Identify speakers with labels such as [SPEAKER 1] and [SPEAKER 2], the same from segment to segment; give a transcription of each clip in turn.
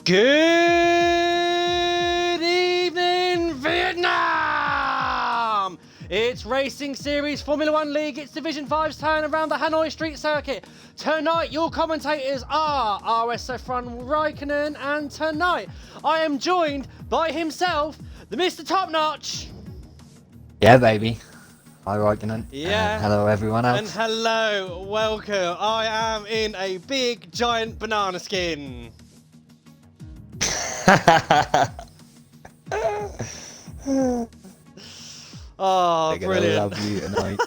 [SPEAKER 1] Good evening, Vietnam! It's Racing Series Formula One League. It's Division 5's turn around the Hanoi Street Circuit. Tonight, your commentators are RSF1 Raikkonen, and tonight, I am joined by himself, the Mr. Top Notch.
[SPEAKER 2] Yeah, baby. Hi, Raikkonen.
[SPEAKER 1] Yeah.
[SPEAKER 2] Hello, everyone else.
[SPEAKER 1] And hello, welcome. I am in a big, giant banana skin. Oh,
[SPEAKER 2] They're
[SPEAKER 1] brilliant.
[SPEAKER 2] gonna love you tonight.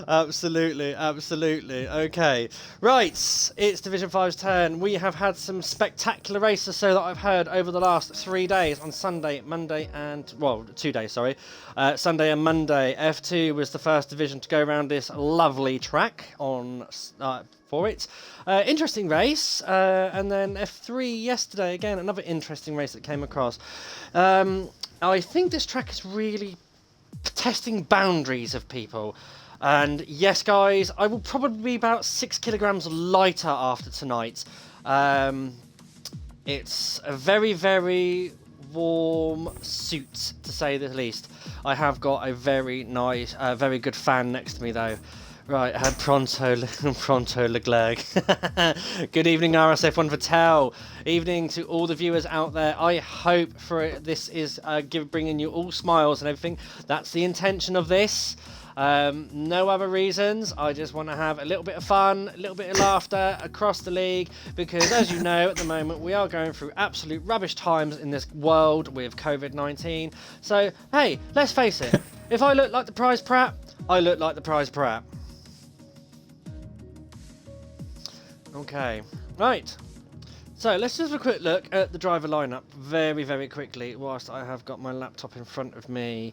[SPEAKER 1] Absolutely, absolutely. Okay, right, it's Division 5's turn. We have had some spectacular races, so that I've heard, over the last 3 days, on Sunday, Monday and, well, 2 days, sorry. Sunday and Monday. F2 was the first division to go around this lovely track on for it. Interesting race. And then F3 yesterday, again, another interesting race that came across. I think this track is really testing boundaries of people. And yes, guys, I will probably be about 6 kilograms lighter after tonight. It's a very, very warm suit, to say the least. I have got a very nice, very good fan next to me, though. Right, I had Pronto Leclerc. Good evening, RSF1 Vatel. Evening to all the viewers out there. I hope this is bringing you all smiles and everything. That's the intention of this. No other reasons. I just want to have a little bit of fun, a little bit of laughter across the league, because as you know, at the moment we are going through absolute rubbish times in this world with COVID-19. So hey, let's face it, if I look like the prize prat, I look like the prize prat. Okay, right. So let's just have a quick look at the driver lineup very, very quickly whilst I have got my laptop in front of me.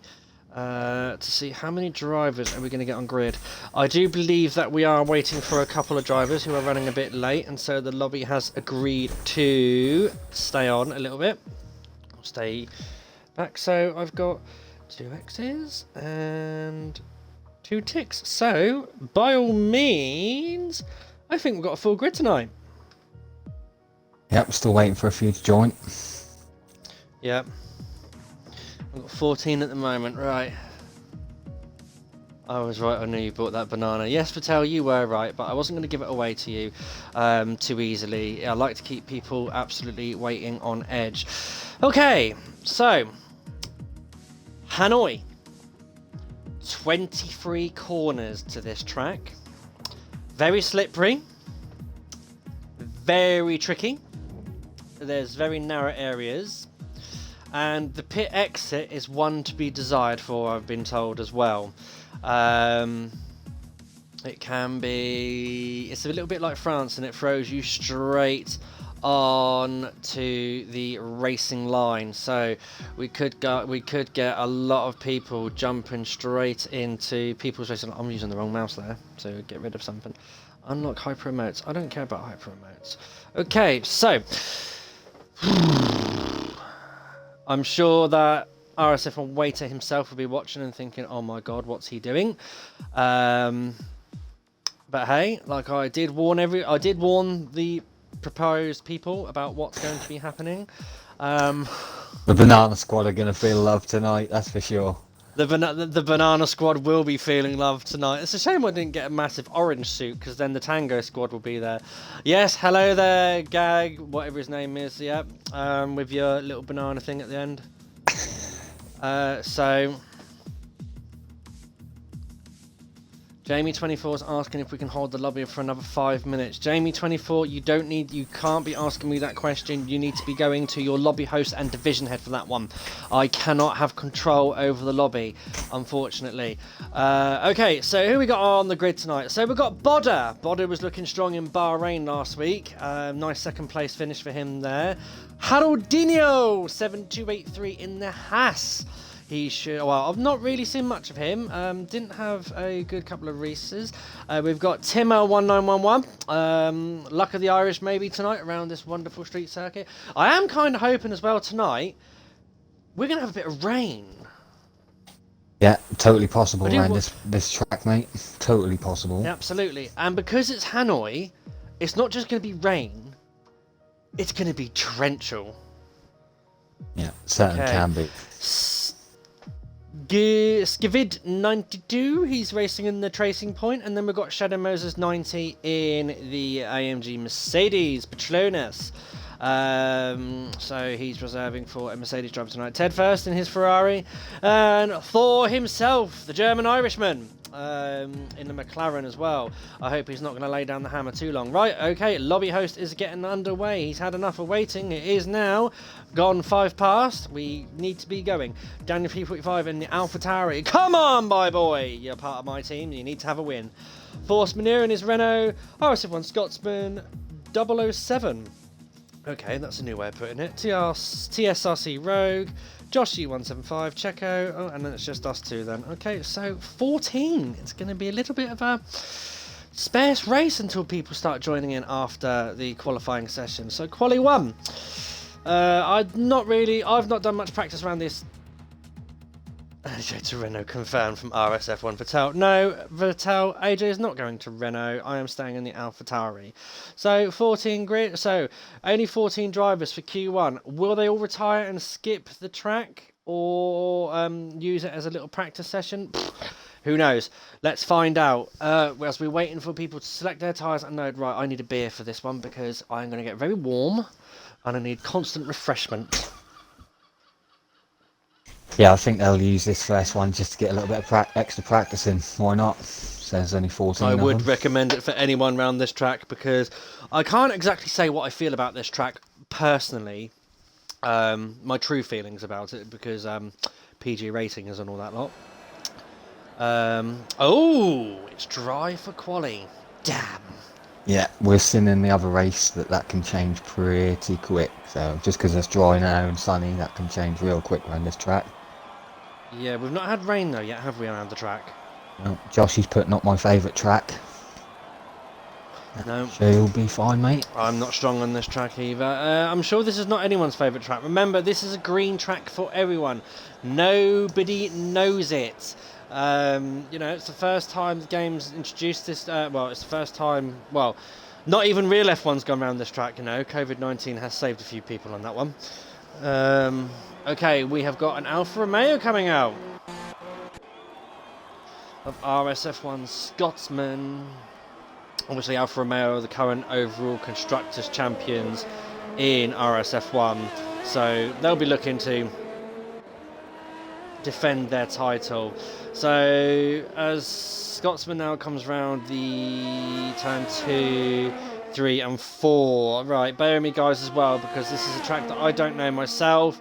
[SPEAKER 1] To see how many drivers are we going to get on grid. I do believe that we are waiting for a couple of drivers who are running a bit late, and so the lobby has agreed to stay on a little bit. I'll stay back. So I've got 2 X's and 2 ticks. So by all means, I think we've got a full grid tonight.
[SPEAKER 2] Yep, still waiting for a few to join.
[SPEAKER 1] Yep. I've got 14 at the moment, right. I was right, I knew you bought that banana. Yes, Patel, you were right, but I wasn't going to give it away to you too easily. I like to keep people absolutely waiting on edge. Okay, so, Hanoi. 23 corners to this track. Very slippery. Very tricky. There's very narrow areas. And the pit exit is one to be desired for, I've been told as well. It can be... It's a little bit like France, and it throws you straight on to the racing line. So we could get a lot of people jumping straight into people's racing. I'm using the wrong mouse there, so get rid of something. Unlock hyper remotes. I don't care about hyper remotes. Okay, so... I'm sure that RSF1 Waiter himself will be watching and thinking, oh my god, what's he doing? But hey, like I did warn the proposed people about what's going to be happening.
[SPEAKER 2] The Banana Squad are going to feel love tonight, that's for sure.
[SPEAKER 1] The Banana Squad will be feeling love tonight. It's a shame I didn't get a massive orange suit, because then the Tango Squad will be there. Yes, hello there, Gag, whatever his name is, yeah. With your little banana thing at the end. So... Jamie24 is asking if we can hold the lobby for another 5 minutes. Jamie24, you can't be asking me that question. You need to be going to your lobby host and division head for that one. I cannot have control over the lobby, unfortunately. Okay, so who we got on the grid tonight? So we've got Bodder. Bodder was looking strong in Bahrain last week. Nice second place finish for him there. Haroldinho, 7283 in the Haas. He should. Well, I've not really seen much of him. Didn't have a good couple of races. We've got Timmer1911. Luck of the Irish maybe tonight around this wonderful street circuit. I am kind of hoping as well tonight we're going to have a bit of rain.
[SPEAKER 2] Yeah, totally possible around this track, mate. Totally possible.
[SPEAKER 1] Yeah, absolutely. And because it's Hanoi, it's not just going to be rain. it's going to be torrential.
[SPEAKER 2] Yeah, certainly can be.
[SPEAKER 1] Skivid92, he's racing in the Tracing Point, and then we've got Shadow Moses 90 in the AMG Mercedes Petronas. So he's reserving for a Mercedes driver tonight. Ted First in his Ferrari, and Thor himself, the German Irishman, in the McLaren as well. I hope he's not going to lay down the hammer too long. Right, okay, lobby host is getting underway. He's had enough of waiting. It is now gone 5 past. We need to be going. Daniel P45 in the AlphaTauri. Come on, boy. You're part of my team. You need to have a win. Force Manure in his Renault. RSF1 Scotsman 007. Okay, that's a new way of putting it. TSRC Rogue, Joshy 175, Checo, oh, and then it's just us two then. Okay, so 14. It's going to be a little bit of a sparse race until people start joining in after the qualifying session. So quali 1. I've not done much practice around this. AJ to Renault confirmed from RSF1 Vettel. No, Vettel, AJ is not going to Renault. I am staying in the AlphaTauri. So 14 grid. So only 14 drivers for Q1. Will they all retire and skip the track, or use it as a little practice session? Who knows? Let's find out. As we're waiting for people to select their tyres, I know, right, I need a beer for this one because I'm going to get very warm and I need constant refreshment.
[SPEAKER 2] Yeah, I think they'll use this first one just to get a little bit of extra practice in. Why not? So there's only 14
[SPEAKER 1] I
[SPEAKER 2] of
[SPEAKER 1] would
[SPEAKER 2] them.
[SPEAKER 1] recommend it for anyone around this track because I can't exactly say what I feel about this track personally. My true feelings about it because PG ratings and all that lot. Oh, it's dry for quali. Damn.
[SPEAKER 2] Yeah, we're seeing in the other race that can change pretty quick. So just because it's dry now and sunny, that can change real quick around this track.
[SPEAKER 1] Yeah, we've not had rain though yet, have we, around the track?
[SPEAKER 2] No, Joshy's put not my favourite track.
[SPEAKER 1] No.
[SPEAKER 2] So you'll be fine, mate.
[SPEAKER 1] I'm not strong on this track either. I'm sure this is not anyone's favourite track. Remember, this is a green track for everyone. Nobody knows it. You know, it's the first time the game's introduced this. It's the first time. Well, not even real F1's gone around this track. You know, COVID-19 has saved a few people on that one. Okay, we have got an Alfa Romeo coming out of RSF1 Scotsman. Obviously, Alfa Romeo are the current overall constructors champions in RSF1, so they'll be looking to defend their title. So as Scotsman now comes round the turn 2, 3 and 4. Right, bear with me guys as well because this is a track that I don't know myself.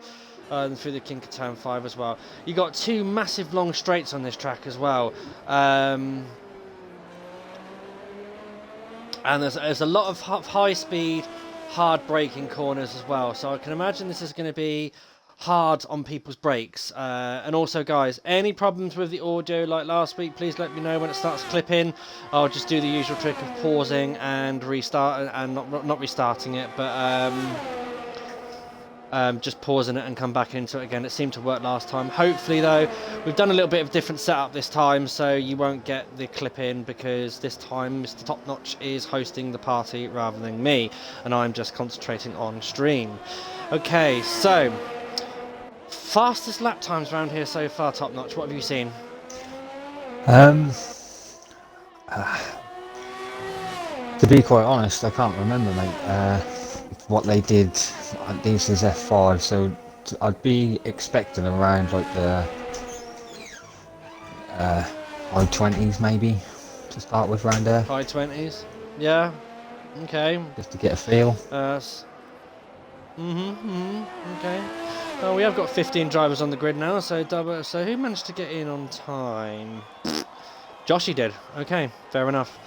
[SPEAKER 1] Through the kink of turn 5 as well. You got 2 massive long straights on this track as well. And there's a lot of high speed, hard braking corners as well. So I can imagine this is going to be hard on people's brakes. And also guys, any problems with the audio like last week, please let me know when it starts clipping. I'll just do the usual trick of pausing and restart, and not restarting it, but just pausing it and come back into it again. It seemed to work last time. Hopefully though, we've done a little bit of different setup this time, so you won't get the clip in because this time Mr. Top Notch is hosting the party rather than me, and I'm just concentrating on stream. Okay, so fastest lap times around here so far, Top Notch, what have you seen?
[SPEAKER 2] To be quite honest, I can't remember, mate. What they did, this is F5, so I'd be expecting around like the high 20s maybe to start with round there.
[SPEAKER 1] High 20s? Yeah. Okay.
[SPEAKER 2] Just to get a feel.
[SPEAKER 1] Okay. Well, we have got 15 drivers on the grid now, so who managed to get in on time? Joshy did. Okay, fair enough.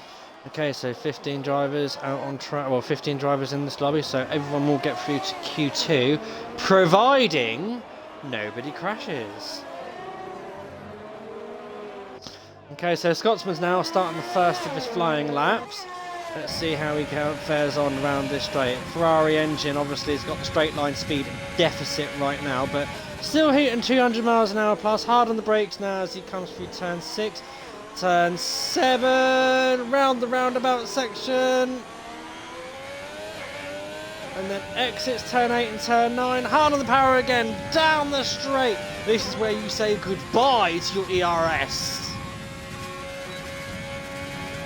[SPEAKER 1] Okay, so 15 drivers out on track. Well, 15 drivers in this lobby, so everyone will get through to Q2, providing nobody crashes. Okay, so Scotsman's now starting the first of his flying laps. Let's see how he fares on around this straight. Ferrari engine obviously has got the straight line speed deficit right now, but still hitting 200 miles an hour plus. Hard on the brakes now as he comes through turn 6. Turn 7, round the roundabout section. and then exits turn 8 and turn 9. Hard on the power again, down the straight. This is where you say goodbye to your ERS.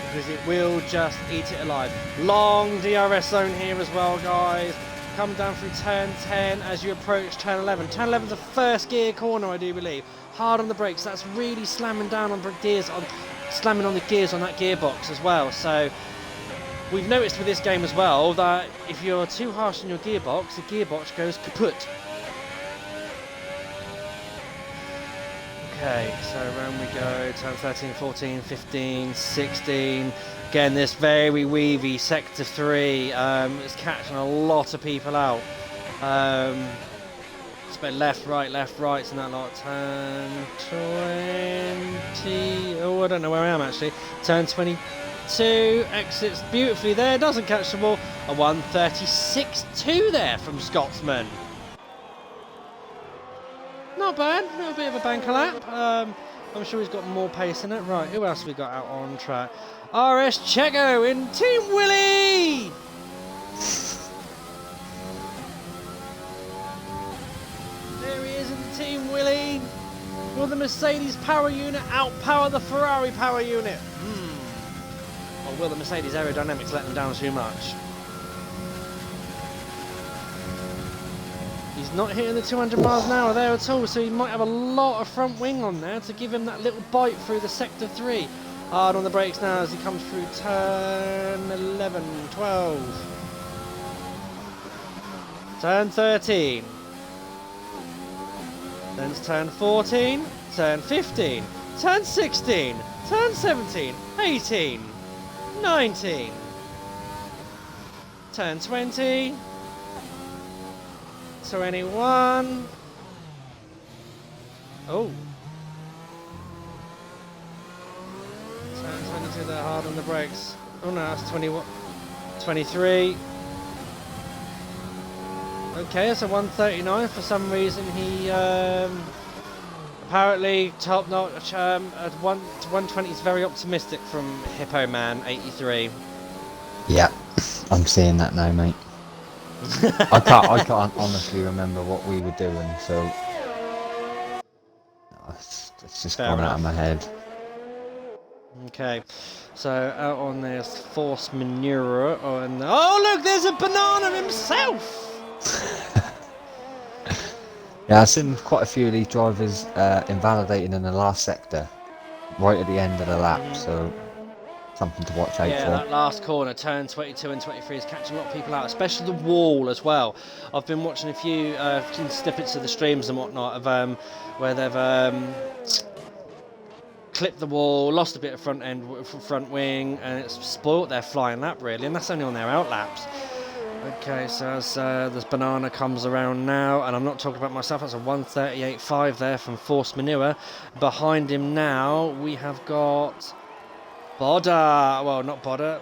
[SPEAKER 1] Because it will just eat it alive. Long DRS zone here as well, guys. Come down through turn 10 as you approach turn 11. Turn 11 is the first gear corner, I do believe. Hard on the brakes. That's really slamming down on the gears, slamming on the gears on that gearbox as well. So we've noticed with this game as well that if you're too harsh on your gearbox, the gearbox goes kaput. Okay, so around we go, turn 13, 14, 15, 16. Again, this very weavy sector 3 is catching a lot of people out. It's left, right, it's in that lot. Turn 20. Oh, I don't know where I am actually. Turn 22, exits beautifully there, doesn't catch the ball. A 136.2 there from Scotsman. Not bad, a little bit of a banker lap. I'm sure he's got more pace in it. Right, who else we got out on track? RS Checo in Team Willie! There he is in Team Willie. Will the Mercedes power unit outpower the Ferrari power unit? Or will the Mercedes aerodynamics let them down too much? He's not hitting the 200 miles an hour there at all, so he might have a lot of front wing on there to give him that little bite through the sector 3. Hard on the brakes now as he comes through turn 11, 12. Turn 13. Then it's turn 14, turn 15, turn 16, turn 17, 18, 19. Turn 20. 21. Oh. Turn 22 there, hard on the brakes. Oh no, that's 21. 23. Okay, it's a 139. For some reason he apparently top notch at 120 is very optimistic from Hippo Man 83.
[SPEAKER 2] Yeah, I'm seeing that now, mate. I can't honestly remember what we were doing, so it's just gone out of my head.
[SPEAKER 1] Okay, so out on this force manure on. Oh look, there's a banana himself.
[SPEAKER 2] Yeah, I've seen quite a few of these drivers invalidating in the last sector, right at the end of the lap. So something to watch out for.
[SPEAKER 1] Yeah, that last corner, turn 22 and 23 is catching a lot of people out, especially the wall as well. I've been watching a few snippets of the streams and whatnot of where they've clipped the wall, lost a bit of front wing, and it's spoilt their flying lap really, and that's only on their out laps. Okay, so as this banana comes around now, and I'm not talking about myself, that's a 138.5 there from Force Manure. Behind him now, we have got Bodder. Well, not Bodder.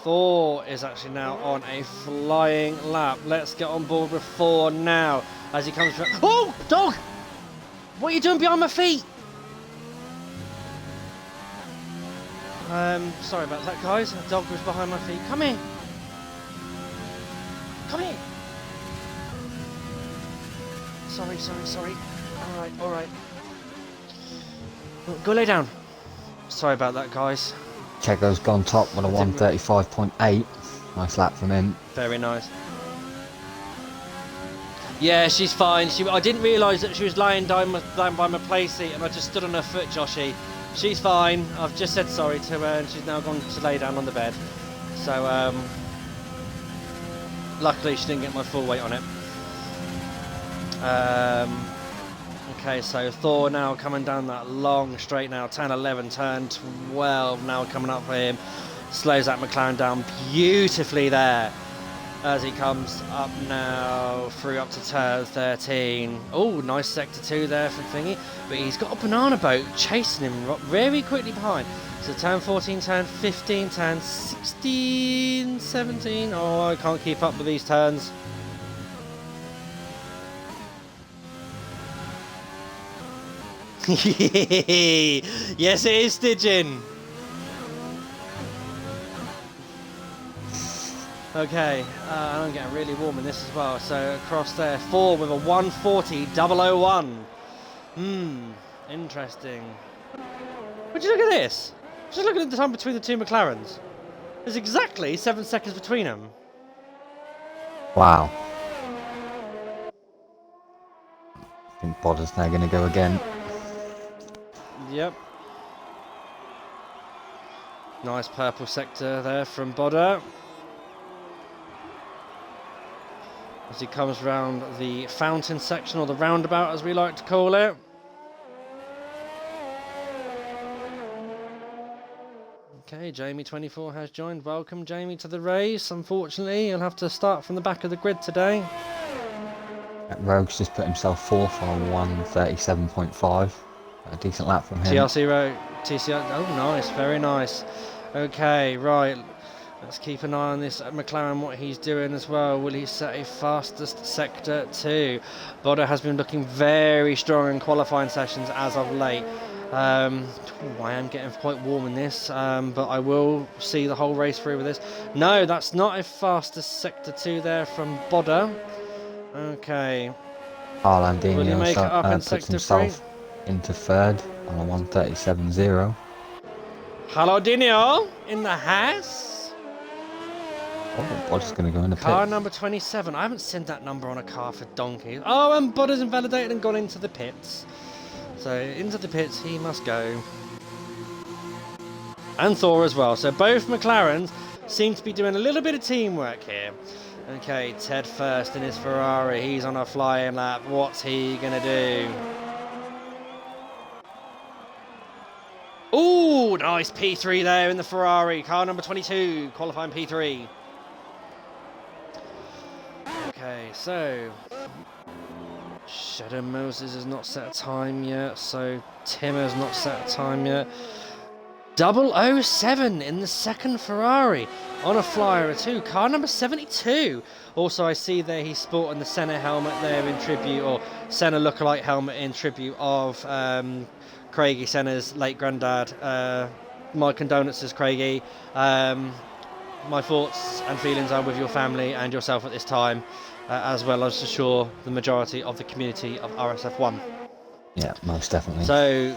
[SPEAKER 1] Thor is actually now on a flying lap. Let's get on board with Thor now as he comes from. Oh, dog! What are you doing behind my feet? Sorry about that, guys. The dog was behind my feet. Come here. Come here. Sorry. All right. Go lay down. Sorry about that, guys.
[SPEAKER 2] Checo's gone top with a 135.8. Nice lap from him.
[SPEAKER 1] Very nice. Yeah, she's fine. I didn't realise that she was lying down by my play seat, and I just stood on her foot, Joshy. She's fine. I've just said sorry to her, and she's now gone to lay down on the bed. So, luckily she didn't get my full weight on it. Okay, so Thor now coming down that long straight now, turn 11, turn 12 now coming up for him. Slows that McLaren down beautifully there as he comes up now through up to turn 13. Oh, nice sector 2 there from Thingy, but he's got a banana boat chasing him very quickly behind. So turn 14, turn 15, turn 16, 17. Oh, I can't keep up with these turns. Yes, it is Stygian. Okay, and I'm getting really warm in this as well. So across there, 4 with a 1:40.001. Interesting. Would you look at this? Just look at the time between the two McLarens. There's exactly 7 seconds between them.
[SPEAKER 2] Wow. I think Bodder's now going to go again.
[SPEAKER 1] Yep. Nice purple sector there from Bodder. As he comes round the fountain section, or the roundabout as we like to call it. Okay, Jamie24 has joined. Welcome, Jamie, to the race. Unfortunately, he'll have to start from the back of the grid today.
[SPEAKER 2] Rogue's just put himself fourth on 1:37.5. A decent lap from him.
[SPEAKER 1] TRC Rogue, TCR. Oh, nice, very nice. Okay, right. Let's keep an eye on this McLaren, what he's doing as well. Will he set a fastest sector 2? Bodder has been looking very strong in qualifying sessions as of late. I am getting quite warm in this, but I will see the whole race through with this. No, that's not a fastest sector 2 there from Bodder. Okay. Will he make it up in
[SPEAKER 2] puts
[SPEAKER 1] sector 3?
[SPEAKER 2] himself into third on a 1:37.0.
[SPEAKER 1] Halodinho in the house.
[SPEAKER 2] Oh, Bodder's going to go in the pit.
[SPEAKER 1] Car number 27. I haven't seen that number on a car for donkeys. Oh, and Bodder's invalidated and gone into the pits. So into the pits he must go. And Thor as well. So both McLarens seem to be doing a little bit of teamwork here. Okay, Ted first in his Ferrari. He's on a flying lap. What's he going to do? Ooh, nice P3 there in the Ferrari. Car number 22, qualifying P3. Okay, so Shadow Moses has not set a time yet, so Tim has not set a time yet. 007 in the second Ferrari on a flyer too. Car number 72. Also, I see there he's sporting the Senna helmet there in tribute, or Senna lookalike helmet in tribute of Craigie Senna's late granddad. My condolences, Craigie. My thoughts and feelings are with your family and yourself at this time, as well as assure the majority of the community of RSF1.
[SPEAKER 2] Yeah, most definitely.
[SPEAKER 1] So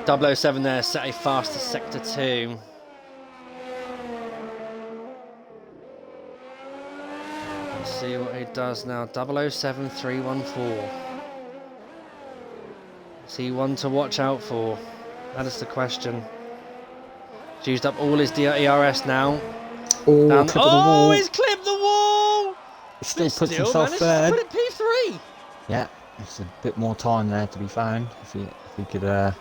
[SPEAKER 1] 007 there set a faster sector 2. Let's see what he does now. 007314. Is he one to watch out for? That is the question. He's used up all his ERS now.
[SPEAKER 2] Oh, clip of the wall.
[SPEAKER 1] He's clipped the wall!
[SPEAKER 2] He still puts
[SPEAKER 1] Still
[SPEAKER 2] himself
[SPEAKER 1] managed
[SPEAKER 2] third.
[SPEAKER 1] to put it P3.
[SPEAKER 2] Yeah, there's a bit more time there to be found. If he could get a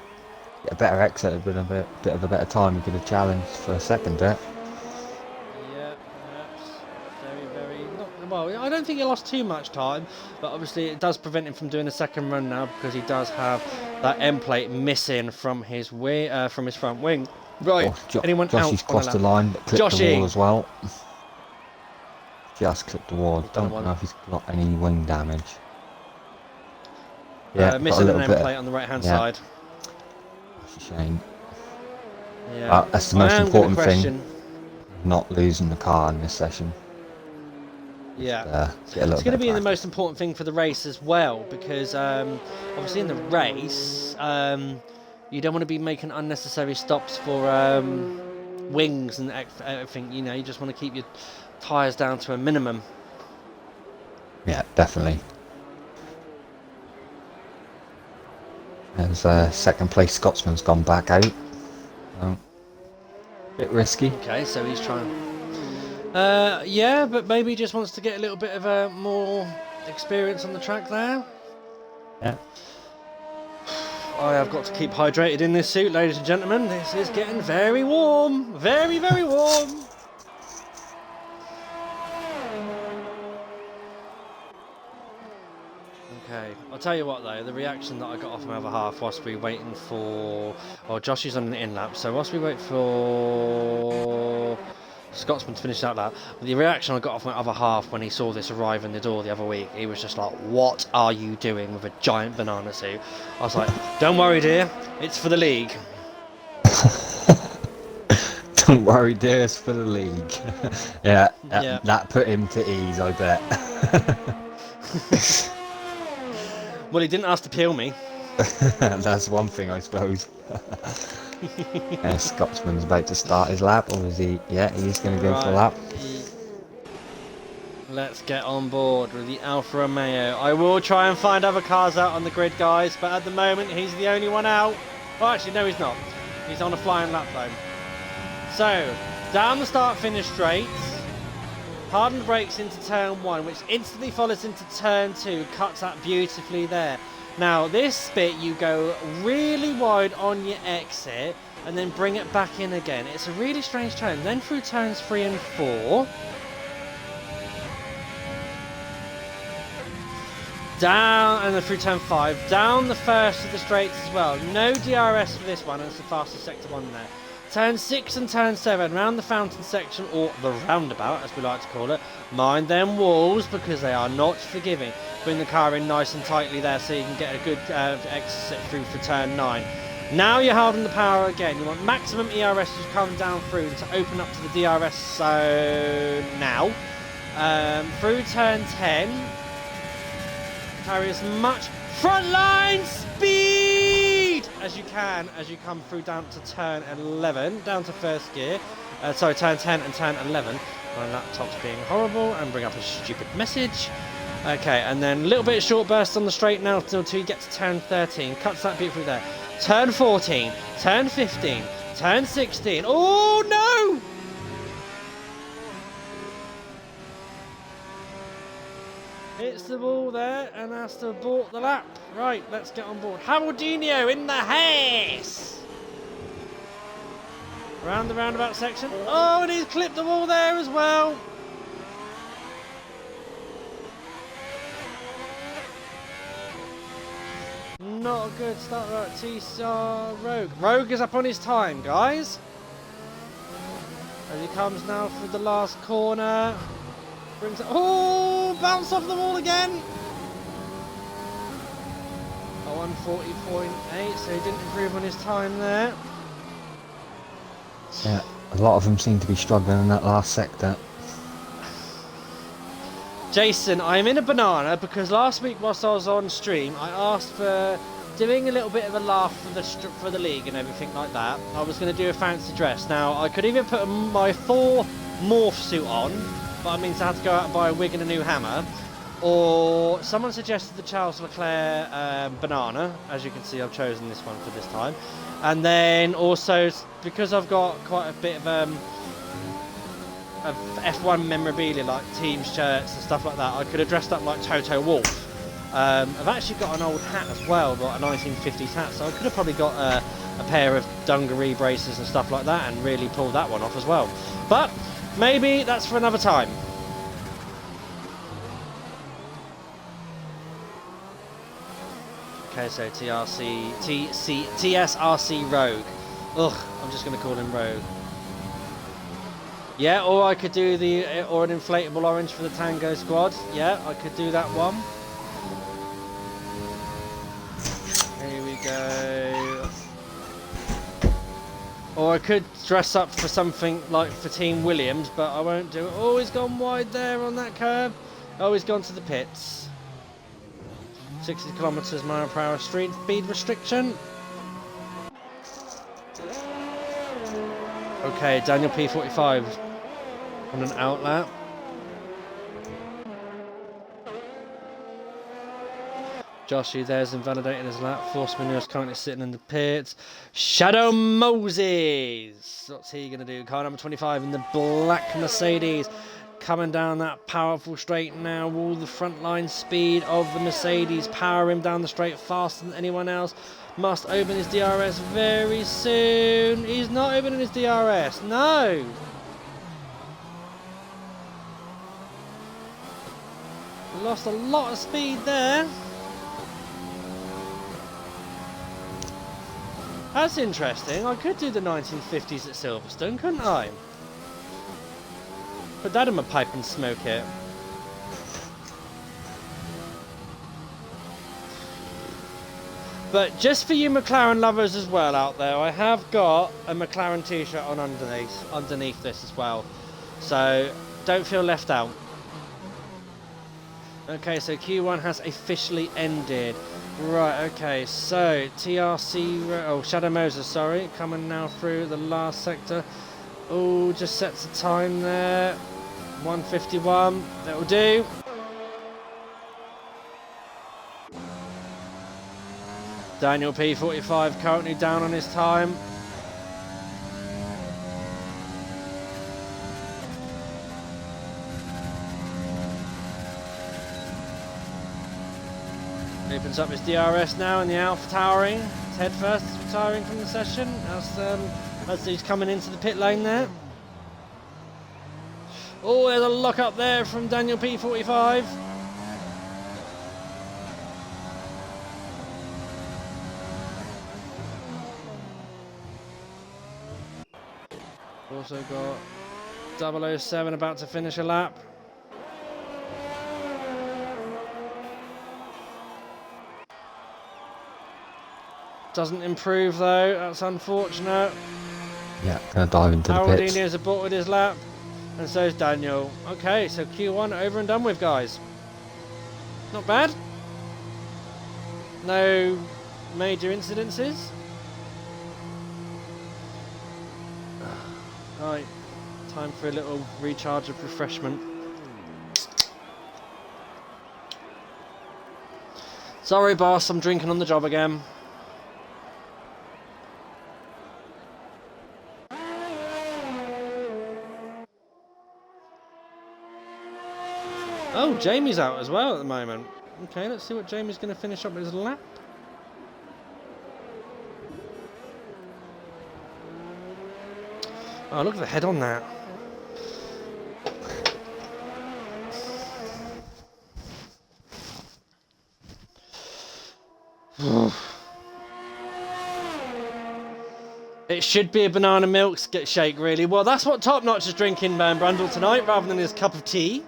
[SPEAKER 2] better exit with a bit of a better time, he could have challenged for a second there.
[SPEAKER 1] Yeah, perhaps. Very. Well, I don't think he lost too much time, but obviously it does prevent him from doing a second run now, because he does have that end plate missing from his front wing. Right, anyone
[SPEAKER 2] Joshy's
[SPEAKER 1] out
[SPEAKER 2] crossed the line, but clipped the wall as well. Just clipped the wall. Don't know if he's got any wing damage. Yeah,
[SPEAKER 1] missing an end plate on the right hand side.
[SPEAKER 2] That's a shame.
[SPEAKER 1] Yeah,
[SPEAKER 2] that's the most important thing. Not losing the car in this session.
[SPEAKER 1] Yeah, it's going to be the most important thing for the race as well, because obviously in the race you don't want to be making unnecessary stops for wings and everything. You know, you just want to keep your tyres down to a minimum.
[SPEAKER 2] Yeah, definitely. There's second place Scotsman's gone back out. Bit risky.
[SPEAKER 1] Okay, so he's trying. Yeah, but maybe he just wants to get a little bit of more experience on the track there.
[SPEAKER 2] Yeah.
[SPEAKER 1] I have got to keep hydrated in this suit, ladies and gentlemen. This is getting very warm. Very warm. Okay, I'll tell you what though, the reaction that I got off my other half whilst we waiting for... Oh, Josh is on an in-lap, so whilst we wait for Scotsman to finish that lap, the reaction I got off my other half when he saw this arrive in the door the other week, he was just like, what are you doing with a giant banana suit? I was like, don't worry dear, it's for the league.
[SPEAKER 2] Don't worry, dearest, for the league. Yeah,
[SPEAKER 1] Yeah.
[SPEAKER 2] that put him to ease, I bet.
[SPEAKER 1] Well, he didn't ask to peel me.
[SPEAKER 2] That's one thing, I suppose. Scotsman's about to start his lap, or is he? Yeah, he's going to go for a lap.
[SPEAKER 1] Let's get on board with the Alfa Romeo. I will try and find other cars out on the grid, guys, but at the moment he's the only one out. Well, actually, no, he's not. He's on a flying lap though. So, down the start-finish straight. Hardened brakes into turn 1, which instantly follows into turn 2. Cuts that beautifully there. Now, this bit you go really wide on your exit and then bring it back in again. It's a really strange turn. Then through turns 3 and 4. Down, and then through turn 5. Down the first of the straights as well. No DRS for this one, and it's the fastest sector 1 there. Turn 6 and turn 7, round the fountain section, or the roundabout, as we like to call it. Mind them walls, because they are not forgiving. Bring the car in nice and tightly there so you can get a good exit through for turn 9. Now you're holding the power again. You want maximum ERS as you come down through to open up to the DRS zone now. Through turn 10, carry as much frontline speed as you can as you come through down to turn 11, down to first gear. Sorry, turn 10 and turn 11. My laptop's being horrible and bring up a stupid message. Okay, and then a little bit of short burst on the straight now until you get to turn 13. Cuts that beautifully there. Turn 14, turn 15, turn 16. Oh no! Hits the ball there and has to abort the lap. Right, let's get on board. Hamildinho in the haze! Around the roundabout section. Oh, and he's clipped the ball there as well. Not a good start. Right, T-Star Rogue. Rogue is up on his time, guys. As he comes now through the last corner. Brings it. Oh, bounce off the wall again. Oh, 140.8, so he didn't improve on his time there.
[SPEAKER 2] Yeah, a lot of them seem to be struggling in that last sector.
[SPEAKER 1] Jason, I'm in a banana because last week whilst I was on stream, I asked for doing a little bit of a laugh for the league and everything like that. I was going to do a fancy dress. Now, I could even put my full morph suit on, but it means I had to go out and buy a wig and a new hammer. Or someone suggested the Charles Leclerc banana. As you can see, I've chosen this one for this time. And then also, because I've got quite a bit of F1 memorabilia, like team shirts and stuff like that, I could have dressed up like Toto Wolff. I've actually got an old hat as well, like a 1950s hat, so I could have probably got a pair of dungaree braces and stuff like that and really pulled that one off as well. But maybe that's for another time. Okay, so TSRC Rogue. Ugh, I'm just going to call him Rogue. Yeah, or I could do or an inflatable orange for the Tango Squad. Yeah, I could do that one. Here we go. Or I could dress up for something like for Team Williams, but I won't do it. Oh, he's gone wide there on that curb. Oh, he's gone to the pits. 60 kilometers mile per hour street speed restriction. Okay, Daniel P45 on an outlap. Joshy there's invalidating his lap. Force Manure is currently sitting in the pits. Shadow Moses. What's he going to do? Car number 25 in the black Mercedes. Coming down that powerful straight now. All the frontline speed of the Mercedes. Power him down the straight faster than anyone else. Must open his DRS very soon. He's not opening his DRS. No. Lost a lot of speed there. That's interesting. I could do the 1950s at Silverstone, couldn't I? Put that in my pipe and smoke it. But just for you McLaren lovers as well out there, I have got a McLaren t-shirt on underneath this as well. So don't feel left out. Okay, so Q1 has officially ended. Right, okay, so TRC, oh, Shadow Moses, sorry, coming now through the last sector. Oh, just sets the time there. 1:51, that'll do. Daniel P45 currently down on his time. Opens up his DRS now in the Alpha Towering. Ted first is retiring from the session as he's coming into the pit lane there. Oh, there's a lock up there from Daniel P45. Also got 007 about to finish a lap. Doesn't improve though, that's unfortunate.
[SPEAKER 2] Yeah, gonna dive into the pits.
[SPEAKER 1] Aldini's aborted his lap, and so is Daniel. Okay, so Q1 over and done with, guys. Not bad. No major incidences. Right, time for a little recharge of refreshment. Sorry boss, I'm drinking on the job again. Oh, Jamie's out as well at the moment. Okay, let's see what Jamie's going to finish up with his lap. Oh, look at the head on that. It should be a banana milk shake, really. Well, that's what Top Notch is drinking, Brundle, tonight, rather than his cup of tea.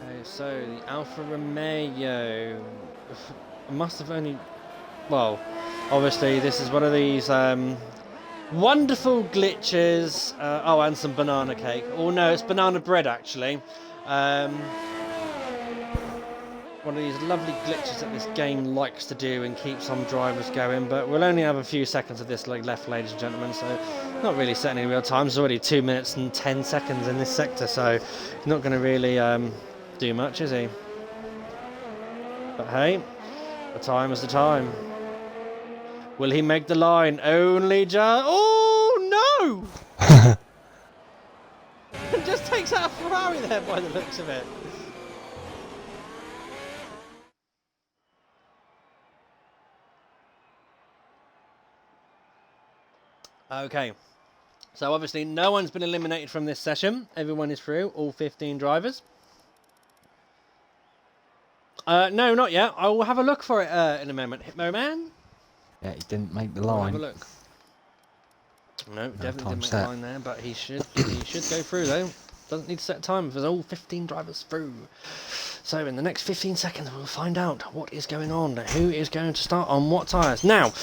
[SPEAKER 1] Okay, so the Alfa Romeo must have only... Well, obviously this is one of these wonderful glitches. Oh, and some banana cake. Oh no, it's banana bread actually. One of these lovely glitches that this game likes to do and keep some drivers going, but we'll only have a few seconds of this left, ladies and gentlemen, so not really setting any real time. It's already 2 minutes and 10 seconds in this sector, so he's not going to really do much, is he? But hey, the time is the time. Will he make the line? Only just... Oh, no! Just takes out a Ferrari there by the looks of it. Okay, so obviously no one's been eliminated from this session. Everyone is through, all 15 drivers. No, not yet. I will have a look for it in a moment. Hitmo Man?
[SPEAKER 2] Yeah, he didn't make the line.
[SPEAKER 1] Have a look. No, definitely didn't make the line there, but he should go through though. Doesn't need to set a time if there's all 15 drivers through. So in the next 15 seconds we'll find out what is going on, who is going to start on what tyres. Now,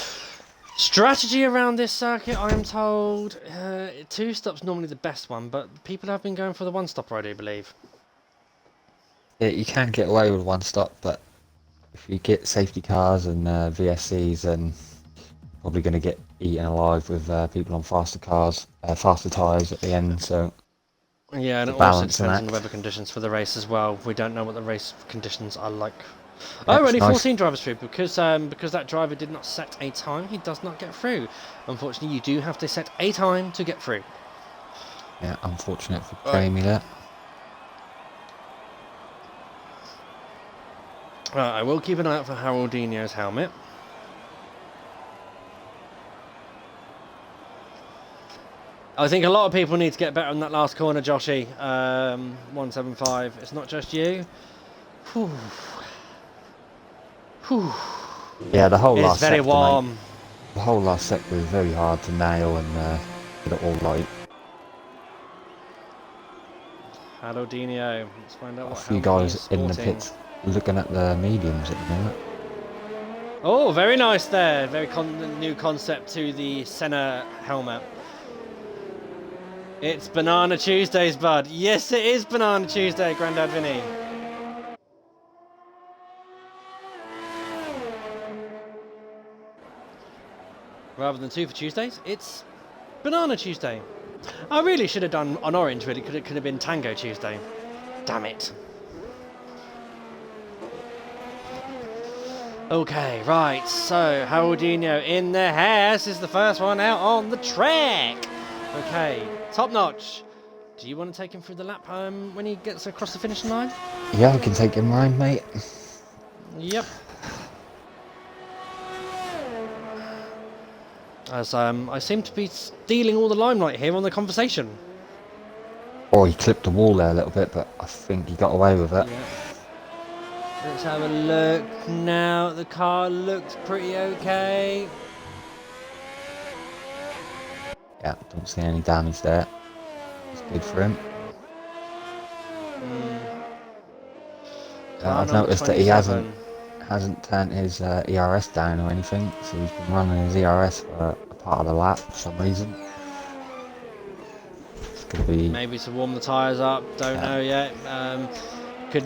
[SPEAKER 1] strategy around this circuit, I am told, 2 stops normally the best one, but people have been going for the 1 stopper, I do believe.
[SPEAKER 2] Yeah, you can get away with 1 stop, but if you get safety cars and VSCs, then probably going to get eaten alive with people on faster cars, faster tyres at the end. So
[SPEAKER 1] yeah, and it also depends on the weather conditions for the race as well. We don't know what the race conditions are like.
[SPEAKER 2] Yeah,
[SPEAKER 1] only
[SPEAKER 2] nice.
[SPEAKER 1] 14 drivers through because that driver did not set a time. He does not get through. Unfortunately, you do have to set a time to get through.
[SPEAKER 2] Yeah, unfortunate for Jamie there.
[SPEAKER 1] I will keep an eye out for Haroldinho's helmet. I think a lot of people need to get better on that last corner, Joshy. 175. It's not just you. Whew. Whew.
[SPEAKER 2] Yeah, the whole last
[SPEAKER 1] it's very
[SPEAKER 2] sector,
[SPEAKER 1] warm.
[SPEAKER 2] mate, the whole last sector was very hard to nail and get it all right.
[SPEAKER 1] Palladino. Let's find out
[SPEAKER 2] A
[SPEAKER 1] what
[SPEAKER 2] few
[SPEAKER 1] helmet he's
[SPEAKER 2] guys in the
[SPEAKER 1] sporting.
[SPEAKER 2] pits looking at the mediums at the minute.
[SPEAKER 1] Oh, very nice there. Very new concept to the Senna helmet. It's Banana Tuesdays, bud. Yes, it is Banana Tuesday, Grandad Vinny. Rather than 2 for Tuesdays, it's Banana Tuesday. I really should have done on orange, really. Could have been Tango Tuesday. Damn it. Okay, right, so Haldinho in the hair. This is the first one out on the track. Okay, top notch. Do you want to take him through the lap when he gets across the finishing line?
[SPEAKER 2] Yeah, we can take him round, mate.
[SPEAKER 1] Yep. As I seem to be stealing all the limelight here on the conversation.
[SPEAKER 2] Oh, he clipped the wall there a little bit, but I think he got away with it.
[SPEAKER 1] Yeah. Let's have a look now. The car looks pretty okay.
[SPEAKER 2] Yeah, don't see any damage there. It's good for him. I've noticed that he hasn't turned his ERS down or anything, so he's been running his ERS for a part of the lap for some reason. It's gonna be
[SPEAKER 1] Maybe to warm the tyres up. Don't know yet.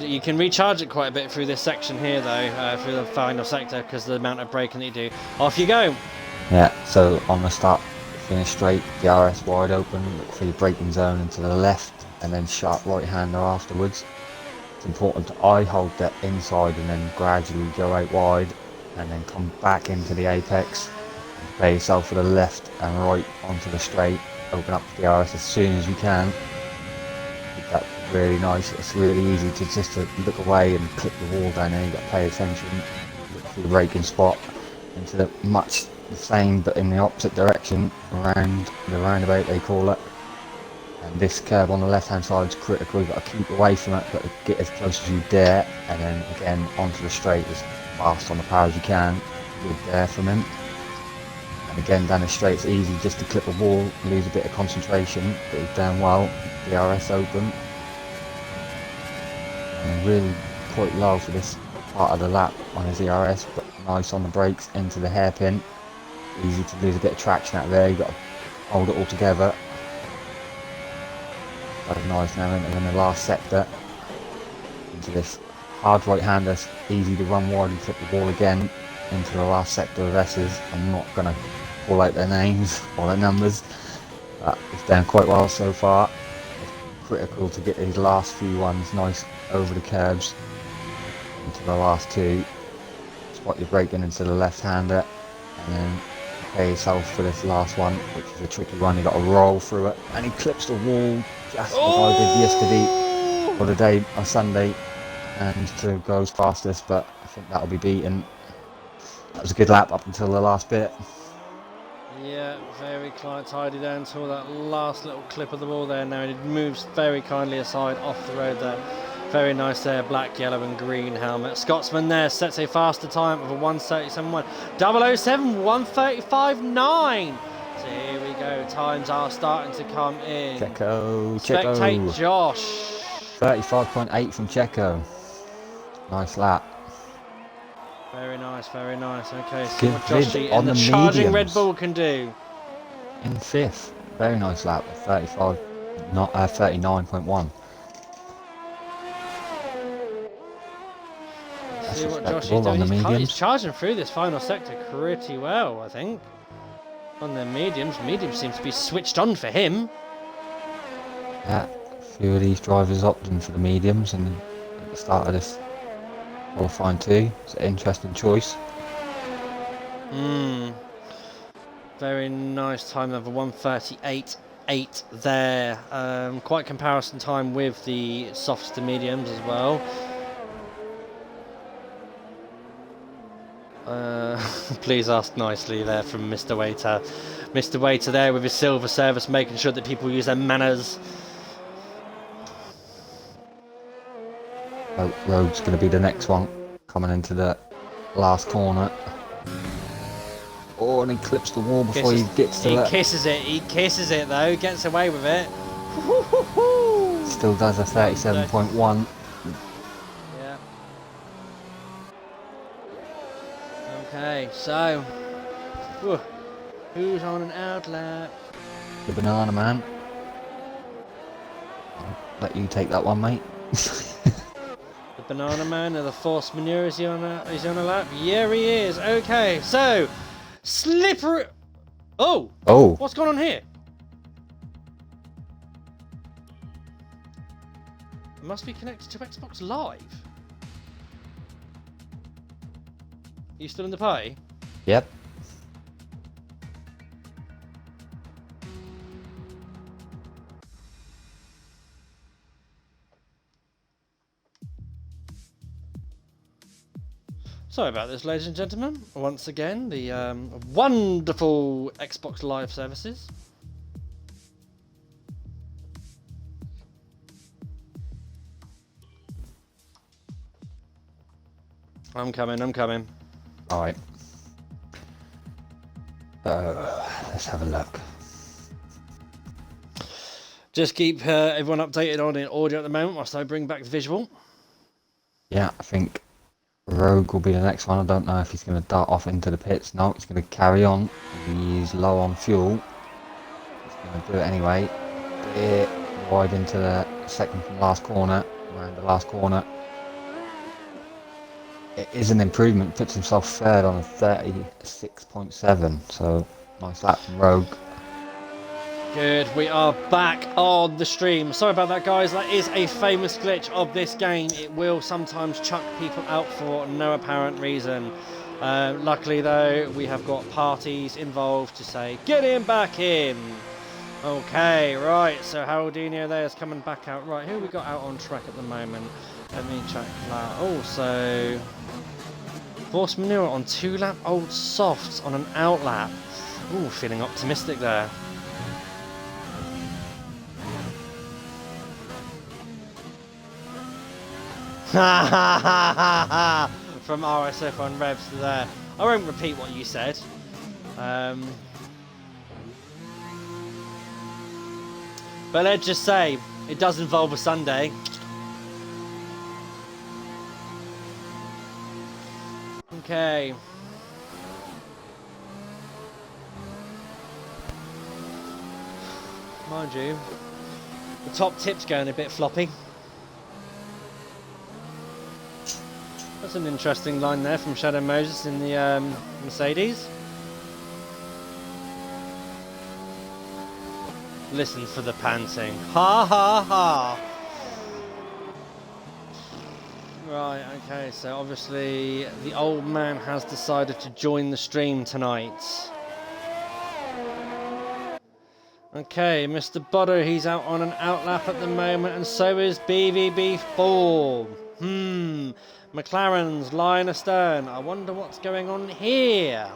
[SPEAKER 1] You can recharge it quite a bit through this section here, though, through the final sector, because of the amount of braking that you do. Off you go.
[SPEAKER 2] Yeah. So on the start, finish straight, DRS wide open, look for your braking zone and to the left, and then sharp right-hander afterwards. It's important to eye hold that inside and then gradually go out wide, and then come back into the apex. Prepare yourself for the left and right onto the straight. Open up the DRS as soon as you can. That's really nice. It's really easy to just look away and clip the wall down there. You've got to pay attention. Look for the braking spot into the much the same but in the opposite direction around the roundabout they call it. And this curve on the left hand side is critical. You've got to keep away from it but get as close as you dare, and then again onto the straight as fast on the power as you can. Good there from him. And again down the straight it's easy just to clip a wall, lose a bit of concentration, but he's down well. DRS open. And really quite low for this part of the lap on his ERS, but nice on the brakes into the hairpin. Easy to lose a bit of traction out there, you've got to hold it all together. That's nice now, and then the last sector into this hard right-hander, easy to run wide and clip the wall again into the last sector of S's. I'm not going to call out their names or their numbers, but it's done quite well so far. It's critical to get these last few ones nice over the curbs into the last two. Spot your braking into the left-hander, and then prepare yourself for this last one, which is a tricky one. You got to roll through it, and he clips the wall just like I did yesterday or the day on Sunday, and to go as fastest, but I think that'll be beaten. That was a good lap up until the last bit.
[SPEAKER 1] Yeah, very tidy down until that last little clip of the wall there. Now it moves very kindly aside off the road there. Very nice there, black, yellow and green helmet. Scotsman there sets a faster time of a 1:37.1. 007, 1:35.9. So here we go, times are starting to come in.
[SPEAKER 2] Checo.
[SPEAKER 1] Spectate Josh.
[SPEAKER 2] 35.8 from Checo. Nice lap.
[SPEAKER 1] Very nice, very nice. Okay, see
[SPEAKER 2] Good
[SPEAKER 1] what Joshy
[SPEAKER 2] on
[SPEAKER 1] and the
[SPEAKER 2] the
[SPEAKER 1] charging Red
[SPEAKER 2] mediums.
[SPEAKER 1] Bull can do.
[SPEAKER 2] In fifth. Very nice lap. 35, not 39.1.
[SPEAKER 1] See what Joshy's
[SPEAKER 2] respectable on the
[SPEAKER 1] doing. He's
[SPEAKER 2] mediums.
[SPEAKER 1] charging through this final sector pretty well, I think. On the mediums seems to be switched on for him.
[SPEAKER 2] Yeah, a few of these drivers opting for the mediums and at the start of this qualifying too. It's an interesting choice.
[SPEAKER 1] Very nice time of a 1:38.8 there. Quite comparison time with the softs to mediums as well. Please ask nicely there from Mr. Waiter. Mr. Waiter there with his silver service, making sure that people use their manners.
[SPEAKER 2] Road's going to be the next one, coming into the last corner. Oh, and he clips the wall before he gets to
[SPEAKER 1] He
[SPEAKER 2] that.
[SPEAKER 1] kisses it though, gets away with it.
[SPEAKER 2] still does a 37.1.
[SPEAKER 1] Yeah. Okay, so who's on an outlap?
[SPEAKER 2] The Banana Man. I'll let you take that one, mate.
[SPEAKER 1] The Banana Man of the forced manure, is he on a lap? Yeah, he is. Okay, so slippery. Oh, what's going on here? It must be connected to Xbox Live. You still in the party?
[SPEAKER 2] Yep.
[SPEAKER 1] Sorry about this, ladies and gentlemen. Once again, the wonderful Xbox Live services. I'm coming.
[SPEAKER 2] Alright. Let's have a look.
[SPEAKER 1] Just keep everyone updated on the audio at the moment whilst I bring back the visual.
[SPEAKER 2] Yeah, I think Rogue will be the next one. I don't know if he's going to dart off into the pits. No, he's going to carry on. He's low on fuel. He's going to do it anyway. Bit wide into the second from last corner. Around the last corner. It is an improvement. Puts himself third on a 36.7. So nice lap from Rogue.
[SPEAKER 1] Good, we are back on the stream. Sorry about that, guys. That is a famous glitch of this game. It will sometimes chuck people out for no apparent reason. Luckily, though, we have got parties involved to say, get him back in. Okay, right, so Haroldinho there is coming back out. Right, who we got out on track at the moment? Let me check that. Oh, so Force Manure on 2-lap Old Softs on an outlap. Ooh, feeling optimistic there. Ha ha ha ha ha! From RSF1 Revs there. I won't repeat what you said. But let's just say, it does involve a Sunday. Okay. Mind you, the top tip's going a bit floppy. That's an interesting line there from Shadow Moses in the Mercedes. Listen for the panting. Ha ha ha! Right, okay, so obviously the old man has decided to join the stream tonight. Okay, Mr. Bodo, he's out on an outlap at the moment, and so is BVB4. McLaren's lying astern. I wonder what's going on here.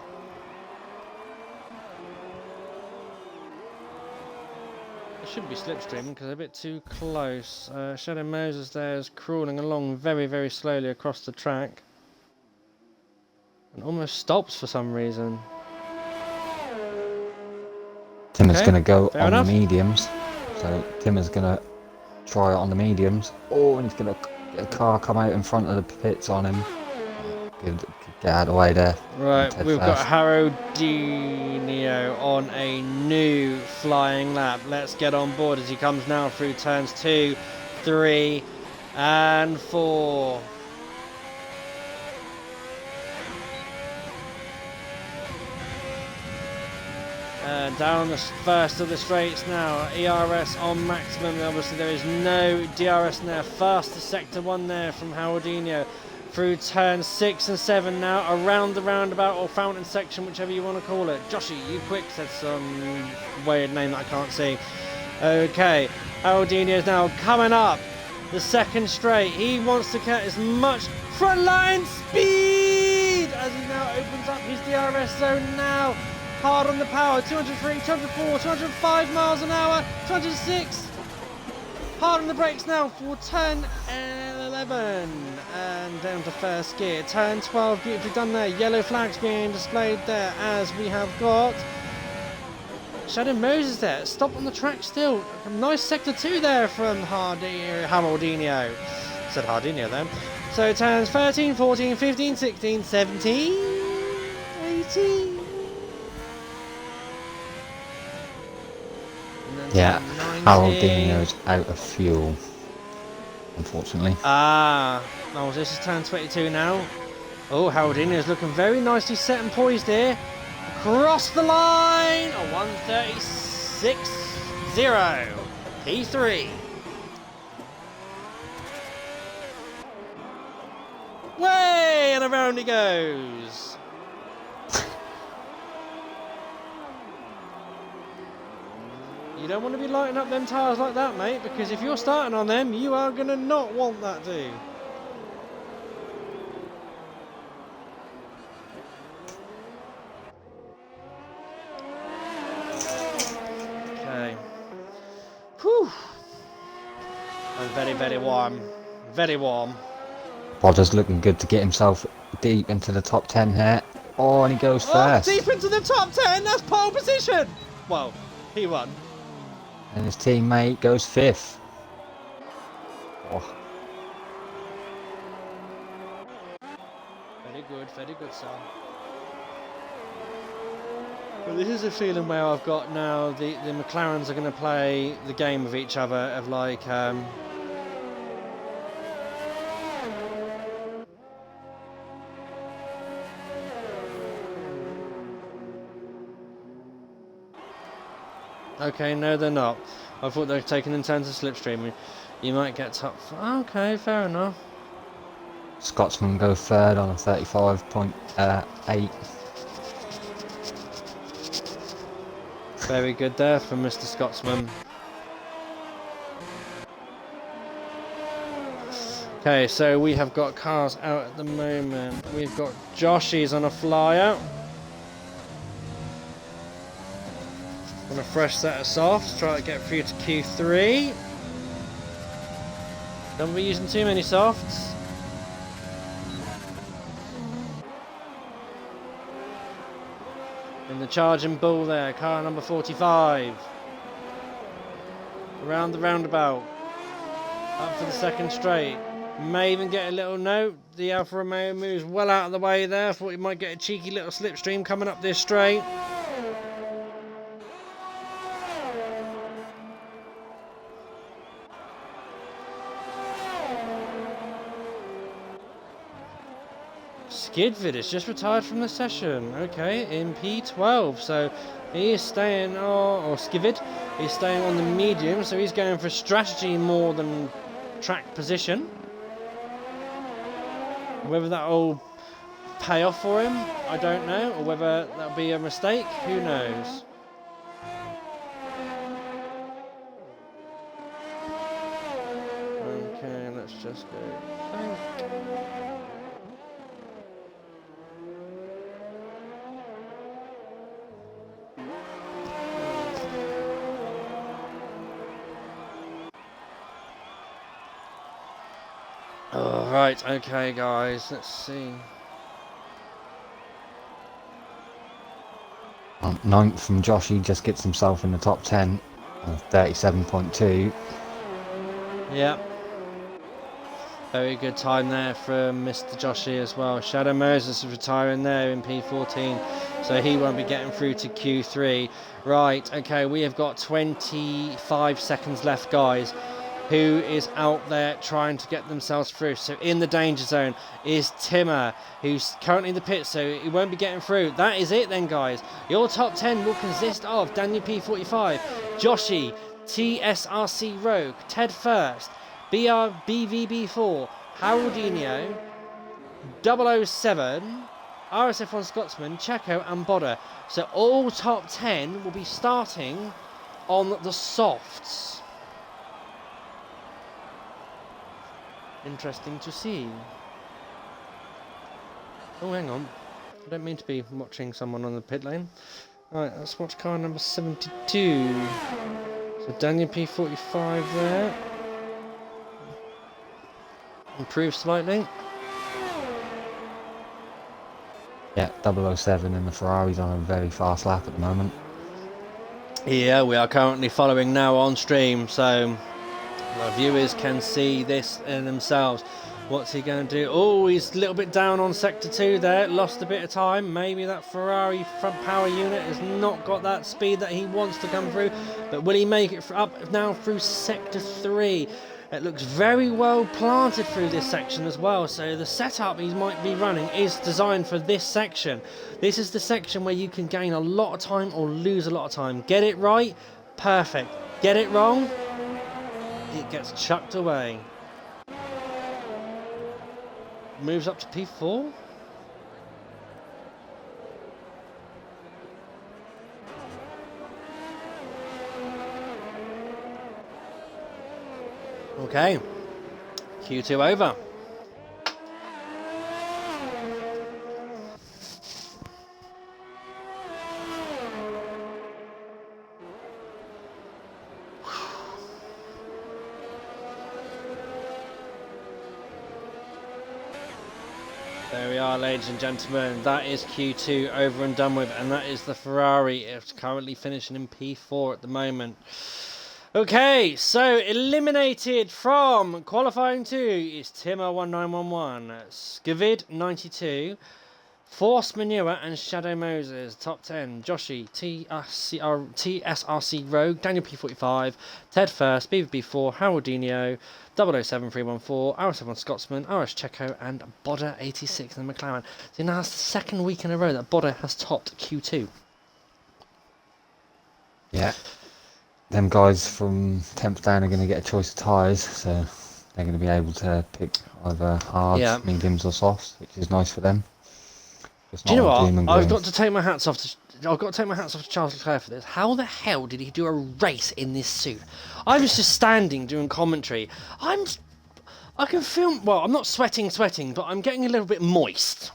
[SPEAKER 1] It should be slipstreaming because they're a bit too close. Shadow Moses there is crawling along very, very slowly across the track. And almost stops for some reason.
[SPEAKER 2] Tim is going to go on
[SPEAKER 1] enough.
[SPEAKER 2] the mediums. So Tim is going to try it on the mediums. Oh, and he's going to get a car come out in front of the pits on him. Get out of the way there.
[SPEAKER 1] Right, we've got Haroldinho on a new flying lap. Let's get on board as he comes now through turns 2, 3 and 4. Down the first of the straights now, ERS on maximum. Obviously there is no DRS there. Fastest sector 1 there from Haroldinho. Through turns 6 and 7 now, around the roundabout or fountain section, whichever you want to call it. Joshy, you quick, said some weird name that I can't see. Okay, Haroldinho is now coming up the second straight. He wants to get as much frontline speed as he now opens up his DRS zone now. Hard on the power, 203, 204, 205 miles an hour, 206. Hard on the brakes now for turn 11 and down to first gear. Turn 12, beautifully done there. Yellow flags being displayed there as we have got Shadow Moses there. Stop on the track still. A nice sector 2 there from Haroldinho. Said Hardinho then. So turns 13, 14, 15, 16, 17, 18.
[SPEAKER 2] Yeah, Haroldinho's out of fuel, unfortunately.
[SPEAKER 1] Oh, this is turn 22 now. Oh, Haroldinho's looking very nicely set and poised here. Across the line! A 136.0. P3. Way! And around he goes. You don't want to be lighting up them tyres like that, mate, because if you're starting on them, you are going to not want that, do you? Okay. Whew. I'm very, very warm. Very warm.
[SPEAKER 2] Podder's looking good to get himself deep into the top 10 here. Oh, and he goes first.
[SPEAKER 1] Deep into the top 10, that's pole position! Well, he won.
[SPEAKER 2] And his teammate goes 5th. Oh.
[SPEAKER 1] Very good, sir. Well, this is a feeling where I've got now the McLarens are going to play the game with each other of like... Okay, no, they're not. I thought they were taking in terms of slipstream. You might get top. Okay, fair enough.
[SPEAKER 2] Scotsman go 3rd on a 35.8.
[SPEAKER 1] Very good there from Mr. Scotsman. Okay, so we have got cars out at the moment. We've got Joshies on a flyer. On a fresh set of softs, try to get through to Q3. Don't be using too many softs. In the charging bull there, car number 45. Around the roundabout. Up for the second straight. May even get a little note. The Alfa Romeo moves well out of the way there. Thought he might get a cheeky little slipstream coming up this straight. Skidvid is just retired from the session. Okay, in P12. So he is staying, or Skivid, he's staying on the medium. So he's going for strategy more than track position. Whether that will pay off for him, I don't know. Or whether that'll be a mistake, who knows. Okay, let's just go. Right, okay guys, let's see.
[SPEAKER 2] 9th from Josh, he just gets himself in the top 10 of 37.2.
[SPEAKER 1] Yeah. Very good time there from Mr. Joshi as well. Shadow Moses is retiring there in P14, so he won't be getting through to Q3. Right, okay, we have got 25 seconds left, guys. Who is out there trying to get themselves through? So in the danger zone is Timmer, who's currently in the pit, so he won't be getting through. That is it then, guys. Your top 10 will consist of Daniel P45, Joshi, TSRC Rogue, Ted First, BVB4, Haroldinho, 007, RSF1 Scotsman, Checo and Bodder. So all top 10 will be starting on the softs. Interesting to see. Oh, hang on. I don't mean to be watching someone on the pit lane. Right, let's watch car number 72. So Daniel P45 there. Improved slightly.
[SPEAKER 2] Yeah, 007 and the Ferrari's on a very fast lap at the moment.
[SPEAKER 1] Yeah, we are currently following now on stream, so the viewers can see this in themselves. What's he going to do? Oh, he's a little bit down on sector 2 there. Lost a bit of time. Maybe that Ferrari front power unit has not got that speed that he wants to come through. But will he make it up now through sector 3? It looks very well planted through this section as well. So the setup he might be running is designed for this section. This is the section where you can gain a lot of time or lose a lot of time. Get it right, perfect. Get it wrong, it gets chucked away. Moves up to P4. Okay. Q2 over. There we are, ladies and gentlemen. That is Q2 over and done with, and that is the Ferrari. It's currently finishing in P4 at the moment. Okay, so eliminated from qualifying 2 is Timmer1911, Skavid 92, Force Manure and Shadow Moses. Top 10, Joshi, TSRC Rogue, Daniel P45, Ted First, Beaver B4, Haroldinho, 007314, RSF1 Scotsman, RS Checo, and Bodder 86 in the McLaren. So now that's the second week in a row that Bodder has topped Q2.
[SPEAKER 2] Yeah. Them guys from 10th down are going to get a choice of tyres, so they're going to be able to pick either hards, mediums, or softs, which is nice for them.
[SPEAKER 1] Do you know what? I've got to take my hats off to Charles Leclerc for this. How the hell did he do a race in this suit? I was just standing doing commentary. I can feel. Well, I'm not sweating, but I'm getting a little bit moist.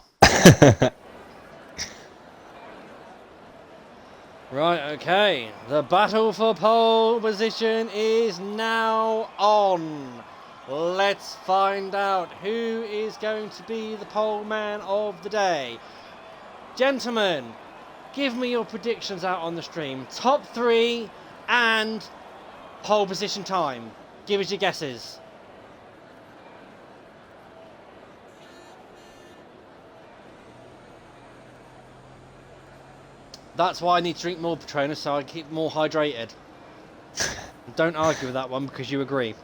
[SPEAKER 1] Right, okay. The battle for pole position is now on. Let's find out who is going to be the pole man of the day. Gentlemen, give me your predictions out on the stream. Top 3 and pole position time. Give us your guesses. That's why I need to drink more Patronus, so I keep more hydrated. Don't argue with that one because you agree.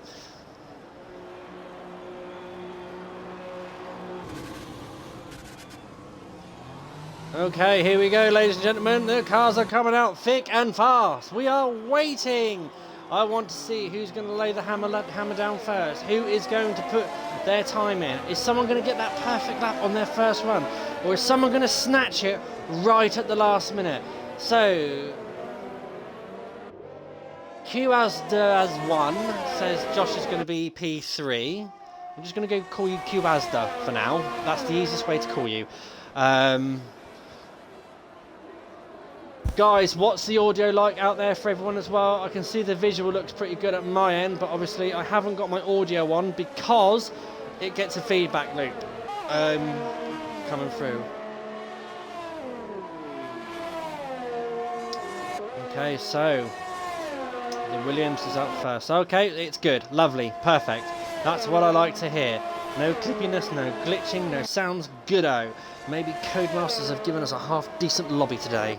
[SPEAKER 1] Okay, here we go, ladies and gentlemen. The cars are coming out thick and fast. We are waiting. I want to see who's going to lay the hammer down first. Who is going to put their time in? Is someone going to get that perfect lap on their first run? Or is someone going to snatch it right at the last minute? So, QAsda1 says Josh is going to be P3. I'm just going to go call you QAsda for now. That's the easiest way to call you. Guys, what's the audio like out there for everyone as well? I can see the visual looks pretty good at my end, but obviously I haven't got my audio on because it gets a feedback loop coming through. Okay, so the Williams is up first. Okay, it's good, lovely, perfect. That's what I like to hear. No clippiness, no glitching, no sounds, good-o. Maybe Codemasters have given us a half-decent lobby today.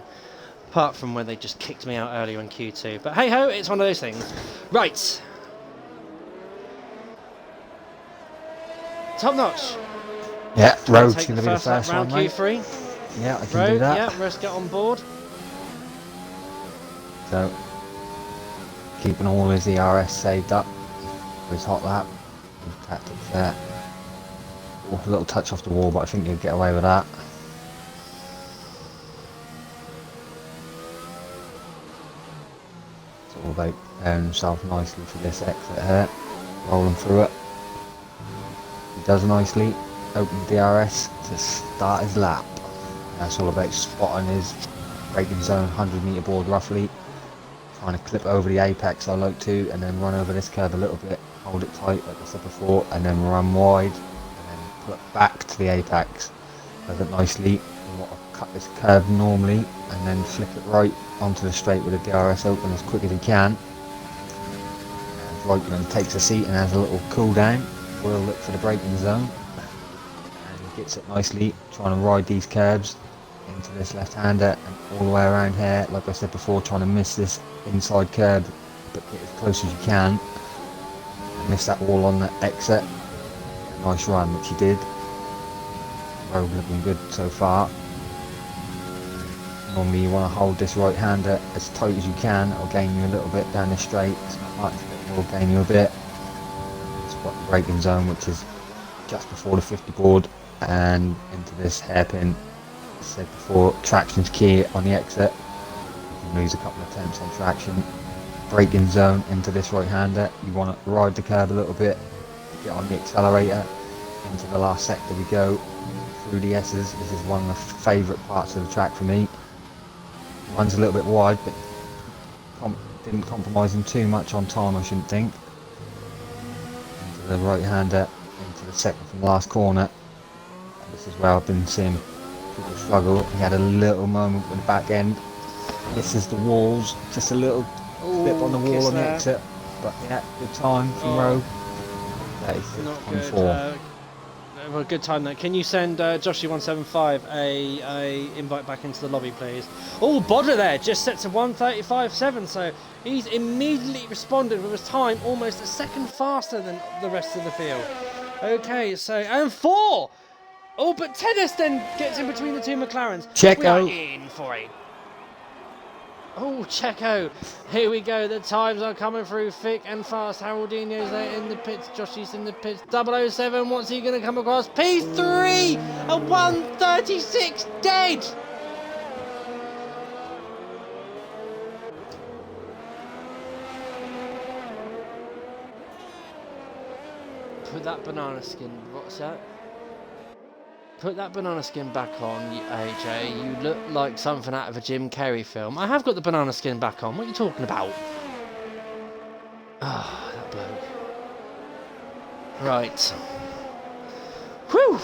[SPEAKER 1] Apart from when they just kicked me out earlier in Q2. But hey-ho, it's one of those things. Right. Top notch.
[SPEAKER 2] Yeah, Rogue's going to be the first
[SPEAKER 1] round
[SPEAKER 2] one,
[SPEAKER 1] Q3.
[SPEAKER 2] Mate. Yeah, I can
[SPEAKER 1] Rogue,
[SPEAKER 2] do that.
[SPEAKER 1] yeah, let's get on board.
[SPEAKER 2] So, keeping all his ERS saved up for his hot lap. Tactics there. Oh, a little touch off the wall, but I think he'll get away with that. It's all about preparing himself nicely for this exit here. Rolling through it. He does nicely. Open DRS to start his lap. That's all about spotting his braking zone 100 metre board roughly. Trying to clip over the apex I like to, and then run over this curve a little bit. Hold it tight like I said before, and then run wide, and then put back to the apex. Does it nicely. You want to cut this curve normally and then flip it right onto the straight with the DRS open as quick as you can. And right then takes a seat and has a little cool down. We'll look for the braking zone. And he gets it nicely, trying to ride these curbs into this left-hander and all the way around here. Like I said before, trying to miss this inside curb, but get as close as you can. And miss that wall on the exit. Nice run, which he did. Road looking good so far. Normally you want to hold this right-hander as tight as you can. It'll gain you a little bit down the straight. It's not much, but it will gain you a bit. Spot the braking zone, which is just before the 50 board, and into this hairpin. As I said before, traction's key on the exit. You can lose a couple of tenths on traction. Braking zone into this right-hander. You want to ride the curb a little bit. Get on the accelerator. Into the last sector we go. Through the S's. This is one of the favourite parts of the track for me. Runs a little bit wide, but didn't compromise him too much on time, I shouldn't think. Into the right-hander, into the second from the last corner. And this is where I've been seeing people struggle. He had a little moment with the back end. Misses the walls, just a little slip on the wall on the exit. But yeah, good time from Rowe.
[SPEAKER 1] Not good. Well, good time there. Can you send Joshy175 a invite back into the lobby, please? Oh, Bodder there just set to 1:35.7, so he's immediately responded with his time almost a second faster than the rest of the field. Okay, so and 4. Oh, but Tennis then gets in between the two McLarens.
[SPEAKER 2] Checo.
[SPEAKER 1] We are in for it. Oh, Checo. Here we go. The times are coming through thick and fast. Haroldinho's there in the pits. Joshy's in the pits. 007. What's he going to come across? P3 at 1:36 dead. Put that banana skin. What's that? Put that banana skin back on, AJ. You look like something out of a Jim Carrey film. I have got the banana skin back on. What are you talking about? Ah, that bloke. Right. Whew.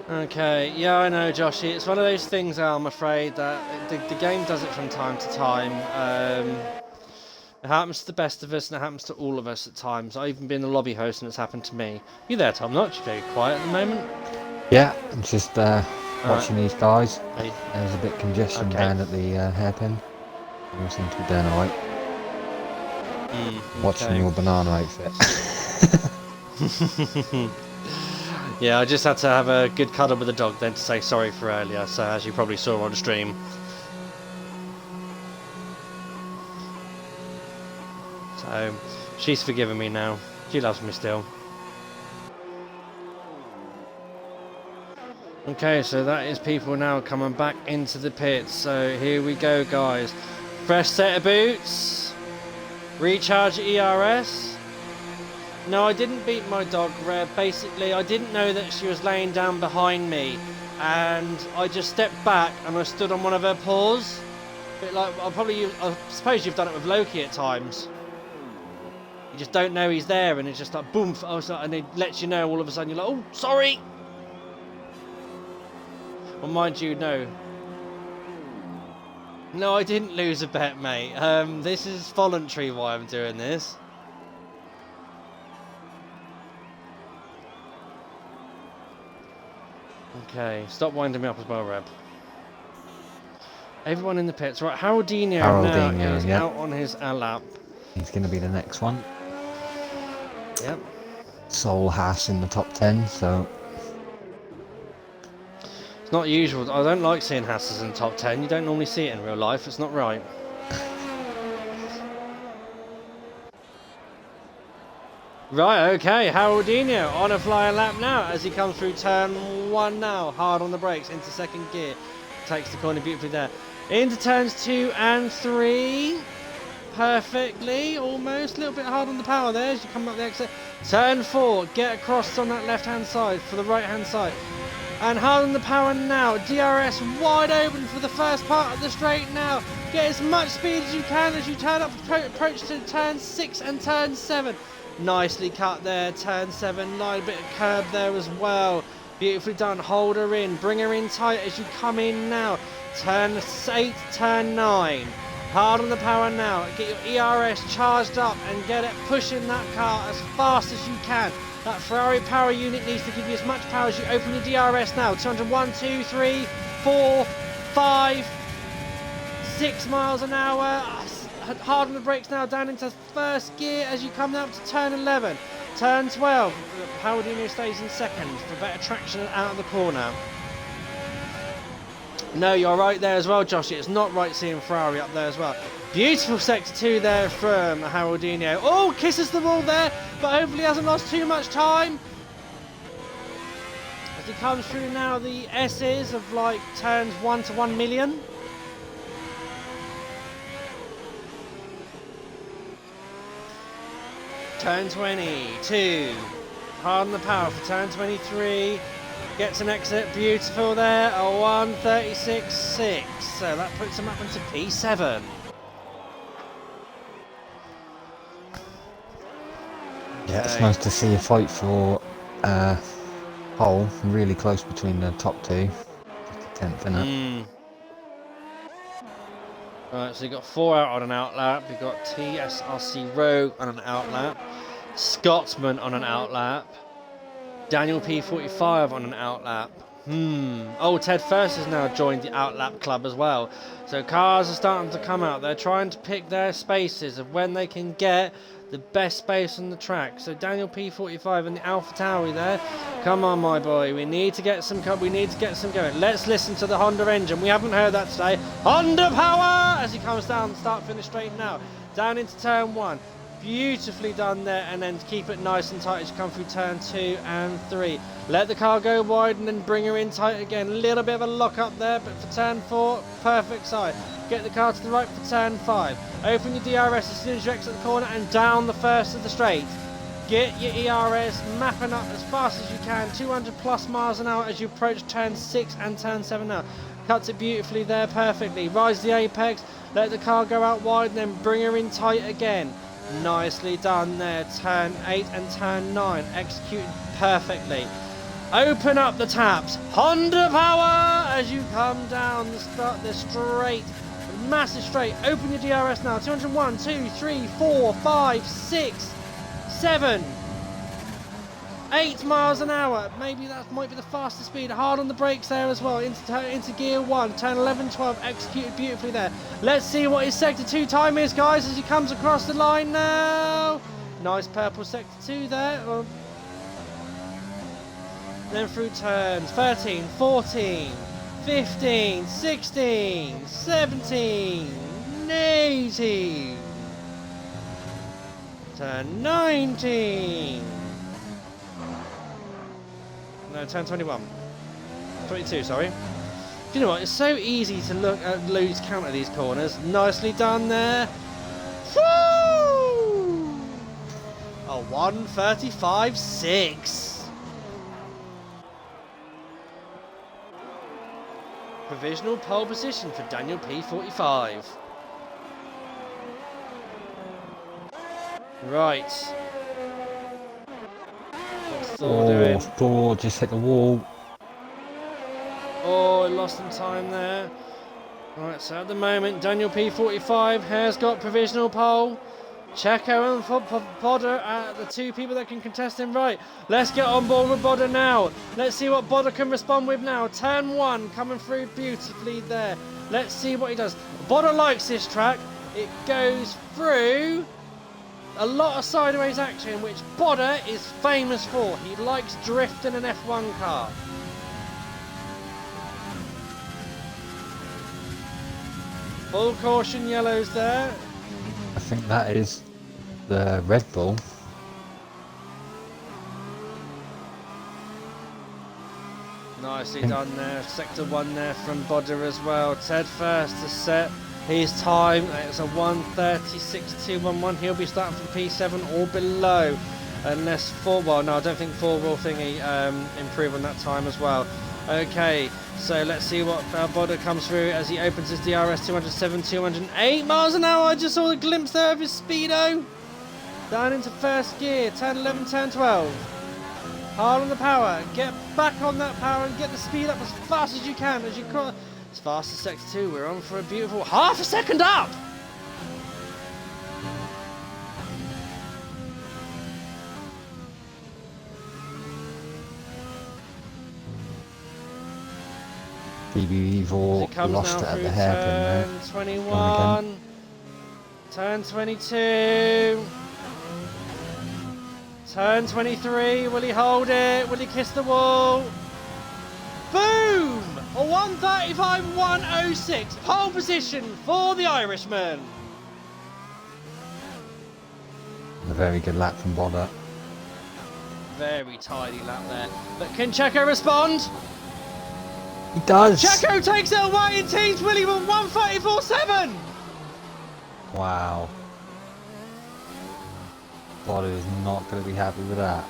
[SPEAKER 1] Okay, yeah, I know, Joshy. It's one of those things, I'm afraid, that the game does it from time to time. It happens to the best of us, and it happens to all of us at times. I've even been the lobby host, and it's happened to me. You there, Tom? Not very quiet at the moment.
[SPEAKER 2] Yeah, I'm just watching these guys.
[SPEAKER 1] Hey.
[SPEAKER 2] There's a bit of congestion down at the hairpin. They all seem to be doing alright. Watching your banana outfit.
[SPEAKER 1] Yeah, I just had to have a good cuddle with the dog then to say sorry for earlier, so as you probably saw on the stream. So, she's forgiven me now. She loves me still. Okay, so that is people now coming back into the pits. So here we go, guys. Fresh set of boots. Recharge ERS. No, I didn't beat my dog, Reb. Basically, I didn't know that she was laying down behind me. And I just stepped back and I stood on one of her paws. A bit like, I suppose you've done it with Loki at times. You just don't know he's there, and it's just like boom, and it lets you know all of a sudden. You're like, oh, sorry. Well, mind you, no, I didn't lose a bet, mate. This is voluntary why I'm doing this. Okay, stop winding me up as well, Reb. Everyone in the pits, right? Haroldinho now is out on his lap.
[SPEAKER 2] He's going to be the next one.
[SPEAKER 1] Yep.
[SPEAKER 2] Sol Haas in the top 10, so...
[SPEAKER 1] It's not usual. I don't like seeing Hasses in the top 10. You don't normally see it in real life. It's not right. Right, okay. Haroldinho on a flying lap now as he comes through turn 1 now. Hard on the brakes into second gear. Takes the corner beautifully there. Into turns 2 and 3. Perfectly, almost. A little bit hard on the power there as you come up the exit. Turn 4, get across on that left-hand side for the right-hand side. And hard on the power now. DRS wide open for the first part of the straight now. Get as much speed as you can as you turn up, approach to turn 6 and turn 7. Nicely cut there, turn 7, line, bit of curb there as well. Beautifully done, hold her in, bring her in tight as you come in now. Turn 8, turn 9. Hard on the power now, get your ERS charged up and get it pushing that car as fast as you can. That Ferrari power unit needs to give you as much power as you open your DRS now. 201, 2, 3, 4, 5, 6 miles an hour. Hard on the brakes now, down into first gear as you come up to turn 11. Turn 12, power unit stays in second for better traction out of the corner. No, you're right there as well, Josh. It's not right seeing Ferrari up there as well. Beautiful sector 2 there from Haroldinho. Oh, kisses the wall there, but hopefully hasn't lost too much time. As he comes through now the S's of like turns 1 to 1 million. Turn 22. Hard on the power for turn 23. Gets an exit, beautiful there, a 1:36.6, so that puts him up into P7.
[SPEAKER 2] Yeah, it's nice to see a fight for pole, really close between the top two. Just a 10th, innit?
[SPEAKER 1] Right, so you've got 4 out on an outlap, you've got TSRC Rogue on an outlap, Scotsman on an outlap, Daniel P45 on an outlap. Oh, Ted First has now joined the outlap club as well. So cars are starting to come out. They're trying to pick their spaces of when they can get the best space on the track. So Daniel P45 and the Alpha Tauri there. Come on, my boy. We need to get some going. Let's listen to the Honda engine. We haven't heard that today. Honda power as he comes down, start finish straight now. Down into turn 1. Beautifully done there, and then keep it nice and tight as you come through turn 2 and 3. Let the car go wide and then bring her in tight again. A little bit of a lock up there, but for turn 4, perfect side. Get the car to the right for turn 5. Open your DRS as soon as you exit the corner and down the first of the straight. Get your ERS mapping up as fast as you can, 200 plus miles an hour as you approach turn 6 and turn 7 now. Cuts it beautifully there, perfectly. Rise the apex, let the car go out wide and then bring her in tight again. Nicely done there, turn 8 and turn 9, executed perfectly. Open up the taps, Honda power as you come down the straight, massive straight. Open your DRS now, 201, 2, 3, 4, 5, 6, 7, 8 miles an hour. Maybe that might be the fastest speed. Hard on the brakes there as well, into gear 1, turn 11, 12, executed beautifully there. Let's see what his sector 2 time is, guys, as he comes across the line now. Nice purple sector 2 there. Then through turns 13, 14, 15, 16, 17, 18, turn 19. No, turn 21. 22, sorry. Do you know what? It's so easy to lose count of these corners. Nicely done there. Woo! A 1:35.6. Provisional pole position for Daniel P45. Right.
[SPEAKER 2] Oh, Thor just hit the wall.
[SPEAKER 1] Oh, I lost some time there. Right, so at the moment, Daniel P45 has got provisional pole. Checo and Bodder are the two people that can contest him. Right, let's get on board with Bodder now. Let's see what Bodder can respond with now. Turn 1 coming through beautifully there. Let's see what he does. Bodder likes this track. It goes through a lot of sideways action, which Bodder is famous for. He likes drifting an F1 car. Full caution yellows there.
[SPEAKER 2] I think that is the Red Bull.
[SPEAKER 1] Nicely done there. Sector 1 there from Bodder as well. Ted First to set his time. It's a 1:36.211. He'll be starting from P7 or below. Unless 4, well, no, I don't think 4 will improve on that time as well. Okay, so let's see what Bodder comes through as he opens his DRS. 207, 208 miles an hour. I just saw a glimpse there of his speedo. Down into first gear. Turn 11, turn 12. Hard on the power. Get back on that power and get the speed up as fast as you can. As fast as sector 2. We're on for a beautiful half a second up.
[SPEAKER 2] BB Evil lost it at the hairpin there.
[SPEAKER 1] Turn 21. Turn 22. Turn 23. Will he hold it? Will he kiss the wall? Boom! A 1:35.106. Pole position for the Irishman.
[SPEAKER 2] A very good lap from Bodder.
[SPEAKER 1] Very tidy lap there. But can Checo respond?
[SPEAKER 2] He does!
[SPEAKER 1] Checo takes it away in teams, Willie, with 1:34.7.
[SPEAKER 2] Wow. Bodder is not going to be happy with that.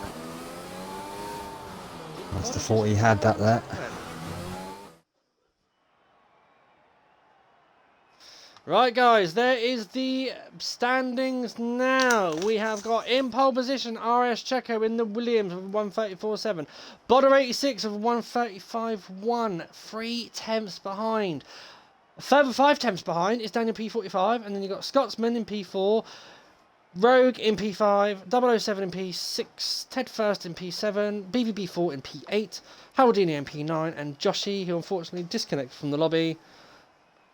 [SPEAKER 2] Must have thought he had that there.
[SPEAKER 1] Right, guys, there is the standings now. We have got in pole position RS Checo in the Williams with 1:34.7. Bodder 86 of 1:35.1. 3 tenths behind. A further 5 tenths behind is Daniel P45, and then you've got Scotsman in P4, Rogue in P5, 007 in P6, Ted First in P7, BVB4 in P8, Haldini in P9, and Joshi, who unfortunately disconnected from the lobby,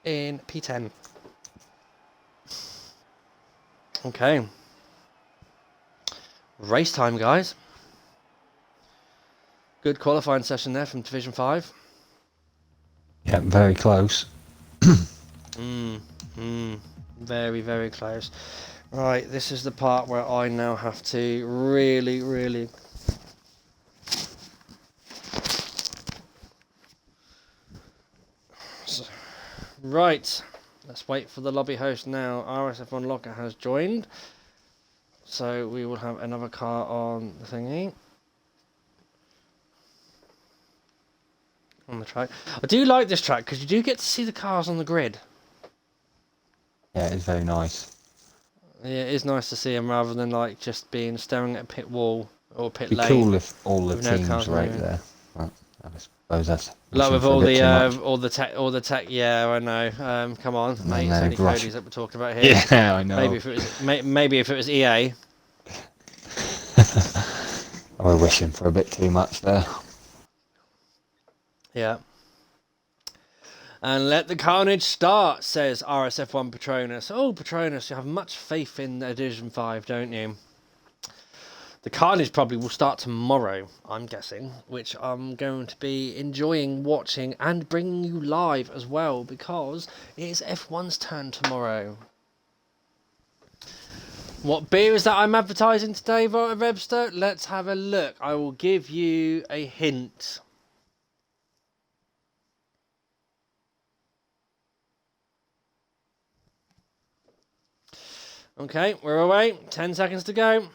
[SPEAKER 1] in P10. Okay. Race time, guys. Good qualifying session there from Division 5.
[SPEAKER 2] Yeah, very close.
[SPEAKER 1] Very, very close. Right, this is the part where I now have to really... Right. Let's wait for the lobby host now. RSF1 Locker has joined. So we will have another car on the thingy. On the track. I do like this track because you do get to see the cars on the grid.
[SPEAKER 2] Yeah, it's very nice.
[SPEAKER 1] Yeah, it is nice to see them rather than like just being staring at a pit wall or pit
[SPEAKER 2] It'd be
[SPEAKER 1] lane.
[SPEAKER 2] cool if all the teams right there. Well, I suppose that's
[SPEAKER 1] like with all the tech. Yeah, I know. Come on, mate. It's only Cody's that we're talking about here.
[SPEAKER 2] Yeah, I know.
[SPEAKER 1] Maybe if it was EA.
[SPEAKER 2] We're wishing for a bit too much there.
[SPEAKER 1] Yeah. And let the carnage start, says RSF1 Patronus. Oh, Patronus, you have much faith in Division 5, don't you? The carnage probably will start tomorrow, I'm guessing, which I'm going to be enjoying watching and bringing you live as well, because it is F1's turn tomorrow. What beer is that I'm advertising today, Webster? Let's have a look. I will give you a hint. Okay, we're away. 10 seconds to go.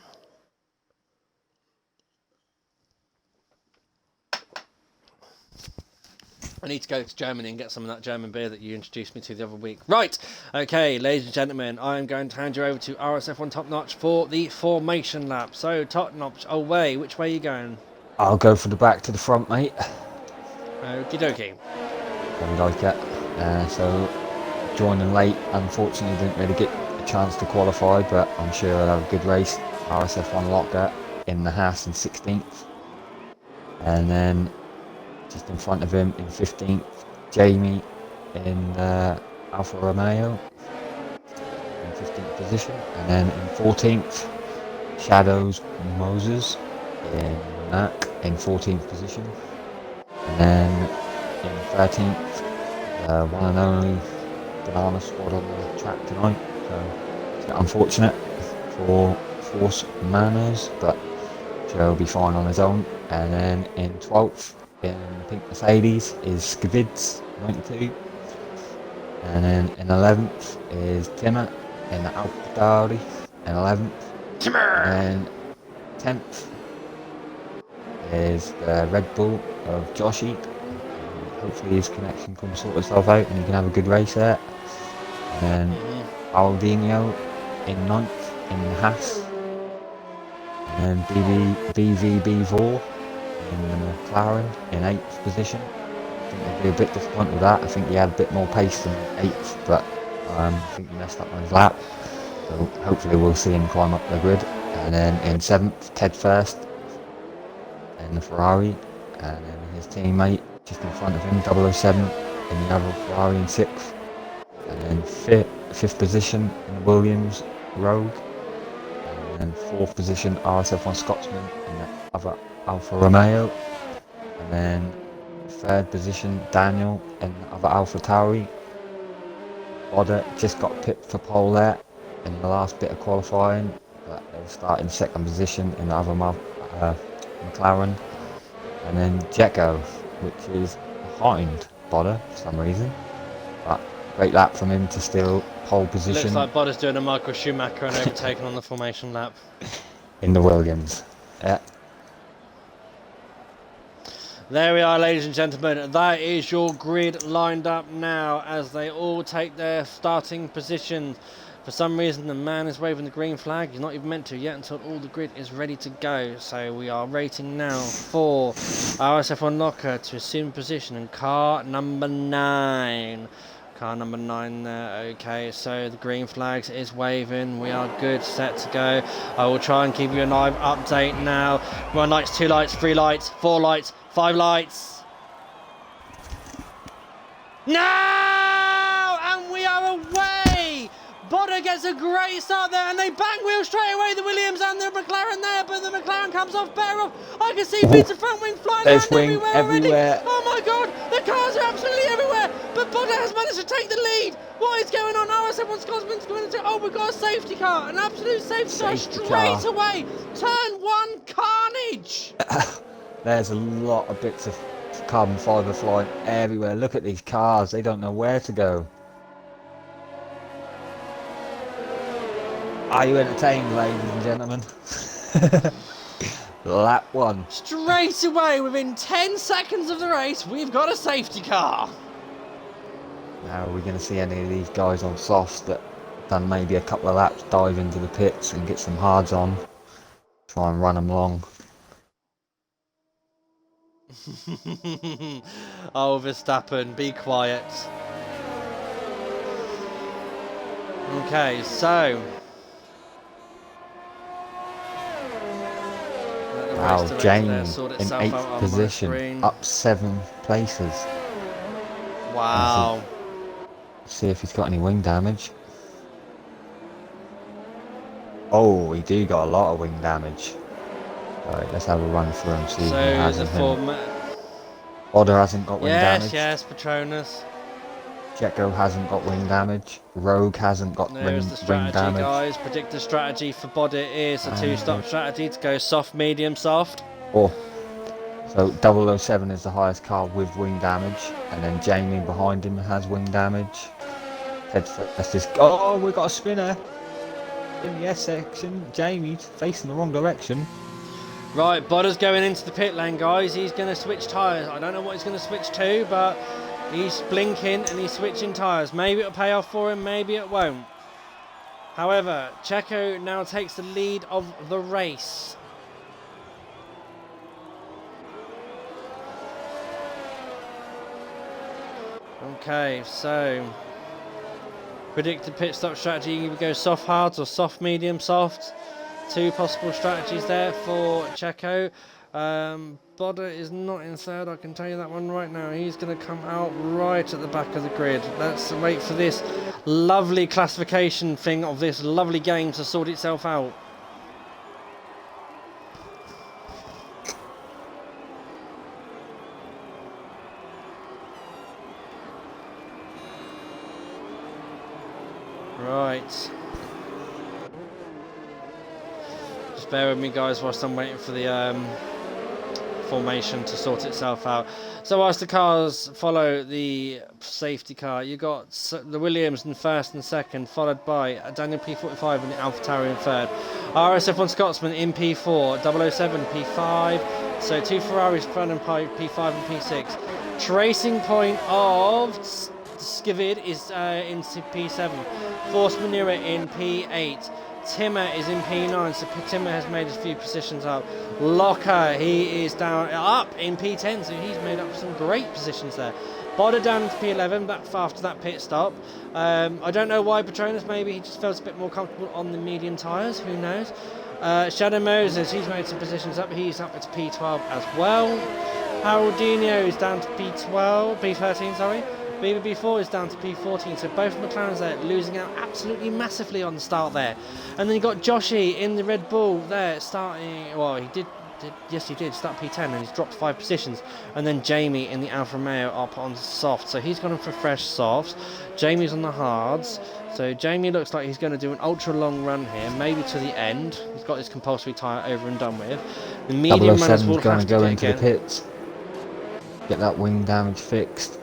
[SPEAKER 1] I need to go to Germany and get some of that German beer that you introduced me to the other week. Right, okay, ladies and gentlemen, I'm going to hand you over to RSF1 Top Notch for the formation lap. So, Top Notch, away. Which way are you going?
[SPEAKER 2] I'll go for the back to the front, mate.
[SPEAKER 1] Okie dokie.
[SPEAKER 2] Very like it. So, joining late, unfortunately didn't really get a chance to qualify, but I'm sure I'll have a good race. RSF1 Locker in the Haas in 16th. And then just in front of him in 15th, Jamie in Alfa Romeo in 15th position, and then in 14th, Shadows Moses in Mac in 14th position, and then in 13th, one and only Banana Squad on the track tonight. So it's a bit unfortunate for Force Manners, but Joe will be fine on his own. And then in 12th, in pink Mercedes is Skivids 92, and then in 11th is Timmer in the Alfa Tauri in 11th.
[SPEAKER 1] Timmer!
[SPEAKER 2] And 10th is the Red Bull of Joshi. Hopefully his connection can sort itself out and he can have a good race there. And then Aldinho in 9th in the Haas And then BVB4 in the McLaren in 8th position. I think they'll be a bit disappointed with that. I think he had a bit more pace than 8th, but I think he messed up on his lap. So hopefully we'll see him climb up the grid. And then in 7th, Ted First in the Ferrari. And then his teammate just in front of him, 007 in the other Ferrari in 6th. And then 5th position in the Williams, Rogue. And then 4th position, RSF1 Scotsman in the other Alfa Romeo. And then 3rd position, Daniel in the other Alfa Tauri. Bodder just got pipped for pole there in the last bit of qualifying, but they were starting 2nd position in the other McLaren. And then Jekko, which is behind Bodder for some reason. But great lap from him to steal pole position.
[SPEAKER 1] Looks like Bodder's doing a Michael Schumacher and overtaking on the formation lap.
[SPEAKER 2] In the Williams. Yeah.
[SPEAKER 1] There we are, ladies and gentlemen. That is your grid lined up now as they all take their starting positions. For some reason, the man is waving the green flag. He's not even meant to yet until all the grid is ready to go. So we are rating now for RSF1 Locker to assume position in car number 9. Car number 9 there. Okay, so the green flags is waving. We are good, set to go. I will try and keep you a live update now. 1 lights, 2 lights, 3 lights, 4 lights, 5 lights. No! And we are away! Bodder gets a great start there, and they bang wheel straight away, the Williams and the McLaren there, but the McLaren comes off better off. I can see Peter front wing flying around everywhere already. Oh my god, the cars are absolutely everywhere, but Bodder has managed to take the lead. What is going on? RSF1 Scotsman's going to... Oh, we've got a safety car, an absolute safety car straight away. Turn 1 carnage.
[SPEAKER 2] There's a lot of bits of carbon fibre flying everywhere. Look at these cars, they don't know where to go. Are you entertained, ladies and gentlemen? Lap 1.
[SPEAKER 1] Straight away, within 10 seconds of the race, we've got a safety car.
[SPEAKER 2] Now are we going to see any of these guys on softs that done maybe a couple of laps dive into the pits and get some hards on? Try and run them long.
[SPEAKER 1] Oh, Verstappen, be quiet. Okay, so...
[SPEAKER 2] Wow, Jamie in 8th position, up 7 places.
[SPEAKER 1] Wow.
[SPEAKER 2] See if he's got any wing damage. Oh, he do got a lot of wing damage. Alright, let's have a run through and see who has him. Bodder hasn't got wing damage.
[SPEAKER 1] Yes, Patronus.
[SPEAKER 2] Jekko hasn't got wing damage. Rogue hasn't got wing damage.
[SPEAKER 1] Guys. Predictor strategy for Bodder is a 2-stop strategy to go soft, medium, soft.
[SPEAKER 2] Oh, so 007 is the highest car with wing damage, and then Jamie behind him has wing damage. Let's just... Oh, we got a spinner in the S section. Jamie's facing the wrong direction.
[SPEAKER 1] Right, Bodder's going into the pit lane, guys. He's going to switch tyres. I don't know what he's going to switch to, but he's blinking and he's switching tyres. Maybe it'll pay off for him, maybe it won't. However, Checo now takes the lead of the race. Okay, so predicted pit stop strategy, you go soft hards or soft medium soft. 2 possible strategies there for Checo. Bodder is not in 3rd, I can tell you that one right now. He's going to come out right at the back of the grid. Let's wait for this lovely classification thing of this lovely game to sort itself out. Right. Just bear with me, guys, whilst I'm waiting for the formation to sort itself out. So whilst the cars follow the safety car, you got the Williams in 1st and 2nd, followed by Daniel P45 and the AlphaTauri in 3rd. RSF1 Scotsman in P4, 007 P5, so 2 Ferraris front and P5 and P6. Tracing Point of Skivid is in P7, Force Manure in P8, Timmer is in P9, so Timmer has made a few positions up. Locker, he is down up in P10, so he's made up some great positions there. Bodder down into P11, back after that pit stop. I don't know why Patronus, maybe he just felt a bit more comfortable on the medium tyres, who knows. Shadow Moses, he's made some positions up, he's up to P12 as well. Haroldinho is down to P13, sorry. Beaver B4 is down to P14, so both McLarens there losing out absolutely massively on the start there. And then you got Joshy in the Red Bull there starting, well, he did start P10 and he's dropped 5 positions. And then Jamie in the Alfa Romeo up on soft, so he's gone for fresh softs. Jamie's on the hards, so Jamie looks like he's going to do an ultra long run here, maybe to the end. He's got his compulsory tyre over and done with. The medium runners will have to
[SPEAKER 2] go
[SPEAKER 1] get
[SPEAKER 2] into the pits, get that wing damage fixed.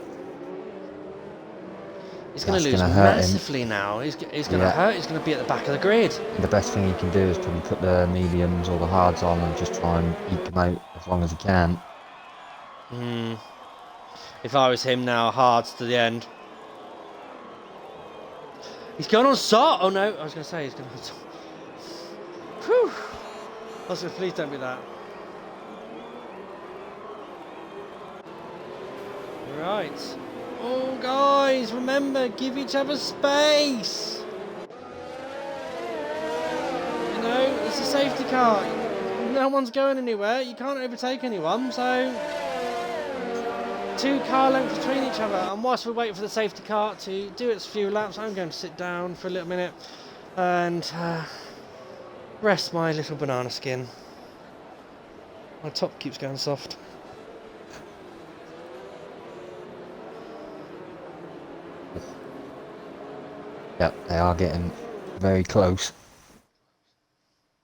[SPEAKER 1] He's going to lose massively now. He's going to hurt. He's going to be at the back of the grid.
[SPEAKER 2] The best thing he can do is probably put the mediums or the hards on and just try and eke them out as long as he can.
[SPEAKER 1] If I was him now, hards to the end. He's going on soft. Oh no, I was going to say he's going on soft. Whew. I was going to, please don't be that. Right. Oh, guys, remember, give each other space. You know, it's a safety car. No one's going anywhere. You can't overtake anyone, so 2 car lengths between each other. And whilst we're waiting for the safety car to do its few laps, I'm going to sit down for a little minute and rest my little banana skin. My top keeps going soft.
[SPEAKER 2] Yep, they are getting very close.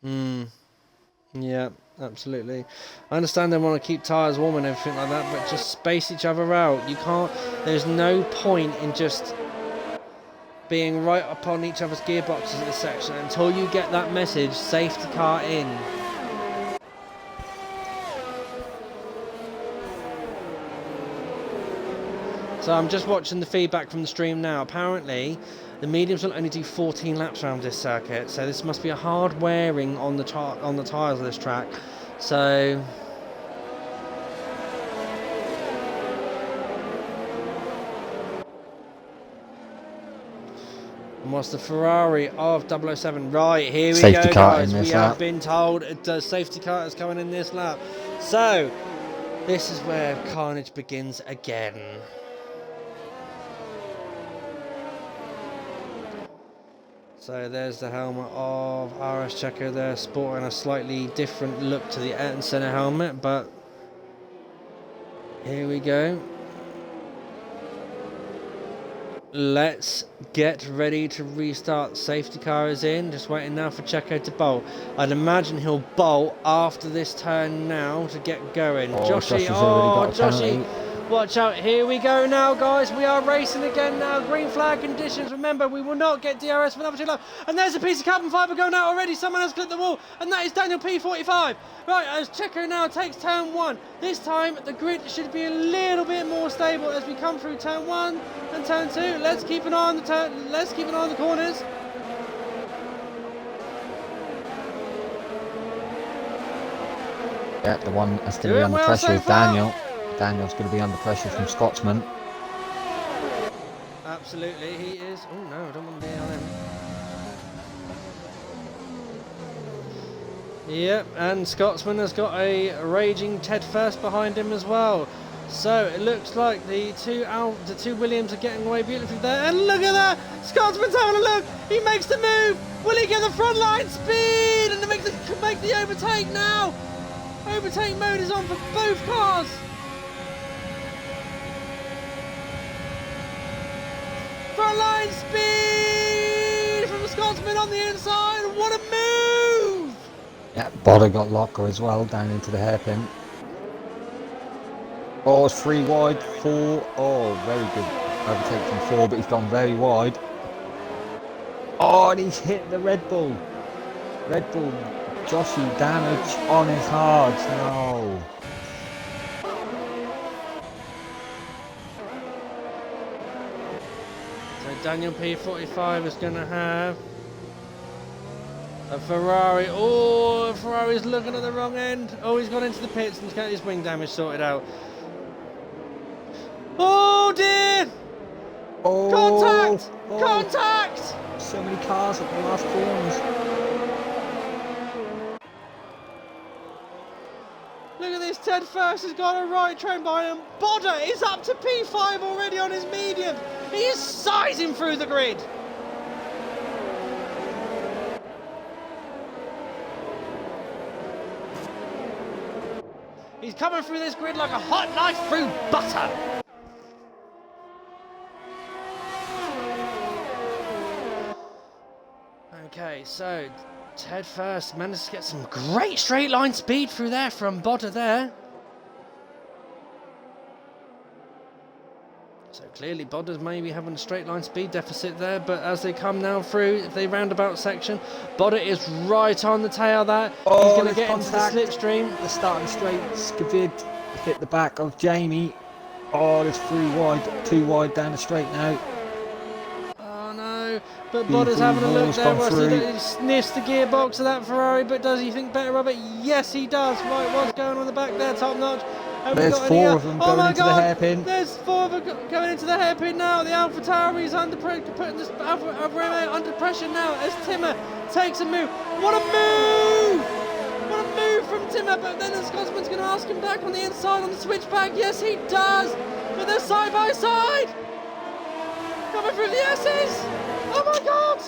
[SPEAKER 1] Yeah, absolutely. I understand they want to keep tyres warm and everything like that, but just space each other out. You can't, there's no point in just being right upon each other's gearboxes at this section until you get that message, safety car in. So I'm just watching the feedback from the stream now. Apparently, the mediums will only do 14 laps around this circuit, so this must be a hard wearing on the tyres of this track. So and what's the Ferrari of 007? Right, here we
[SPEAKER 2] safety
[SPEAKER 1] go,
[SPEAKER 2] car
[SPEAKER 1] guys.
[SPEAKER 2] In this
[SPEAKER 1] We
[SPEAKER 2] lap.
[SPEAKER 1] have been told the safety car is coming in this lap. So this is where carnage begins again. So there's the helmet of RS Checo there, sporting a slightly different look to the Ayrton Senna helmet, but here we go. Let's get ready to restart. Safety car is in, just waiting now for Checo to bolt. I'd imagine he'll bolt after this turn now to get going. Joshy, Joshy, watch out, here we go now, guys. We are racing again now. Green flag conditions. Remember, we will not get DRS for another 2 laps. And there's a piece of carbon fibre going out already. Someone has clipped the wall, and that is Daniel P45. Right, as Checo now takes turn 1. This time, the grid should be a little bit more stable as we come through turn 1 and turn 2. Let's keep an eye on the corners.
[SPEAKER 2] Yeah, the one that's going to be under pressure is Daniel. Daniel's going to be under pressure from Scotsman.
[SPEAKER 1] Absolutely, he is. Oh no, I don't want to be on him. Yep, and Scotsman has got a raging Ted First behind him as well. So it looks like the two Williams are getting away beautifully there. And look at that! Scotsman's having a look! He makes the move! Will he get the front line speed? And make the overtake now! Overtake mode is on for both cars! Front line speed from the Scotsman on the inside. What a move!
[SPEAKER 2] Yeah, Bodder got Locker as well down into the hairpin. Oh, it's 3 wide, 4. Oh, very good overtake from 4, but he's gone very wide. Oh, and he's hit the Red Bull. Red Bull, Joshy damage on his hards. No. Daniel P45 is going to have
[SPEAKER 1] A Ferrari. Oh, Ferrari's looking at the wrong end. Oh, he's gone into the pits and he's got his wing damage sorted out. Oh dear!
[SPEAKER 2] Oh,
[SPEAKER 1] Contact!
[SPEAKER 2] oh,
[SPEAKER 1] Contact!
[SPEAKER 2] so many cars at the last corners.
[SPEAKER 1] Look at this, Ted First has got a right train behind him. Bodder is up to P5 already on his medium. He is sizing through the grid. He's coming through this grid like a hot knife through butter. Okay, so Ted First managed to get some great straight line speed through there from Bodder there. So clearly Bodder's maybe having a straight line speed deficit there, but as they come now through the roundabout section, Bodder is right on the tail there.
[SPEAKER 2] Oh,
[SPEAKER 1] he's going to get into the slipstream.
[SPEAKER 2] The starting straight, Skavid hit the back of Jamie. Oh, there's too wide down the straight now.
[SPEAKER 1] Oh no, but Bodder's having a look there. He sniffs the gearbox of that Ferrari, but does he think better of it? Yes, he does. Right, what's going on in the back there, top notch?
[SPEAKER 2] There's four of them going into the hairpin.
[SPEAKER 1] There's 4 of them going into the hairpin now. The Alpha Tauri is under pressure, putting this Alfa Romeo under pressure now as Timmer takes a move. What a move! What a move from Timmer, but then the Scotsman's going to ask him back on the inside on the switchback. Yes, he does! But they're side by side! Coming through the S's! Oh my god!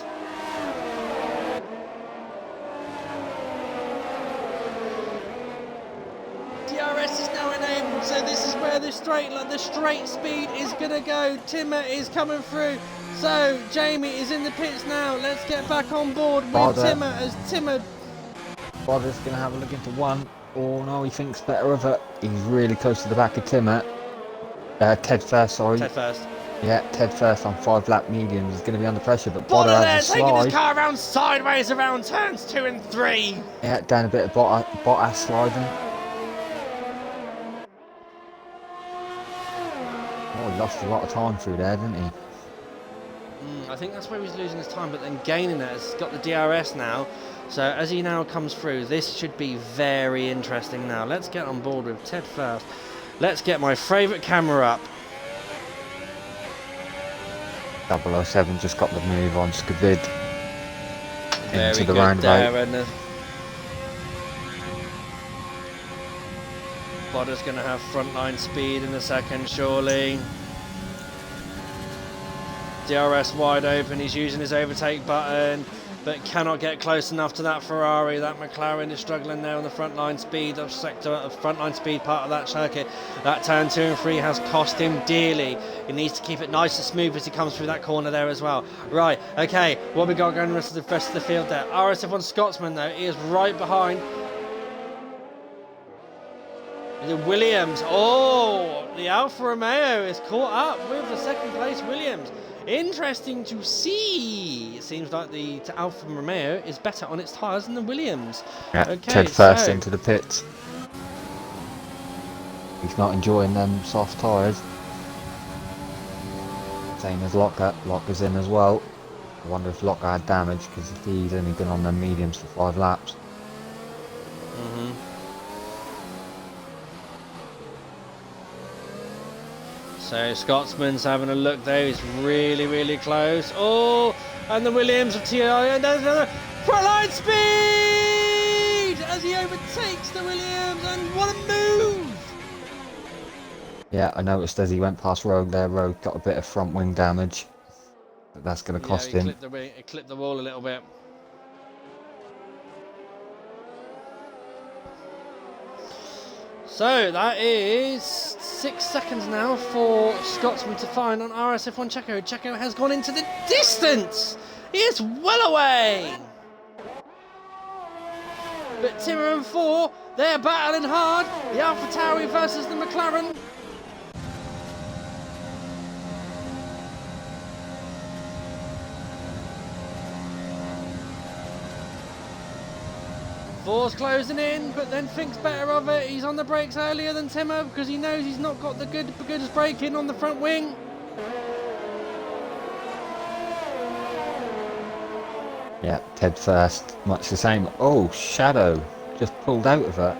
[SPEAKER 1] DRS is now enabled, so this is where the straight speed is going to go. Timmer is coming through, so Jamie is in the pits now. Let's get back on board with Timmer as Timmer.
[SPEAKER 2] Bodder's going to have a look into one. Oh no, he thinks better of it. He's really close to the back of Timmer. Ted First, sorry.
[SPEAKER 1] Ted First.
[SPEAKER 2] Yeah, Ted First on 5 lap mediums is going to be under pressure, but
[SPEAKER 1] Bodder
[SPEAKER 2] Bodder
[SPEAKER 1] there,
[SPEAKER 2] has a
[SPEAKER 1] taking
[SPEAKER 2] slide.
[SPEAKER 1] his car around sideways around turns 2 and 3.
[SPEAKER 2] Yeah, down a bit of Bottas sliding. Oh, he lost a lot of time through there, didn't he?
[SPEAKER 1] I think that's where he's losing his time, but then gaining it. He's got the DRS now, so as he now comes through, this should be very interesting now. Let's get on board with Ted First. Let's get my favourite camera up.
[SPEAKER 2] 007 just got the move on Skavid into the
[SPEAKER 1] Very good
[SPEAKER 2] roundabout.
[SPEAKER 1] there, and Bodder's going to have frontline speed in a second, surely. DRS wide open, he's using his overtake button, but cannot get close enough to that Ferrari. That McLaren is struggling there on the frontline speed of frontline speed part of that circuit. That turn 2 and 3 has cost him dearly. He needs to keep it nice and smooth as he comes through that corner there as well. Right, okay, what we got going the rest of the field there? RSF1 Scotsman though, he is right behind the Williams. Oh, the Alfa Romeo is caught up with the second place Williams. Interesting to see. It seems like the Alfa Romeo is better on its tyres than the Williams.
[SPEAKER 2] Yeah,
[SPEAKER 1] okay,
[SPEAKER 2] Ted First into the pits. He's not enjoying them soft tyres. Same as Locker. Locker's in as well. I wonder if Locker had damage because he's only been on them mediums for 5 laps.
[SPEAKER 1] So Scotsman's having a look there. He's really, really close. Oh, and the Williams of TI, and there's another frontline speed as he overtakes the Williams, and what a move!
[SPEAKER 2] Yeah, I noticed as he went past Rogue there, Rogue got a bit of front wing damage. But that's going to cost him.
[SPEAKER 1] He clipped the wall a little bit. So that is 6 seconds now for Scotsman to find on RSF1 Checo. Checo has gone into the distance. He is well away. But Timmer and 4, they're battling hard. The Alpha Tauri versus the McLaren. Four's closing in, but then thinks better of it. He's on the brakes earlier than Timmer because he knows he's not got the goodest braking on the front wing.
[SPEAKER 2] Yeah, Ted first, much the same. Oh, Shadow just pulled out of it.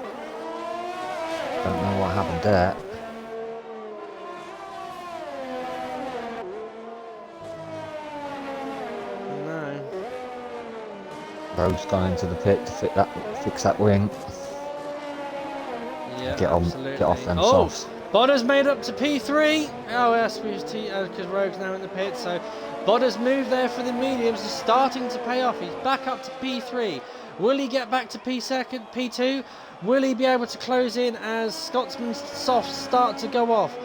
[SPEAKER 2] Don't know what happened there.
[SPEAKER 1] No.
[SPEAKER 2] Rogue's gone into the pit to fix that wing.
[SPEAKER 1] Yeah,
[SPEAKER 2] Get
[SPEAKER 1] absolutely.
[SPEAKER 2] off them
[SPEAKER 1] Oh,
[SPEAKER 2] softs.
[SPEAKER 1] Bodder's made up to P3. Oh, yes, because Rogue's now in the pit. So Bodder's move there for the mediums is starting to pay off. He's back up to P3. Will he get back to P2? Will he be able to close in as Scotsman's softs start to go off?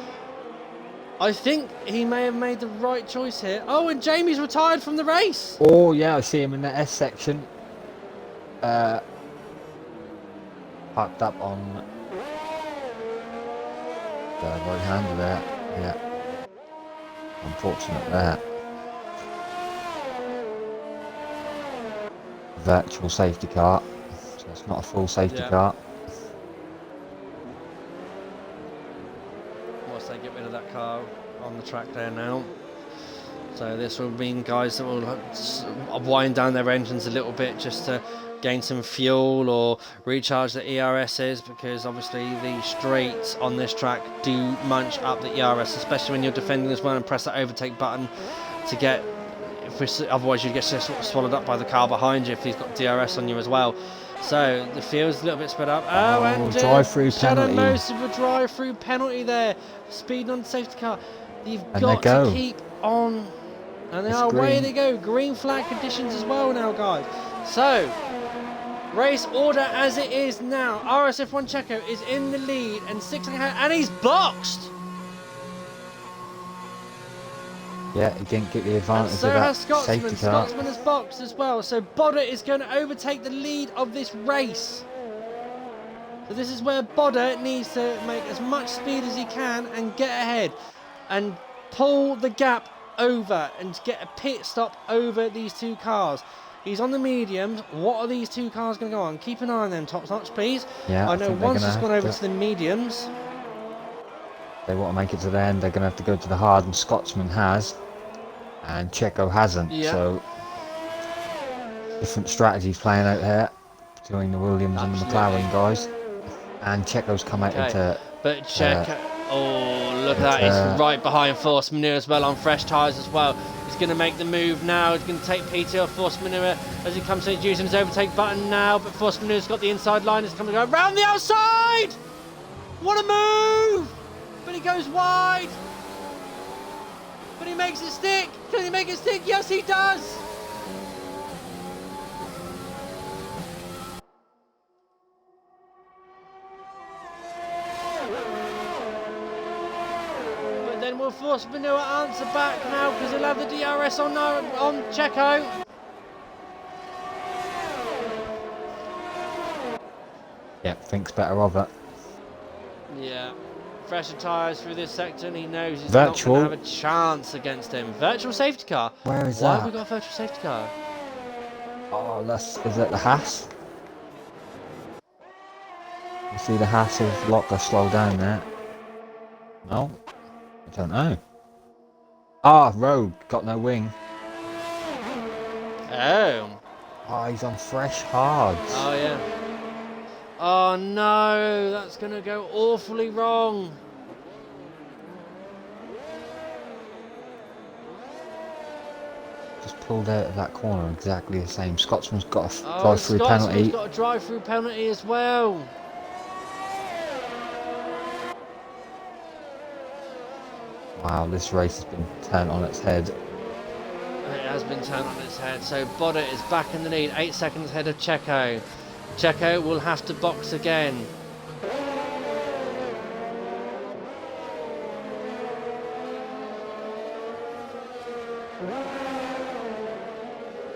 [SPEAKER 1] I think he may have made the right choice here. Oh, and Jamie's retired from the race.
[SPEAKER 2] Oh yeah, I see him in the S section. Parked up on the right hand there. Yeah. Unfortunate there. Virtual safety car. So it's not a full safety car.
[SPEAKER 1] Once they get rid of that car on the track there now. So this will mean guys that will wind down their engines a little bit just to gain some fuel or recharge the ERSs, because obviously the straights on this track do munch up the ERS, especially when you're defending as well and press that overtake button to get, otherwise you'd get swallowed up by the car behind you if he's got DRS on you as well. So the field's a little bit spread up. Oh, and
[SPEAKER 2] drive-through
[SPEAKER 1] Shadow
[SPEAKER 2] penalty.
[SPEAKER 1] Most of a drive-through penalty there, speeding on the safety car. You've got to keep on. And they are, away they go. Green flag conditions as well now, guys. So, race order as it is now. RSF1 Checo is in the lead and 6 ahead, and he's boxed.
[SPEAKER 2] Yeah, he didn't get the advantage
[SPEAKER 1] and so
[SPEAKER 2] of that
[SPEAKER 1] has Scotsman.
[SPEAKER 2] safety car.
[SPEAKER 1] Scotsman has boxed as well. So Bodder is going to overtake the lead of this race. So this is where Bodder needs to make as much speed as he can and get ahead and pull the gap over and get a pit stop over these two cars. He's on the mediums. What are these two cars going to go on? Keep an eye on them, top notch, please.
[SPEAKER 2] Yeah,
[SPEAKER 1] I know once it's gone over to the mediums.
[SPEAKER 2] They want to make it to the end, they're going to have to go to the hard, and Scotsman has, and Checo hasn't.
[SPEAKER 1] Yeah.
[SPEAKER 2] So different strategies playing out here between the Williams and the McLaren guys. And Checo's come out into.
[SPEAKER 1] But Checo. Oh, look at that. He's right behind Force Manure as well on fresh tyres as well. He's going to make the move now. He's going to take PT off Force Manure as he comes to using his overtake button now. But Force Manure's got the inside line. He's coming to go around the outside. What a move! But he goes wide. But he makes it stick. Can he make it stick? Yes, he does. Will Force Manure answer back now because he'll have the DRS on Checo.
[SPEAKER 2] Yeah, thinks better of it.
[SPEAKER 1] Yeah, fresher tyres through this sector and he knows he's
[SPEAKER 2] Virtual.
[SPEAKER 1] not going to have a chance against him. Virtual safety car.
[SPEAKER 2] Where is
[SPEAKER 1] Why
[SPEAKER 2] that?
[SPEAKER 1] have we got a virtual safety car?
[SPEAKER 2] Oh, is it the Haas? You see the Haas of Locker slow down there? No? I don't know. Ah, Rogue got no wing.
[SPEAKER 1] Oh.
[SPEAKER 2] Oh, he's on fresh hards.
[SPEAKER 1] Oh, yeah. Oh, no. That's going to go awfully wrong.
[SPEAKER 2] Just pulled out of that corner exactly the same. Scotsman's got a drive-through penalty.
[SPEAKER 1] Scotsman's got a drive-through penalty as well.
[SPEAKER 2] Wow, this race has been turned on its head.
[SPEAKER 1] It has been turned on its head. So Bodder is back in the lead, 8 seconds ahead of Checo. Checo will have to box again.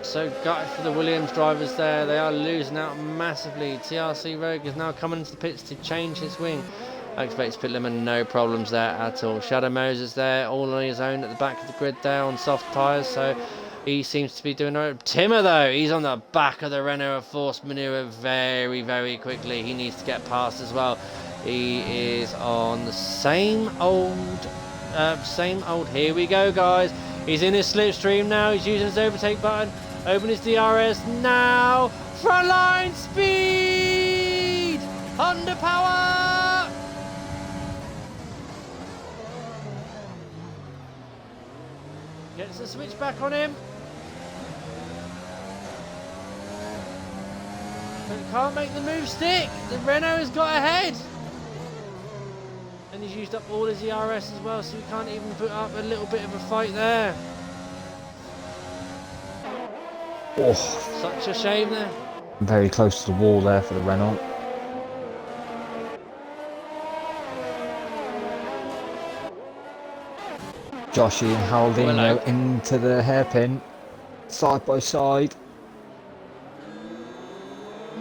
[SPEAKER 1] So gutted for the Williams drivers there. They are losing out massively. TRC Rogue is now coming into the pits to change his wing. I expect pit limit, no problems there at all. Shadow Moses there, all on his own at the back of the grid there on soft tyres, so he seems to be doing all right. Timmer though, he's on the back of the Renault of Force Manure very, very quickly. He needs to get past as well. He is on the same old, here we go guys. He's in his slipstream now, he's using his overtake button. Open his DRS now. Frontline speed. Honda power. Gets the switch back on him. But can't make the move stick. The Renault has got ahead. And he's used up all his ERS as well, so he can't even put up a little bit of a fight there.
[SPEAKER 2] Oh,
[SPEAKER 1] Such a shame there.
[SPEAKER 2] very close to the wall there for the Renault. Joshy and Haldino into the hairpin, side by side.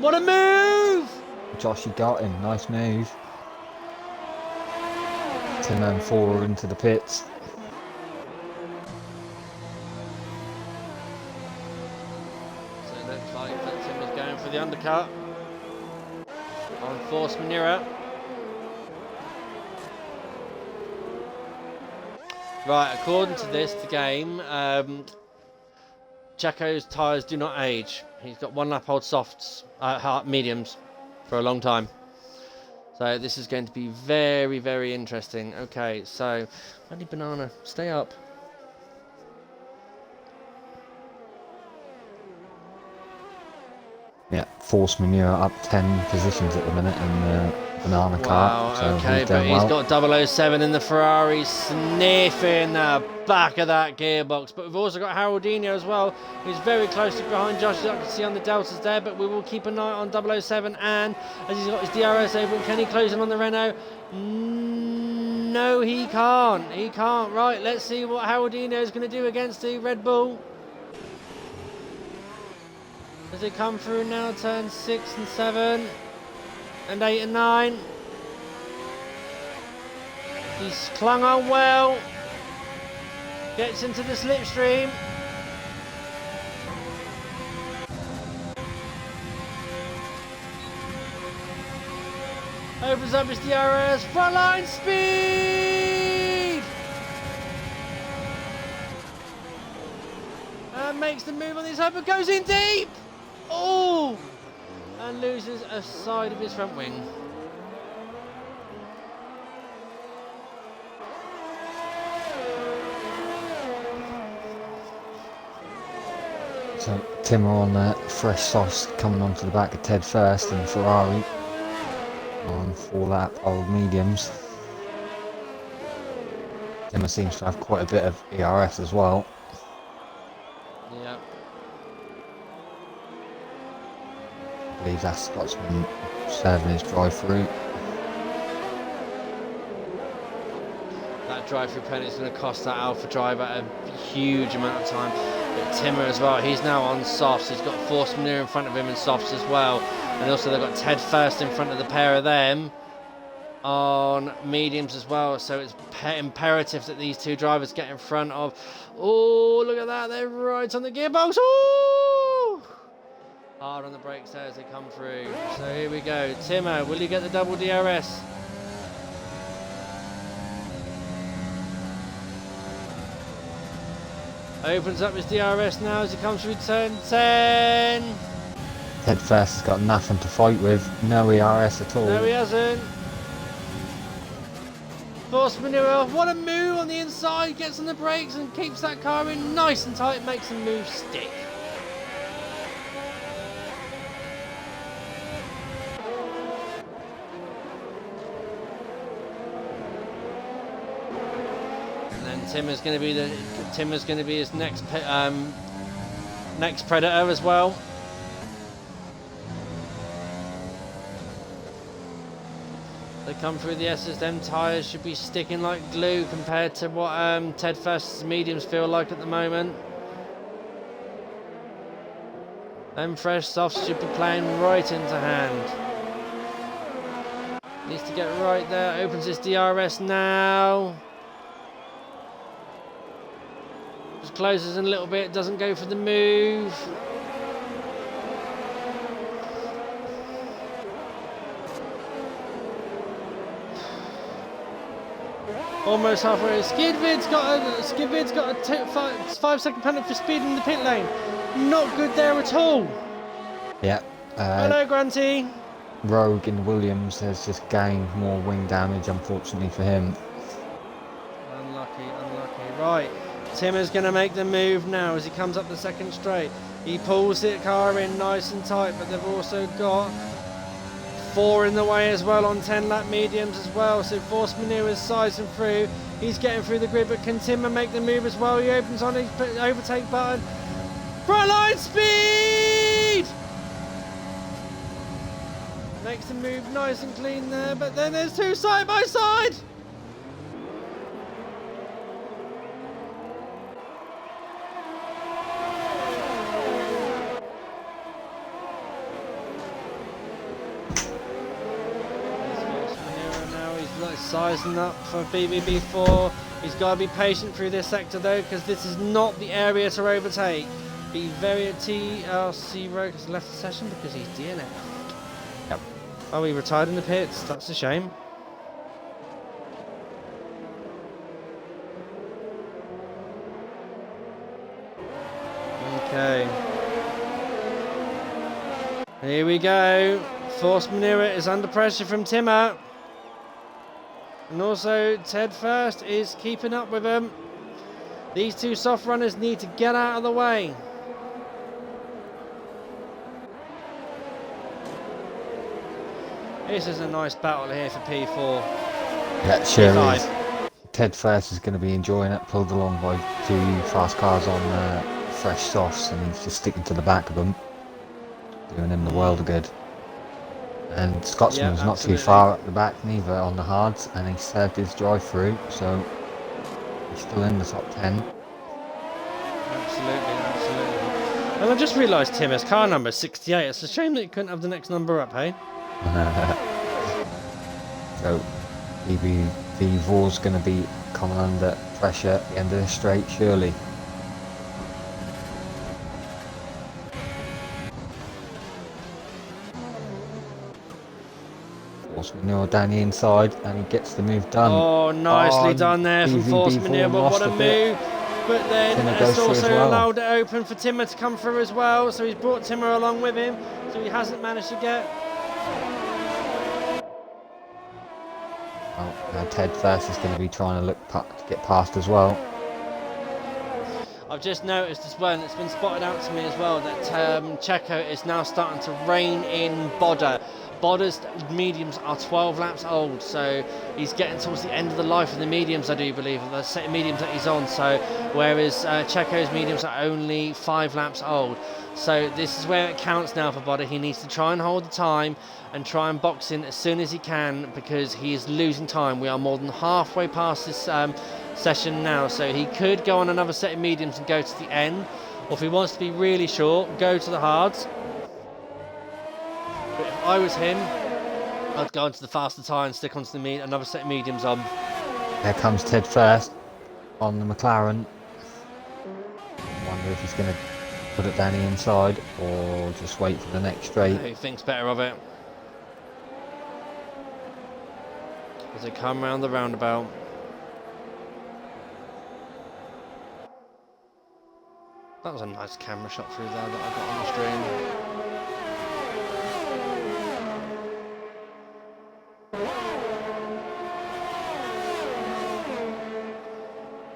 [SPEAKER 1] What a move!
[SPEAKER 2] Joshy got him, nice move. Tim and Fowler into the pits.
[SPEAKER 1] So it looks like that Tim is going for the undercut on force manure. Right, according to the game, Checo's tyres do not age. He's got one lap old softs, mediums, for a long time. So this is going to be very, very interesting. Okay, so, Andy Banana, stay up.
[SPEAKER 2] Yeah, force manure up 10 positions at the minute in the banana cart. So
[SPEAKER 1] okay, but he's got 007 in the Ferrari sniffing the back of that gearbox. But we've also got Haroldinho as well, who's very closely behind Josh, as I can see on the deltas there. But we will keep an eye on 007, and as he's got his DRS open, can he close in on the Renault? No, he can't. He can't. Right, let's see what Haroldinho is going to do against the Red Bull. As they come through now, turn 6 and 7 and 8 and 9. He's clung on well. Gets into the slipstream. Opens up his DRS. Frontline speed. And makes the move on this side, but goes in deep. Oh! And loses a side of his front wing.
[SPEAKER 2] So Tim on fresh sauce coming onto the back of Ted first in the Ferrari on 4-lap old mediums. Tim seems to have quite a bit of ERS as well.
[SPEAKER 1] Yeah.
[SPEAKER 2] I believe that's Scotsman serving his drive-through.
[SPEAKER 1] That drive-through penalty is going to cost that Alpha driver a huge amount of time. But Timmer as well, he's now on softs. He's got force manure in front of him in softs as well. And also they've got Ted first in front of the pair of them on mediums as well. So it's imperative that these two drivers get in front of. Oh, look at that. They're right on the gearbox. Oh! Hard on the brakes there as they come through. So here we go. Timmer, will he get the double DRS? Opens up his DRS now as he comes through turn 10.
[SPEAKER 2] Ted first has got nothing to fight with, no ERS at all.
[SPEAKER 1] No, he hasn't. Force manure, what a move on the inside, gets on the brakes and keeps that car in nice and tight, makes the move stick. And then Timmer's going to be his next predator as well. They come through the S's, them tyres should be sticking like glue compared to what Ted First's mediums feel like at the moment. Them fresh softs should be playing right into hand. Needs to get right there, opens his DRS now. Just closes in a little bit, doesn't go for the move. Almost halfway. Skidvid's got a 5-second penalty for speed in the pit lane. Not good there at all.
[SPEAKER 2] Yeah.
[SPEAKER 1] Hello, Granty.
[SPEAKER 2] Rogue in Williams has just gained more wing damage, unfortunately for him.
[SPEAKER 1] Unlucky. Right. Timmer's going to make the move now as he comes up the second straight. He pulls the car in nice and tight, but they've also got 4 in the way as well on 10-lap mediums as well. So Force Manure is sizing through. He's getting through the grid, but can Timmer make the move as well? He opens on his overtake button. Front line speed! Makes the move nice and clean there, but then there's 2 side by side. Sizing up for BBB4. He's got to be patient through this sector though, because this is not the area to overtake. Be very TLC Rogue has left the session because he's DNF.
[SPEAKER 2] Yep.
[SPEAKER 1] Oh, he retired in the pits. That's a shame. Okay. Here we go. Force Manure is under pressure from Timmer. And also Ted First is keeping up with him. These 2 soft runners need to get out of the way. This is a nice battle here for P4.
[SPEAKER 2] Yeah, sure
[SPEAKER 1] P5.
[SPEAKER 2] is. Ted First is going to be enjoying it, pulled along by 2 fast cars on fresh softs, and he's just sticking to the back of them, doing him the world of good. And Scotsman's not too far up the back neither on the hards, and he served his drive through, so he's still in the top 10.
[SPEAKER 1] Absolutely. And I just realised Timmer's car number is 68. It's a shame that he couldn't have the next number up, hey?
[SPEAKER 2] So BBV4's going to be coming under pressure at the end of the straight, surely. Force Manure down the inside, and he gets the move done.
[SPEAKER 1] Oh, nicely done there from Force Manure, but what a move. But then it's also allowed it open for Timmer to come through as well, so he's brought Timmer along with him, so he hasn't managed to get...
[SPEAKER 2] Oh, now Ted First is going to be trying to look to get past as well.
[SPEAKER 1] I've just noticed as well, and it's been spotted out to me as well, that Checo is now starting to rein in Bodder. Bodder's mediums are 12 laps old, so he's getting towards the end of the life of the mediums, I do believe, of the set of mediums that he's on. So whereas Checo's mediums are only 5 laps old. So this is where it counts now for Bodder. He needs to try and hold the time and try and box in as soon as he can, because he is losing time. We are more than halfway past this session now, so he could go on another set of mediums and go to the end, or if he wants to be really short, go to the hards. But if I was him, I'd go into the faster tyre and stick onto the another set of mediums on.
[SPEAKER 2] There comes Ted First on the McLaren. I wonder if he's going to put it down the inside or just wait for the next straight.
[SPEAKER 1] He thinks better of it as they come round the roundabout. That was a nice camera shot through there that I got on the stream.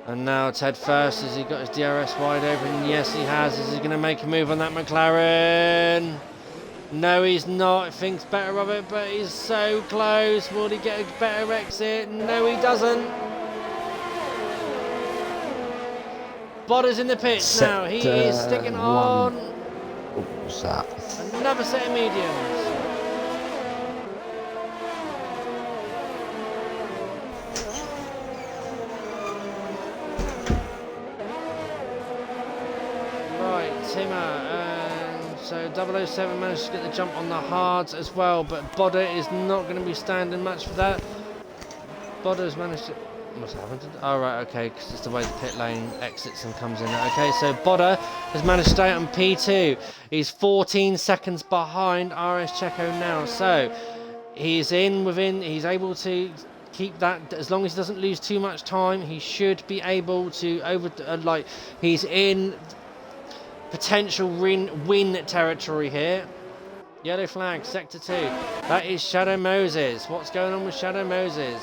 [SPEAKER 1] And now Ted First, has he got his DRS wide open? Yes, he has. Is he going to make a move on that McLaren? No, he's not. Thinks better of it, but he's so close. Will he get a better exit? No, he doesn't. Bodder's in the pits now. He is sticking on.
[SPEAKER 2] What was that?
[SPEAKER 1] Another set of mediums. Timmer, and so 007 managed to get the jump on the hards as well, but Bodder is not going to be standing much for that. Bodder's managed to... What's happened? Oh, right, okay, because it's the way the pit lane exits and comes in. Okay, so Bodder has managed to stay on P2. He's 14 seconds behind RS Checo now, so he's he's able to keep that, as long as he doesn't lose too much time, he should be able to he's in potential win territory here. Yellow flag, sector 2. That is Shadow Moses. What's going on with Shadow Moses?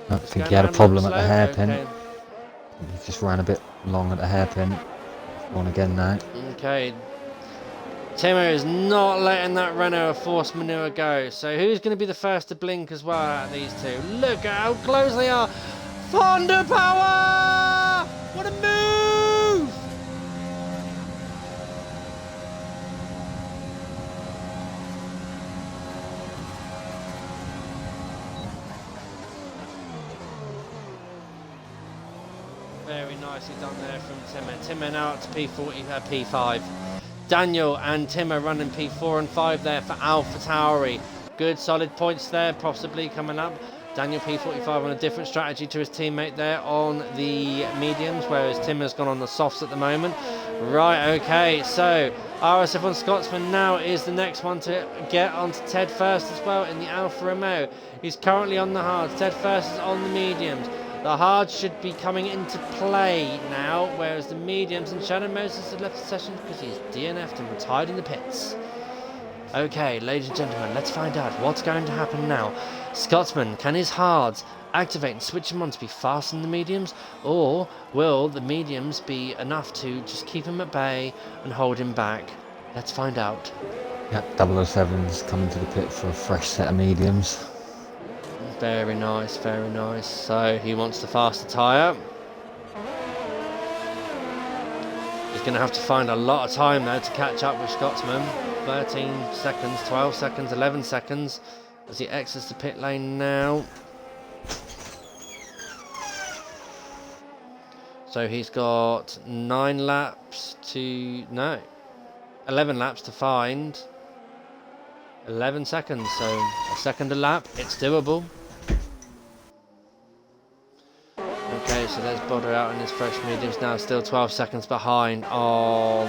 [SPEAKER 2] I think he had a problem at the hairpin. Okay. He just ran a bit long at the hairpin. On again now. Okay.
[SPEAKER 1] Timo is not letting that Renault force manure go. So who's going to be the first to blink as well out of these two? Look at how close they are. Fonda Power! What a move! Very nicely done there from Timmer. Timmer now up to P5. Daniel and Timmer running P4 and 5 there for Alpha Tauri. Good solid points there, possibly coming up. Daniel P45 on a different strategy to his teammate there on the mediums, whereas Timmer's gone on the softs at the moment. Right, okay, so RSF1 Scotsman now is the next one to get onto Ted First as well in the Alfa Romeo. He's currently on the hards. Ted First is on the mediums. The hards should be coming into play now, whereas the mediums and Shadow Moses have left the session because he's DNF'd and retired in the pits. Okay, ladies and gentlemen, let's find out what's going to happen now. Scotsman, can his hards activate and switch him on to be fast in the mediums, or will the mediums be enough to just keep him at bay and hold him back? Let's find out.
[SPEAKER 2] Yep, 007's coming to the pit for a fresh set of mediums.
[SPEAKER 1] Very nice, very nice. So he wants the faster tyre. He's going to have to find a lot of time though to catch up with Scotsman. 13 seconds, 12 seconds, 11 seconds as he exits the pit lane now. So he's got 11 laps to find 11 seconds, so a second a lap. It's doable. Okay, so there's Bodder out in his fresh mediums now, still 12 seconds behind on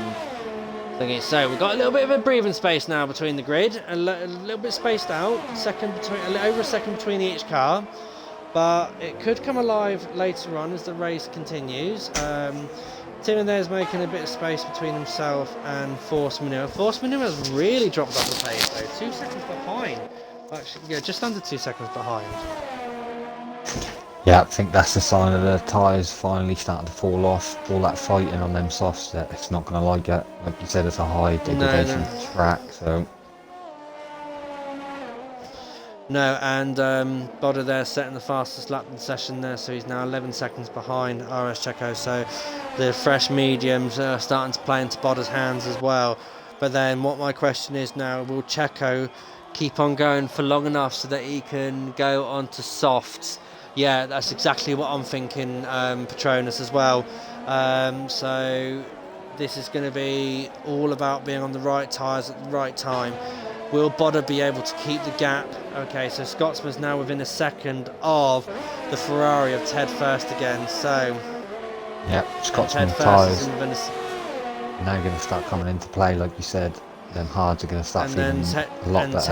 [SPEAKER 1] thingy. So we've got a little bit of a breathing space now between the grid, a little bit spaced out, over a second between each car, but it could come alive later on as the race continues. Tim there is making a bit of space between himself and Force Manure. Force Manure has really dropped off the pace though, 2 seconds behind. Actually, yeah, just under 2 seconds behind.
[SPEAKER 2] Yeah, I think that's the sign of the tyres finally starting to fall off. All that fighting on them softs, that it's not going to like it. Like you said, it's a high degradation track, so...
[SPEAKER 1] No, and Bodder there setting the fastest lap in the session there, so he's now 11 seconds behind RS Checo, so the fresh mediums are starting to play into Bodder's hands as well. But then what my question is now, will Checo keep on going for long enough so that he can go onto softs? Yeah, that's exactly what I'm thinking, Petronas as well. So this is going to be all about being on the right tyres at the right time. Will Bodder be able to keep the gap? Okay, so Scotsman's now within a second of the Ferrari of Ted First again, so...
[SPEAKER 2] Yep, Scotsman's tyres now going to start coming into play, like you said. Them hards are going to start feeling a lot better.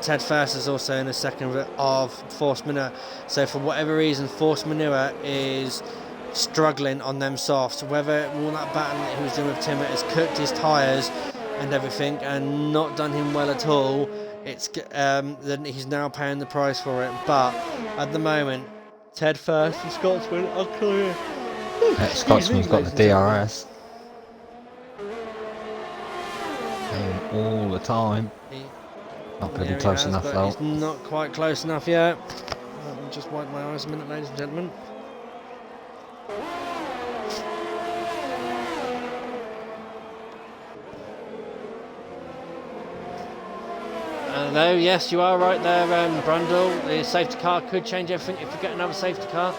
[SPEAKER 1] Ted First is also in a second of Force Manure. So for whatever reason, Force Manure is struggling on them softs. Whether all that battle that he was doing with Timmer has cooked his tyres and everything and not done him well at all, it's then he's now paying the price for it. But at the moment, Ted First and Scotsman are clear.
[SPEAKER 2] Scotsman's got the DRS. All the time. Not going to be close enough though.
[SPEAKER 1] He's not quite close enough yet. Let me just wipe my eyes a minute, ladies and gentlemen. No, yes, you are right there, Brundle. The safety car could change everything if we get another safety car.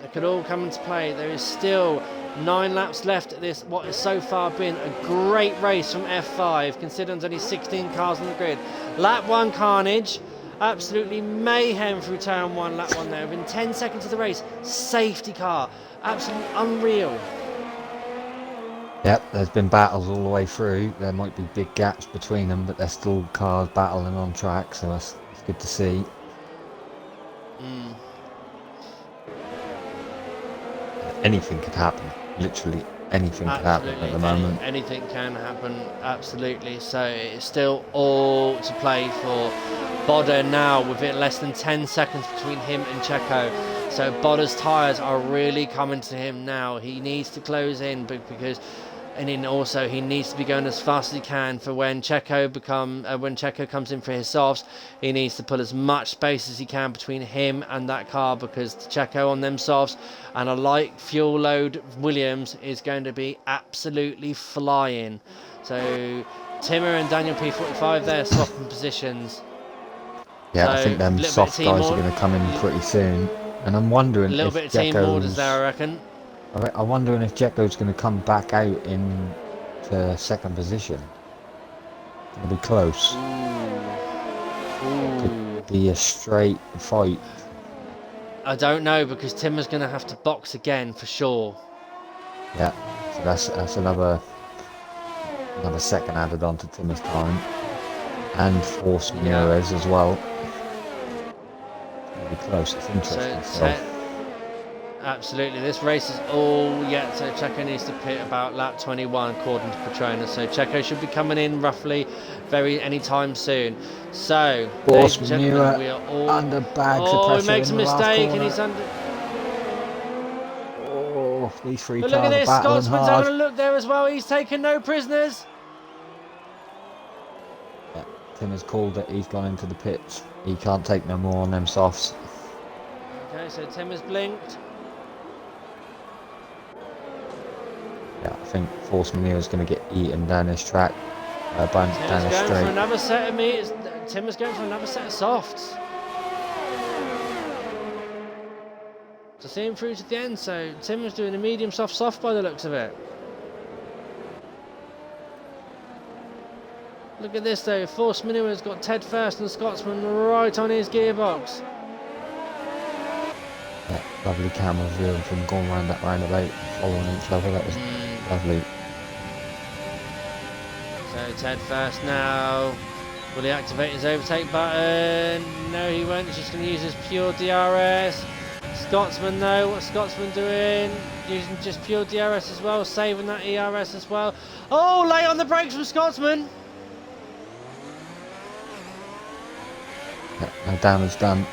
[SPEAKER 1] It could all come into play. There is still 9 laps left at this, what has so far been a great race from F5, considering there's only 16 cars on the grid. Lap 1 carnage, absolutely mayhem through turn 1, lap 1 there. Within 10 seconds of the race, safety car, absolutely unreal.
[SPEAKER 2] Yep, there's been battles all the way through. There might be big gaps between them, but there's still cars battling on track, so that's good to see.
[SPEAKER 1] Mm.
[SPEAKER 2] Anything could happen. Literally anything could happen at the moment.
[SPEAKER 1] Anything can happen, absolutely. So it's still all to play for Bodder now, with it less than 10 seconds between him and Checo. So Bodder's tyres are really coming to him now. He needs to close in because, and then also he needs to be going as fast as he can for when Checo comes in for his softs. He needs to put as much space as he can between him and that car, because Checo on them softs and a light fuel load Williams is going to be absolutely flying. So Timmer and Daniel P45 there swapping positions.
[SPEAKER 2] Yeah,
[SPEAKER 1] so
[SPEAKER 2] I think them soft guys are going to come in pretty soon, and I'm wondering
[SPEAKER 1] a little bit of team orders there, I reckon.
[SPEAKER 2] I'm wondering if Jacko's going to come back out in to second position. It'll be close.
[SPEAKER 1] Ooh.
[SPEAKER 2] Could be a straight fight.
[SPEAKER 1] I don't know, because Timmer's going to have to box again for sure.
[SPEAKER 2] Yeah, so that's another second added on to Timmer's time, and force Ramirez as well. It'll be close. It's interesting.
[SPEAKER 1] Absolutely, this race is all yet. So Checo needs to pit about lap 21 according to Petronas. So Checo should be coming in roughly any time soon. So ladies and gentlemen, we are all
[SPEAKER 2] under bags of
[SPEAKER 1] Oh,
[SPEAKER 2] pressure.
[SPEAKER 1] he makes a mistake and he's under.
[SPEAKER 2] Oh, these three
[SPEAKER 1] But
[SPEAKER 2] cars
[SPEAKER 1] look at this,
[SPEAKER 2] are battling
[SPEAKER 1] Scotsman's
[SPEAKER 2] hard.
[SPEAKER 1] having a look there as well. He's taken no prisoners.
[SPEAKER 2] Yeah, Tim has called it. He's gone into the pits. He can't take no more on them softs.
[SPEAKER 1] Okay, so Tim has blinked.
[SPEAKER 2] Yeah, I think Force Manure is going to get eaten down this track. Down this straight.
[SPEAKER 1] For another set of meters. Tim is going for another set of softs. To see him through to the end, so Tim was doing a medium soft by the looks of it. Look at this though, Force Manure has got Ted first and the Scotsman right on his gearbox.
[SPEAKER 2] Yeah, lovely camera view of them going around that roundabout, following each other. That was lovely.
[SPEAKER 1] So Ted first now. Will he activate his overtake button? No, he won't. He's just going to use his pure DRS. Scotsman though, what's Scotsman doing? Using just pure DRS as well, saving that ERS as well. Oh, late on the brakes from Scotsman.
[SPEAKER 2] Yeah, no damage done.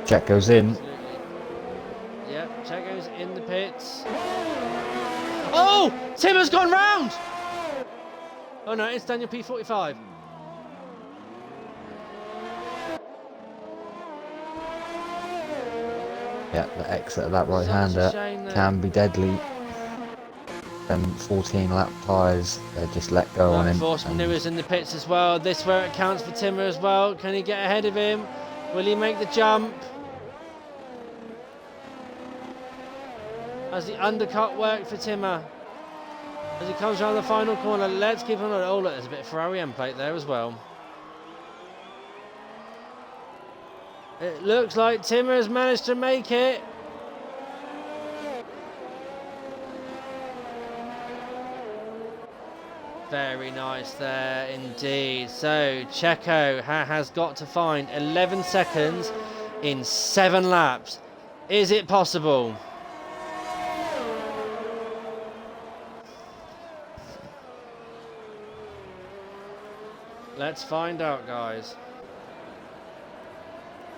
[SPEAKER 2] Check goes in.
[SPEAKER 1] Absolutely. Yep, Check goes in the pits. Oh, Tim has gone round. Oh no, it's Daniel P45.
[SPEAKER 2] Yeah, the exit of that right-hander can be deadly. Them 14 lap tyres, they just let go on him.
[SPEAKER 1] Force Manure's in the pits as well. This where it counts for Timmer as well. Can he get ahead of him? Will he make the jump? Has the undercut worked for Timmer? As he comes around the final corner, let's keep on. Oh look, there's a bit of Ferrari end plate there as well. It looks like Timmer has managed to make it. Very nice there indeed. So Checo has got to find 11 seconds in 7 laps. Is it possible? Let's find out, guys.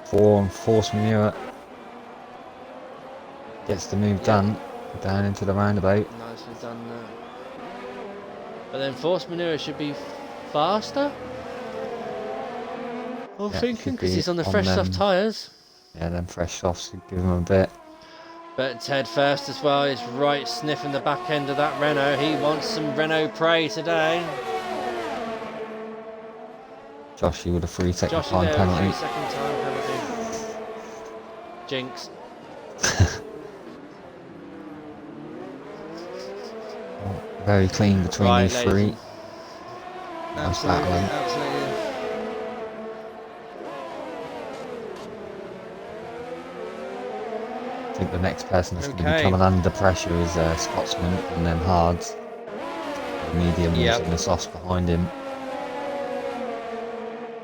[SPEAKER 2] Force Manure gets the move done down into the roundabout.
[SPEAKER 1] Nicely done there. But then Force Manure should be faster? I'm thinking, because he's on the fresh soft tyres.
[SPEAKER 2] Yeah, them fresh softs could give him a bit.
[SPEAKER 1] But Ted first as well is right sniffing the back end of that Renault. He wants some Renault prey today.
[SPEAKER 2] Joshy with a 3-second time penalty.
[SPEAKER 1] 3-second time penalty. Jinx.
[SPEAKER 2] Very clean between these three.
[SPEAKER 1] Absolutely.
[SPEAKER 2] think the next person that's going to be
[SPEAKER 1] Okay.
[SPEAKER 2] coming under pressure is Scotsman and then Hards. The medium
[SPEAKER 1] Yep.
[SPEAKER 2] and the softs behind him.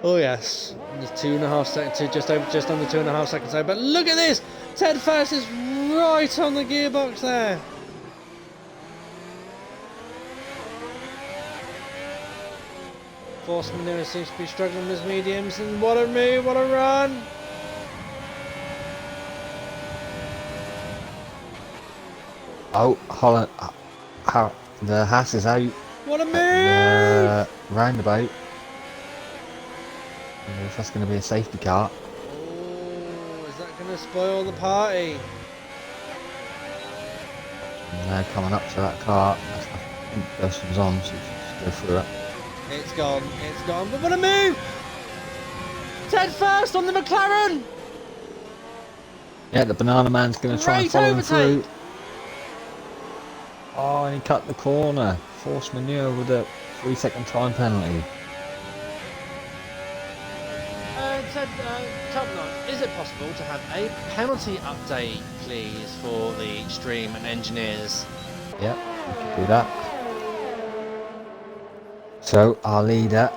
[SPEAKER 1] Oh yes, there's 2.5 seconds, just under 2.5 seconds over. But look at this! Ted First is right on the gearbox there. Force Manure seems to be struggling with his mediums, and what a move, what a run!
[SPEAKER 2] Oh, Holland, the Haas is out
[SPEAKER 1] What a
[SPEAKER 2] at
[SPEAKER 1] move!
[SPEAKER 2] the roundabout. I wonder if that's going to be a safety car.
[SPEAKER 1] Oh, is that going to spoil the party?
[SPEAKER 2] And they're coming up to that car. I think this one's on, so you should just go through it.
[SPEAKER 1] It's gone, but what a move! Ted First on the McLaren!
[SPEAKER 2] Yeah, the Banana Man's going to try and
[SPEAKER 1] Great
[SPEAKER 2] follow him
[SPEAKER 1] overtake!
[SPEAKER 2] through. Oh, and he cut the corner. Force manure with a 3-second time penalty.
[SPEAKER 1] Top Notch, is it possible to have a penalty update, please, for the stream and engineers?
[SPEAKER 2] Yeah, we can do that. So, our leader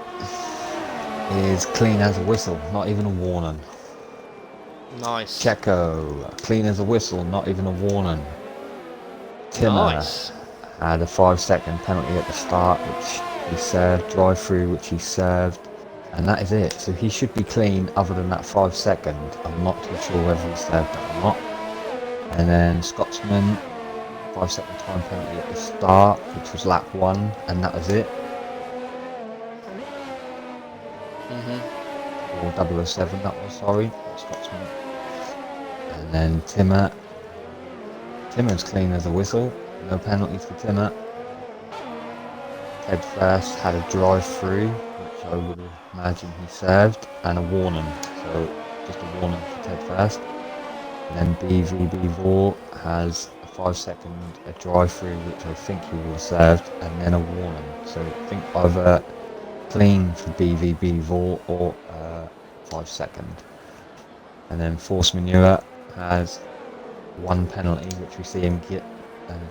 [SPEAKER 2] is clean as a whistle, not even a warning.
[SPEAKER 1] Nice.
[SPEAKER 2] Checo, clean as a whistle, not even a warning. Timmer
[SPEAKER 1] Nice.
[SPEAKER 2] had a 5-second penalty at the start, which he served, drive through, which he served, and that is it. So he should be clean other than that 5 second. I'm not too sure whether he served that or not. And then Scotsman, 5-second time penalty at the start, which was lap 1, and that was it. Or 007 that was, sorry, not Scotsman. And then Timmer's clean as a whistle, no penalties for Timmer. Ted First had a drive through, which I would imagine he served, and a warning, so just a warning for Ted First. And then BVB4 has a 5-second drive through, which I think he will have served, and then a warning. So I think either clean for BVB4 or 5-second. And then Force Manure has 1 penalty, which we see him get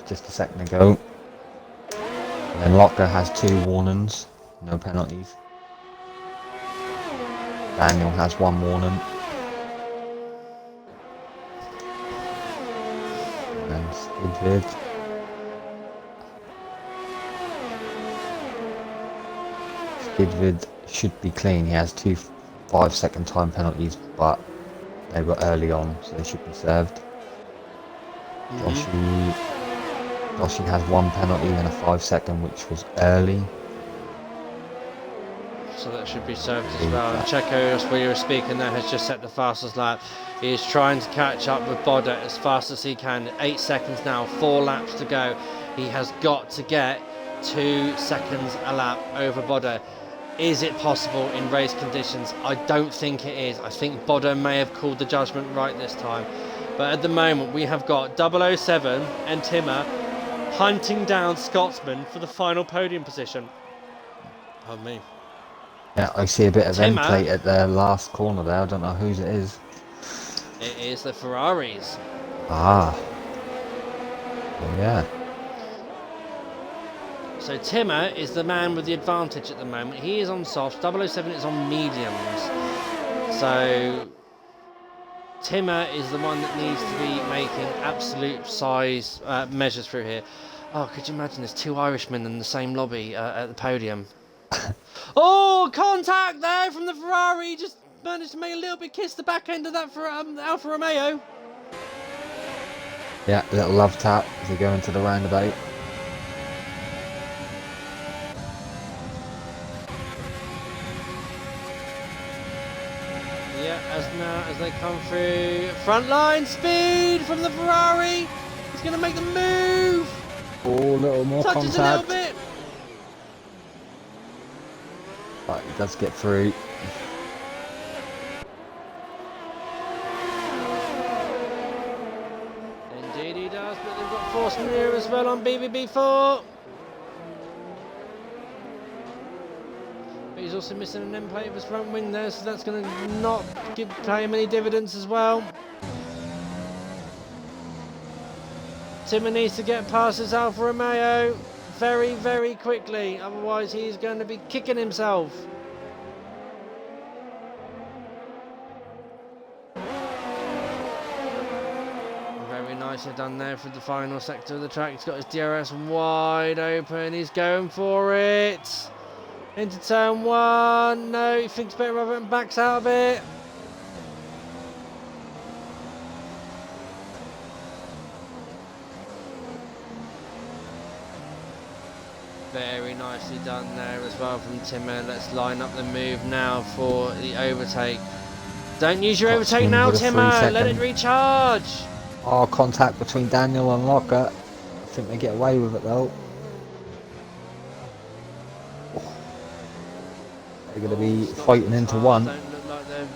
[SPEAKER 2] just a second ago. And then Locker has 2 warnings, no penalties. Daniel has 1 warning. And then Skidvid should be clean. He has 2 5-second time penalties, but they were early on, so they should be served. Joshy has 1 penalty and a 5-second, which was early.
[SPEAKER 1] So that should be served as well. And Checo, as we were speaking there, has just set the fastest lap. He is trying to catch up with Bodder as fast as he can. 8 seconds now, 4 laps to go. He has got to get 2 seconds a lap over Bodder. Is it possible in race conditions? I don't think it is. I think Bodder may have called the judgment right this time. But at the moment, we have got 007 and Timmer hunting down Scotsman for the final podium position. Pardon me.
[SPEAKER 2] Yeah, I see a bit of
[SPEAKER 1] Timmer.
[SPEAKER 2] end plate at the last corner there. I don't know whose it is.
[SPEAKER 1] It is the Ferraris.
[SPEAKER 2] Ah. Yeah.
[SPEAKER 1] So Timmer is the man with the advantage at the moment. He is on softs. 007 is on mediums. So Timmer is the one that needs to be making absolute size measures through here. Oh, could you imagine there's 2 Irishmen in the same lobby at the podium? Oh, contact there from the Ferrari. Just managed to make a little bit kiss the back end of that for Alfa Romeo.
[SPEAKER 2] Yeah, little love tap as they go into the roundabout.
[SPEAKER 1] Yeah, as they come through. Front line speed from the Ferrari. He's going to make the move.
[SPEAKER 2] Oh, a little more
[SPEAKER 1] Touches
[SPEAKER 2] contact.
[SPEAKER 1] a little bit.
[SPEAKER 2] But he does get through.
[SPEAKER 1] Indeed he does, but they've got Force Manure as well on BBB4. But he's also missing an end plate of his front wing there, so that's going to not pay him any dividends as well. Timmer needs to get past his Alfa Romeo very, very quickly, otherwise he's going to be kicking himself. Very nicely done there for the final sector of the track. He's got his DRS wide open, he's going for it. Into turn one, no, he thinks better of it and backs out of it. Very nicely done there as well from Timmer. Let's line up the move now for the overtake. Don't use your overtake now, Timmer. Let it recharge.
[SPEAKER 2] Oh, contact between Daniel and Locker. I think they get away with it though. They're going to be fighting into one.
[SPEAKER 1] Don't look like they're...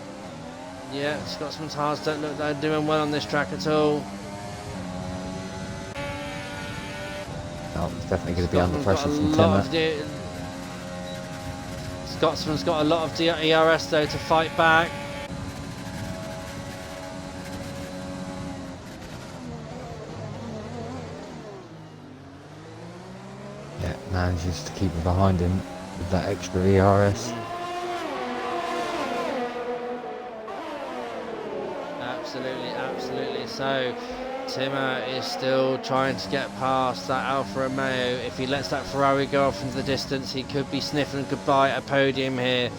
[SPEAKER 1] Yeah, Scotsman's Hearts don't look like they're doing well on this track at all.
[SPEAKER 2] Oh, it's definitely going to be under pressure from Timmer.
[SPEAKER 1] Scotsman's got a lot of ERS though to fight back.
[SPEAKER 2] Yeah, manages to keep it behind him with that extra ERS.
[SPEAKER 1] Absolutely, absolutely. So Timmer is still trying to get past that Alfa Romeo. If he lets that Ferrari go off into the distance, he could be sniffing goodbye at a podium here.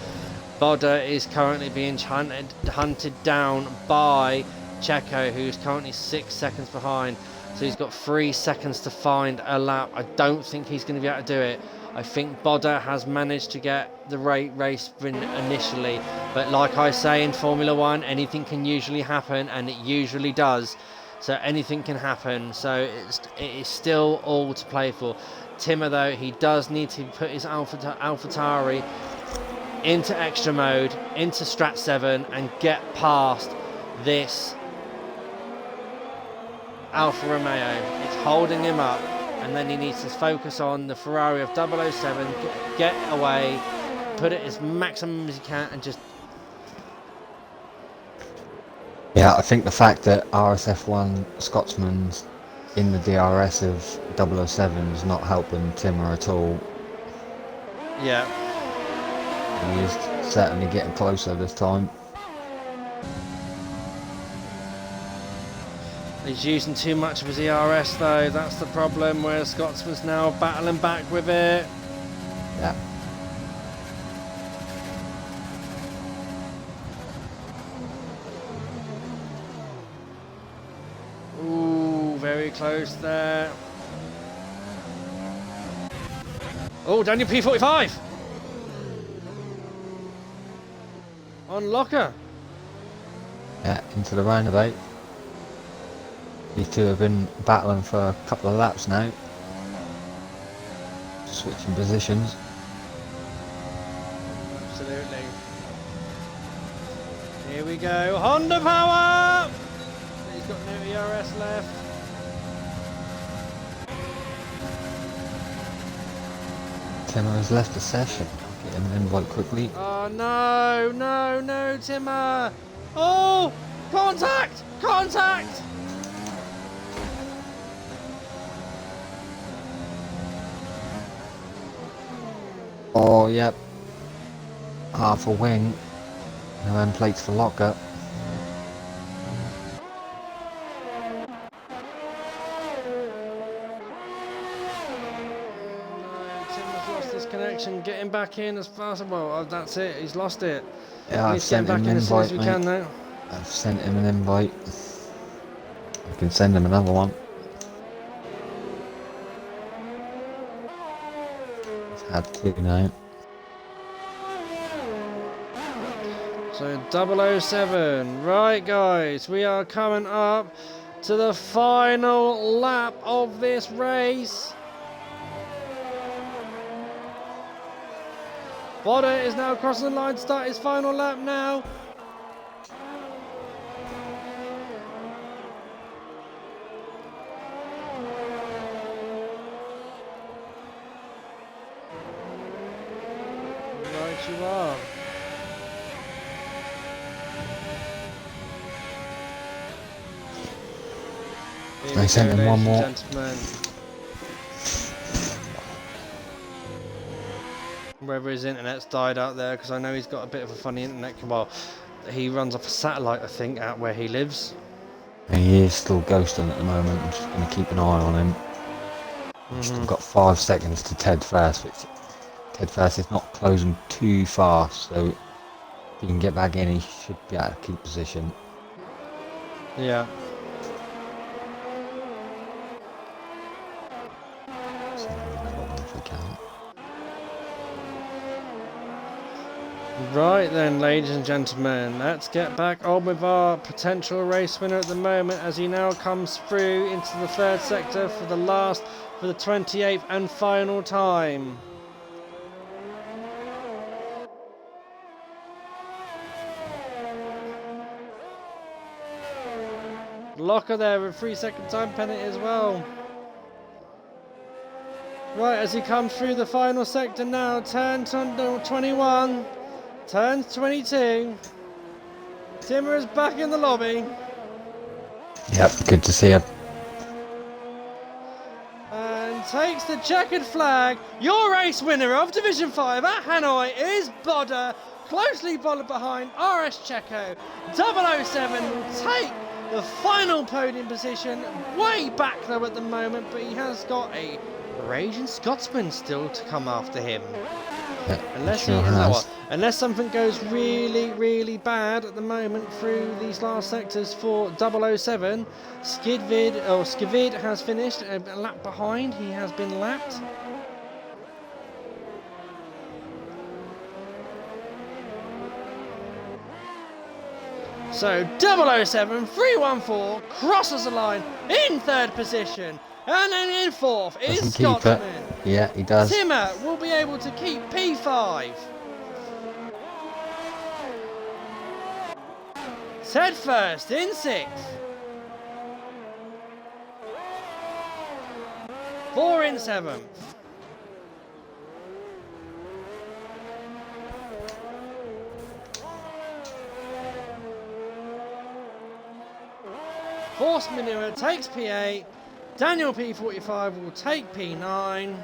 [SPEAKER 1] Bodder is currently being hunted down by Checo, who's currently 6 seconds behind. So he's got 3 seconds to find a lap. I don't think he's going to be able to do it. I think Bodder has managed to get the race win initially. But like I say in Formula 1, anything can usually happen, and it usually does. So anything can happen. So it is still all to play for. Timmer, though, he does need to put his AlphaTauri into extra mode, into Strat 7, and get past this Alfa Romeo. It's holding him up, and then he needs to focus on the Ferrari of 007, get away, put it as maximum as he can, and just...
[SPEAKER 2] Yeah, I think the fact that RSF1 Scotsman's in the DRS of 007 is not helping Timmer at all.
[SPEAKER 1] Yeah.
[SPEAKER 2] He is certainly getting closer this time.
[SPEAKER 1] He's using too much of his ERS though, that's the problem, where Scotsman's now battling back with it.
[SPEAKER 2] Yeah.
[SPEAKER 1] Ooh, very close there. Oh, Daniel P45! On Locker.
[SPEAKER 2] Yeah, into the roundabout. These two have been battling for a couple of laps now. Switching positions.
[SPEAKER 1] Absolutely. Here we go. Honda power! He's got no ERS left.
[SPEAKER 2] Timmer has left the session. Get him an invite quickly.
[SPEAKER 1] Oh no, no, no, Timmer! Oh! Contact! Contact!
[SPEAKER 2] Oh, yep. Half a wing. No end plates for Locker.
[SPEAKER 1] Timmer's lost his connection. Get him back in as fast as well. Oh, that's it. He's lost it.
[SPEAKER 2] Yeah, I've sent him an
[SPEAKER 1] as soon as
[SPEAKER 2] invite,
[SPEAKER 1] we can now.
[SPEAKER 2] I've sent him an invite. I can send him another one. He's had 2 now.
[SPEAKER 1] So 007, right guys, we are coming up to the final lap of this race. Bodder is now crossing the line to start his final lap now. Right you are. Here
[SPEAKER 2] They
[SPEAKER 1] we
[SPEAKER 2] sent
[SPEAKER 1] go,
[SPEAKER 2] him one
[SPEAKER 1] ladies
[SPEAKER 2] more.
[SPEAKER 1] and gentlemen. Whether his internet's died out there, because I know he's got a bit of a funny internet. Well, he runs off a satellite, I think, out where he lives.
[SPEAKER 2] And he is still ghosting at the moment. I'm just going to keep an eye on him. We've still got 5 seconds to Ted first, which Ted first is not closing too fast, so if he can get back in, he should be able to keep position.
[SPEAKER 1] Yeah.
[SPEAKER 2] So another one if we can.
[SPEAKER 1] Right then, ladies and gentlemen, let's get back on with our potential race winner at the moment as he now comes through into the third sector for the 28th and final time. Locker there with 3-second time penalty as well. Right, as he comes through the final sector now, turn 21, turns 22. Timmer is back in the lobby.
[SPEAKER 2] Yep, good to see him.
[SPEAKER 1] And takes the checkered flag. Your race winner of Division 5 at Hanoi is Bodder, closely followed behind RS Checo. 007 will take the final podium position, way back though at the moment, but he has got a raging Scotsman still to come after him.
[SPEAKER 2] Yeah,
[SPEAKER 1] Unless something goes really, really bad at the moment through these last sectors for 007, Skivid has finished a lap behind. He has been lapped. So 007 314 crosses the line in third position, and then in fourth is Scotsman.
[SPEAKER 2] Yeah, he does.
[SPEAKER 1] Timmer will be able to keep P5. Ted first in sixth. 4 in seventh. Force Manure takes P8. Daniel P45 will take P9.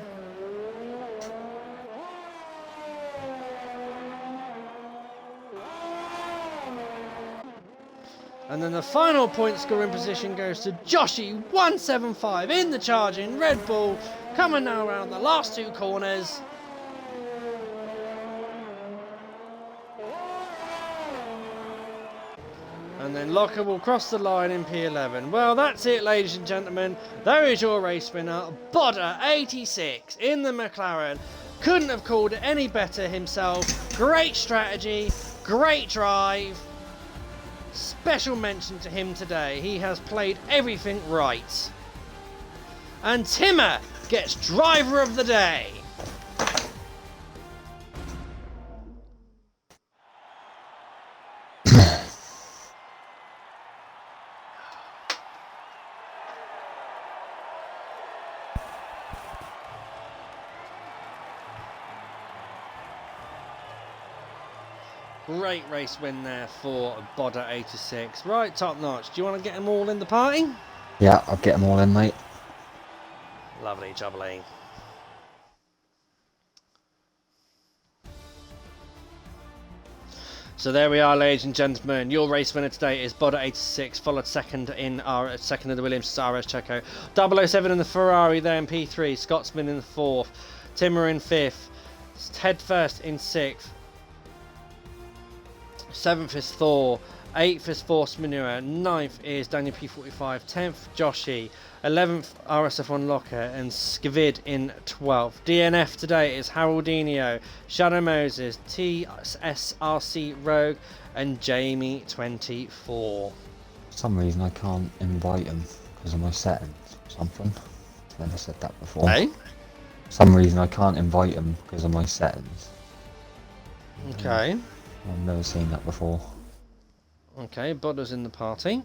[SPEAKER 1] And then the final point scoring position goes to Joshy 175 in the charging Red Bull, coming now around the last 2 corners. And then Locker will cross the line in P11. Well, that's it, ladies and gentlemen. There is your race winner, Bodder 86 in the McLaren. Couldn't have called it any better himself. Great strategy, great drive. Special mention to him today. He has played everything right. And Timmer gets driver of the day. Great race win there for Bodder 86. Right, top notch. Do you want to get them all in the party?
[SPEAKER 2] Yeah, I'll get them all in, mate.
[SPEAKER 1] Lovely, jubbly. So there we are, ladies and gentlemen. Your race winner today is Bodder 86, followed second in our second of the Williams RS Checo. 007 in the Ferrari there in P3, Scotsman in the fourth, Timmer in fifth, Ted first in sixth. 7th is Thor, 8th is Force Manure, 9th is Daniel P45, 10th Joshy, 11th RSF1 Locker, and Skivid in 12th. DNF today is Haroldinho, Shadow Moses, TSRC Rogue, and Jamie 24.
[SPEAKER 2] For some reason I can't invite him because of my settings or something. I've never said that before.
[SPEAKER 1] Hey?
[SPEAKER 2] For some reason I can't invite him because of my settings.
[SPEAKER 1] Okay.
[SPEAKER 2] I've never seen that before.
[SPEAKER 1] Okay, Bodder's in the party.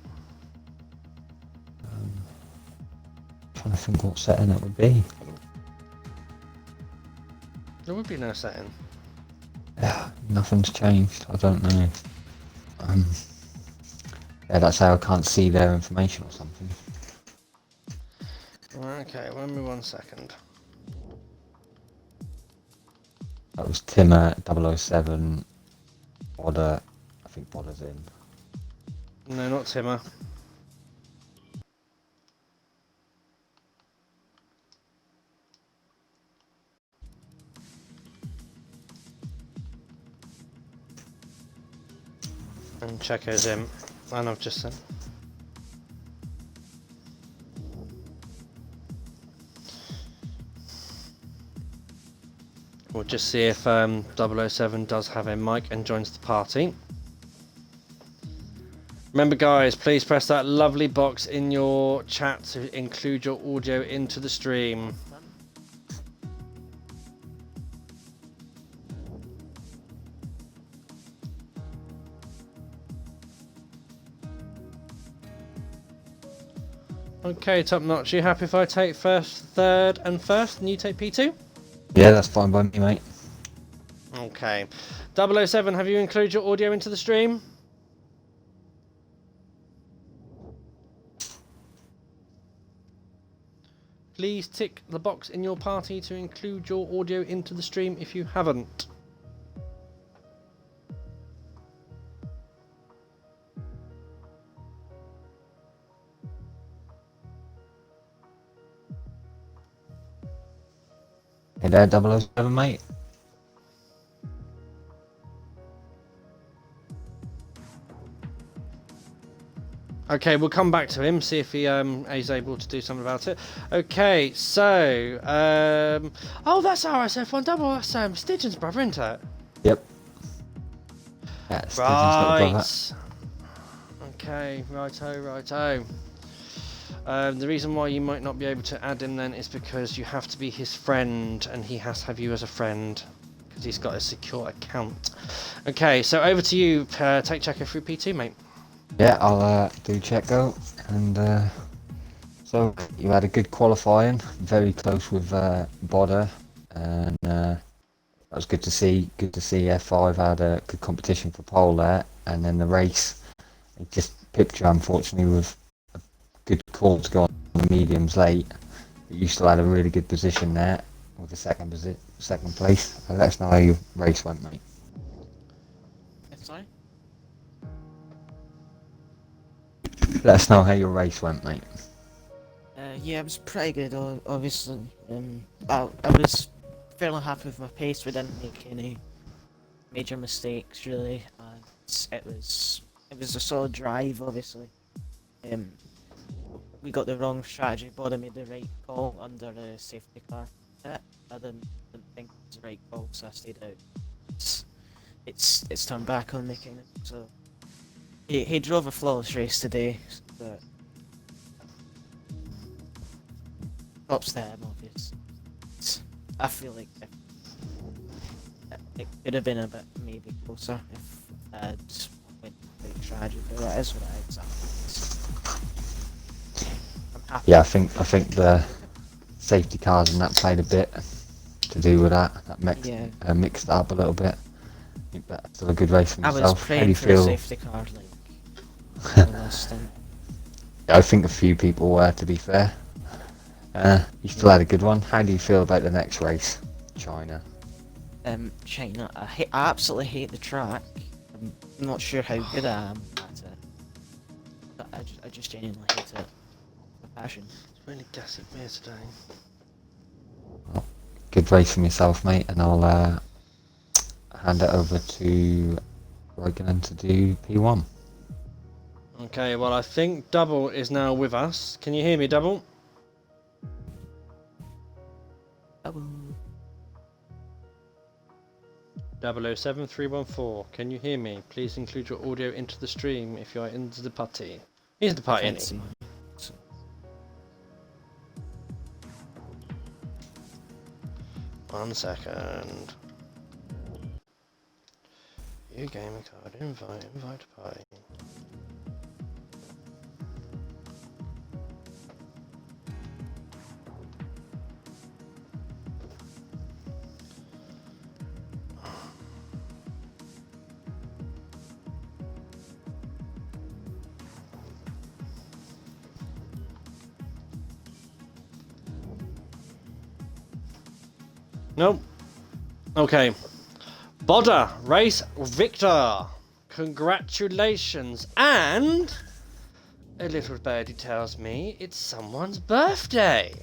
[SPEAKER 2] Trying to think what setting it would be.
[SPEAKER 1] There would be no setting.
[SPEAKER 2] Yeah, nothing's changed. I don't know. Yeah, that's how I can't see their information or something.
[SPEAKER 1] Okay, wait me 1 second.
[SPEAKER 2] That was Timmer, 007, Bodder. I think Bodder's in.
[SPEAKER 1] No, not Timmer. And Checo's in. And I've just sent. We'll just see if 007 does have a mic and joins the party. Remember guys, please press that lovely box in your chat to include your audio into the stream. Okay, top notch. You happy if I take first, third and first and you take P2?
[SPEAKER 2] Yeah, that's fine by me, mate.
[SPEAKER 1] Okay. 007, have you included your audio into the stream? Please tick the box in your party to include your audio into the stream if you haven't.
[SPEAKER 2] Hey there, 007, mate.
[SPEAKER 1] Okay, we'll come back to him, see if he is able to do something about it. Okay, so oh, that's RSF1 double. That's Stygian's brother, isn't it?
[SPEAKER 2] Yep. Yeah, Stygian's got a brother.
[SPEAKER 1] Okay, righto. The reason why you might not be able to add him then is because you have to be his friend, and he has to have you as a friend because he's got a secure account. Okay, so over to you. Take Checo through P2, mate.
[SPEAKER 2] Yeah, I'll do Checo, and so you had a good qualifying, very close with Bodder, and that was good to see. Good to see F5 had a good competition for pole there, and then the race, it just pipped you unfortunately with a good call to go on the mediums late, but you still had a really good position there with the second place. So let us know how your race went, mate.
[SPEAKER 3] Sorry?
[SPEAKER 2] Let us know how your race went, mate.
[SPEAKER 3] Yeah, it was pretty good, obviously. I was fairly happy with my pace. We didn't make any major mistakes, really. It was a solid drive, obviously. We got the wrong strategy, but I made the right call under a safety car. I didn't think it was the right call, so I stayed out. It's turned back on me, kind of. So he drove a flawless race today, but props to him, obviously. I feel like it could have been a bit maybe closer if I'd went with the strategy, but that is what I'm happy.
[SPEAKER 2] Yeah, I think the safety cars and that played a bit to do with that. That mixed it up a little bit. I think that's still a good race for
[SPEAKER 3] I
[SPEAKER 2] myself.
[SPEAKER 3] was praying for a safety car, like, the last stint.
[SPEAKER 2] I think a few people were, to be fair. You still had a good one. How do you feel about the next race, China?
[SPEAKER 3] China. I absolutely hate the track. I'm not sure how good I am at it, but I just genuinely hate it. With passion.
[SPEAKER 1] It's really gassy beer today.
[SPEAKER 2] Well, good race from yourself, mate, and I'll hand it over to Rogan to do P1.
[SPEAKER 1] Okay, well I think Double is now with us. Can you hear me, Double?
[SPEAKER 3] Hello.
[SPEAKER 1] 007314, can you hear me? Please include your audio into the stream if you are into the party. He's the party,
[SPEAKER 3] Can't
[SPEAKER 1] isn't
[SPEAKER 3] see.
[SPEAKER 1] he? 1 second. You gamer card, invite to party. Nope. Okay. Bodder, race victor. Congratulations. And a little birdie tells me it's someone's birthday.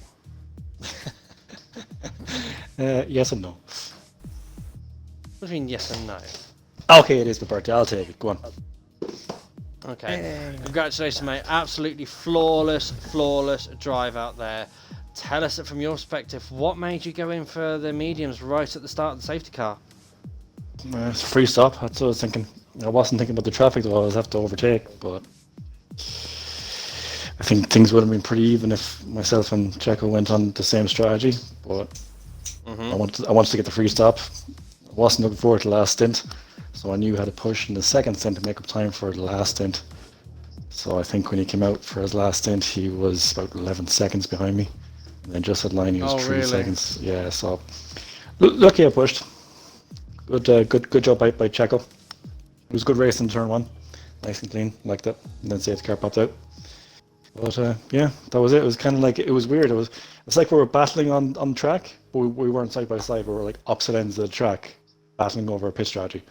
[SPEAKER 4] Yes and no.
[SPEAKER 1] What do you mean yes and no?
[SPEAKER 4] Okay, it is my birthday. I'll take it. Go on.
[SPEAKER 1] Okay. Congratulations, mate. Absolutely flawless drive out there. Tell us it from your perspective. What made you go in for the mediums right at the start of the safety car?
[SPEAKER 4] It's a free stop. That's what I was thinking. I wasn't thinking about the traffic though. I was have to overtake, but I think things would have been pretty even if myself and Checo went on the same strategy. But I wanted to get the free stop. I wasn't looking forward to the last stint, so I knew how to push in the second stint to make up time for the last stint. So I think when he came out for his last stint, he was about 11 seconds behind me. And then just at line, he was 3 seconds. Yeah, so lucky I pushed. Good job by Checo. It was a good race in turn 1. Nice and clean, liked it. And then safety car popped out. But yeah, that was it. It was kind of like, it was weird. It's like we were battling on track, but we weren't side by side. We were like opposite ends of the track, battling over a pit strategy.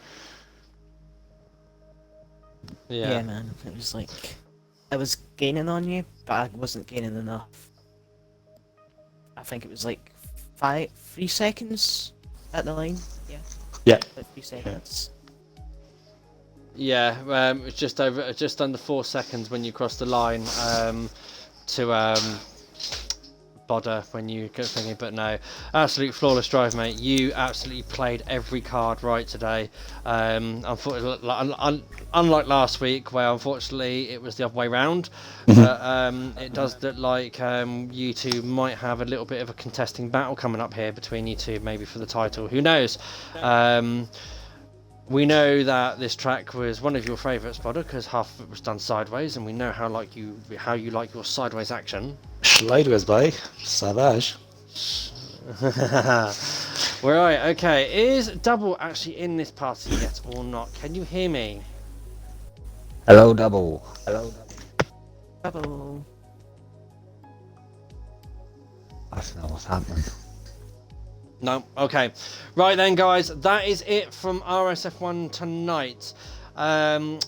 [SPEAKER 3] Yeah, man. It was like I was gaining on you, but I wasn't gaining enough. I think it was like 3 seconds at the line.
[SPEAKER 4] Yeah.
[SPEAKER 3] About 3 seconds.
[SPEAKER 1] Yeah, it was just under 4 seconds when you crossed the line to Bodder when you get thinking, but no, absolute flawless drive, mate. You absolutely played every card right today. Unfortunately, unlike last week, where unfortunately it was the other way round. But it does look like you two might have a little bit of a contesting battle coming up here between you two, maybe for the title. Who knows? We know that this track was one of your favourites, Bodder, because half of it was done sideways, and we know how you like your sideways action.
[SPEAKER 4] Sideways, boy. Savage.
[SPEAKER 1] Right, okay. Is Double actually in this party yet or not? Can you hear me?
[SPEAKER 2] Hello, Double.
[SPEAKER 3] Bravo.
[SPEAKER 2] I don't know what's happening.
[SPEAKER 1] No, okay. Right then, guys, that is it from RSF1 tonight.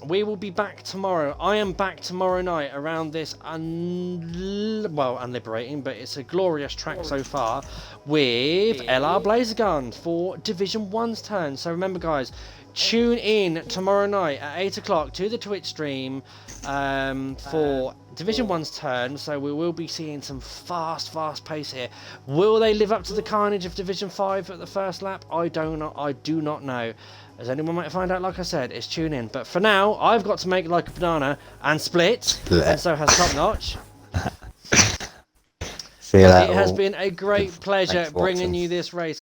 [SPEAKER 1] We will be back tomorrow. I am back tomorrow night around this unliberating, but it's a glorious track so far, with LR Blazergun for Division 1's turn. So remember, guys, tune in tomorrow night at 8 o'clock to the Twitch stream for Division 1's turn. So we will be seeing some fast pace here. Will they live up to the carnage of Division 5 at the first lap? I do not know. As anyone might find out, like I said, it's tune in. But for now, I've got to make like a banana and split. And so has Top Notch.
[SPEAKER 2] See you later.
[SPEAKER 1] It has been a great pleasure bringing you this race.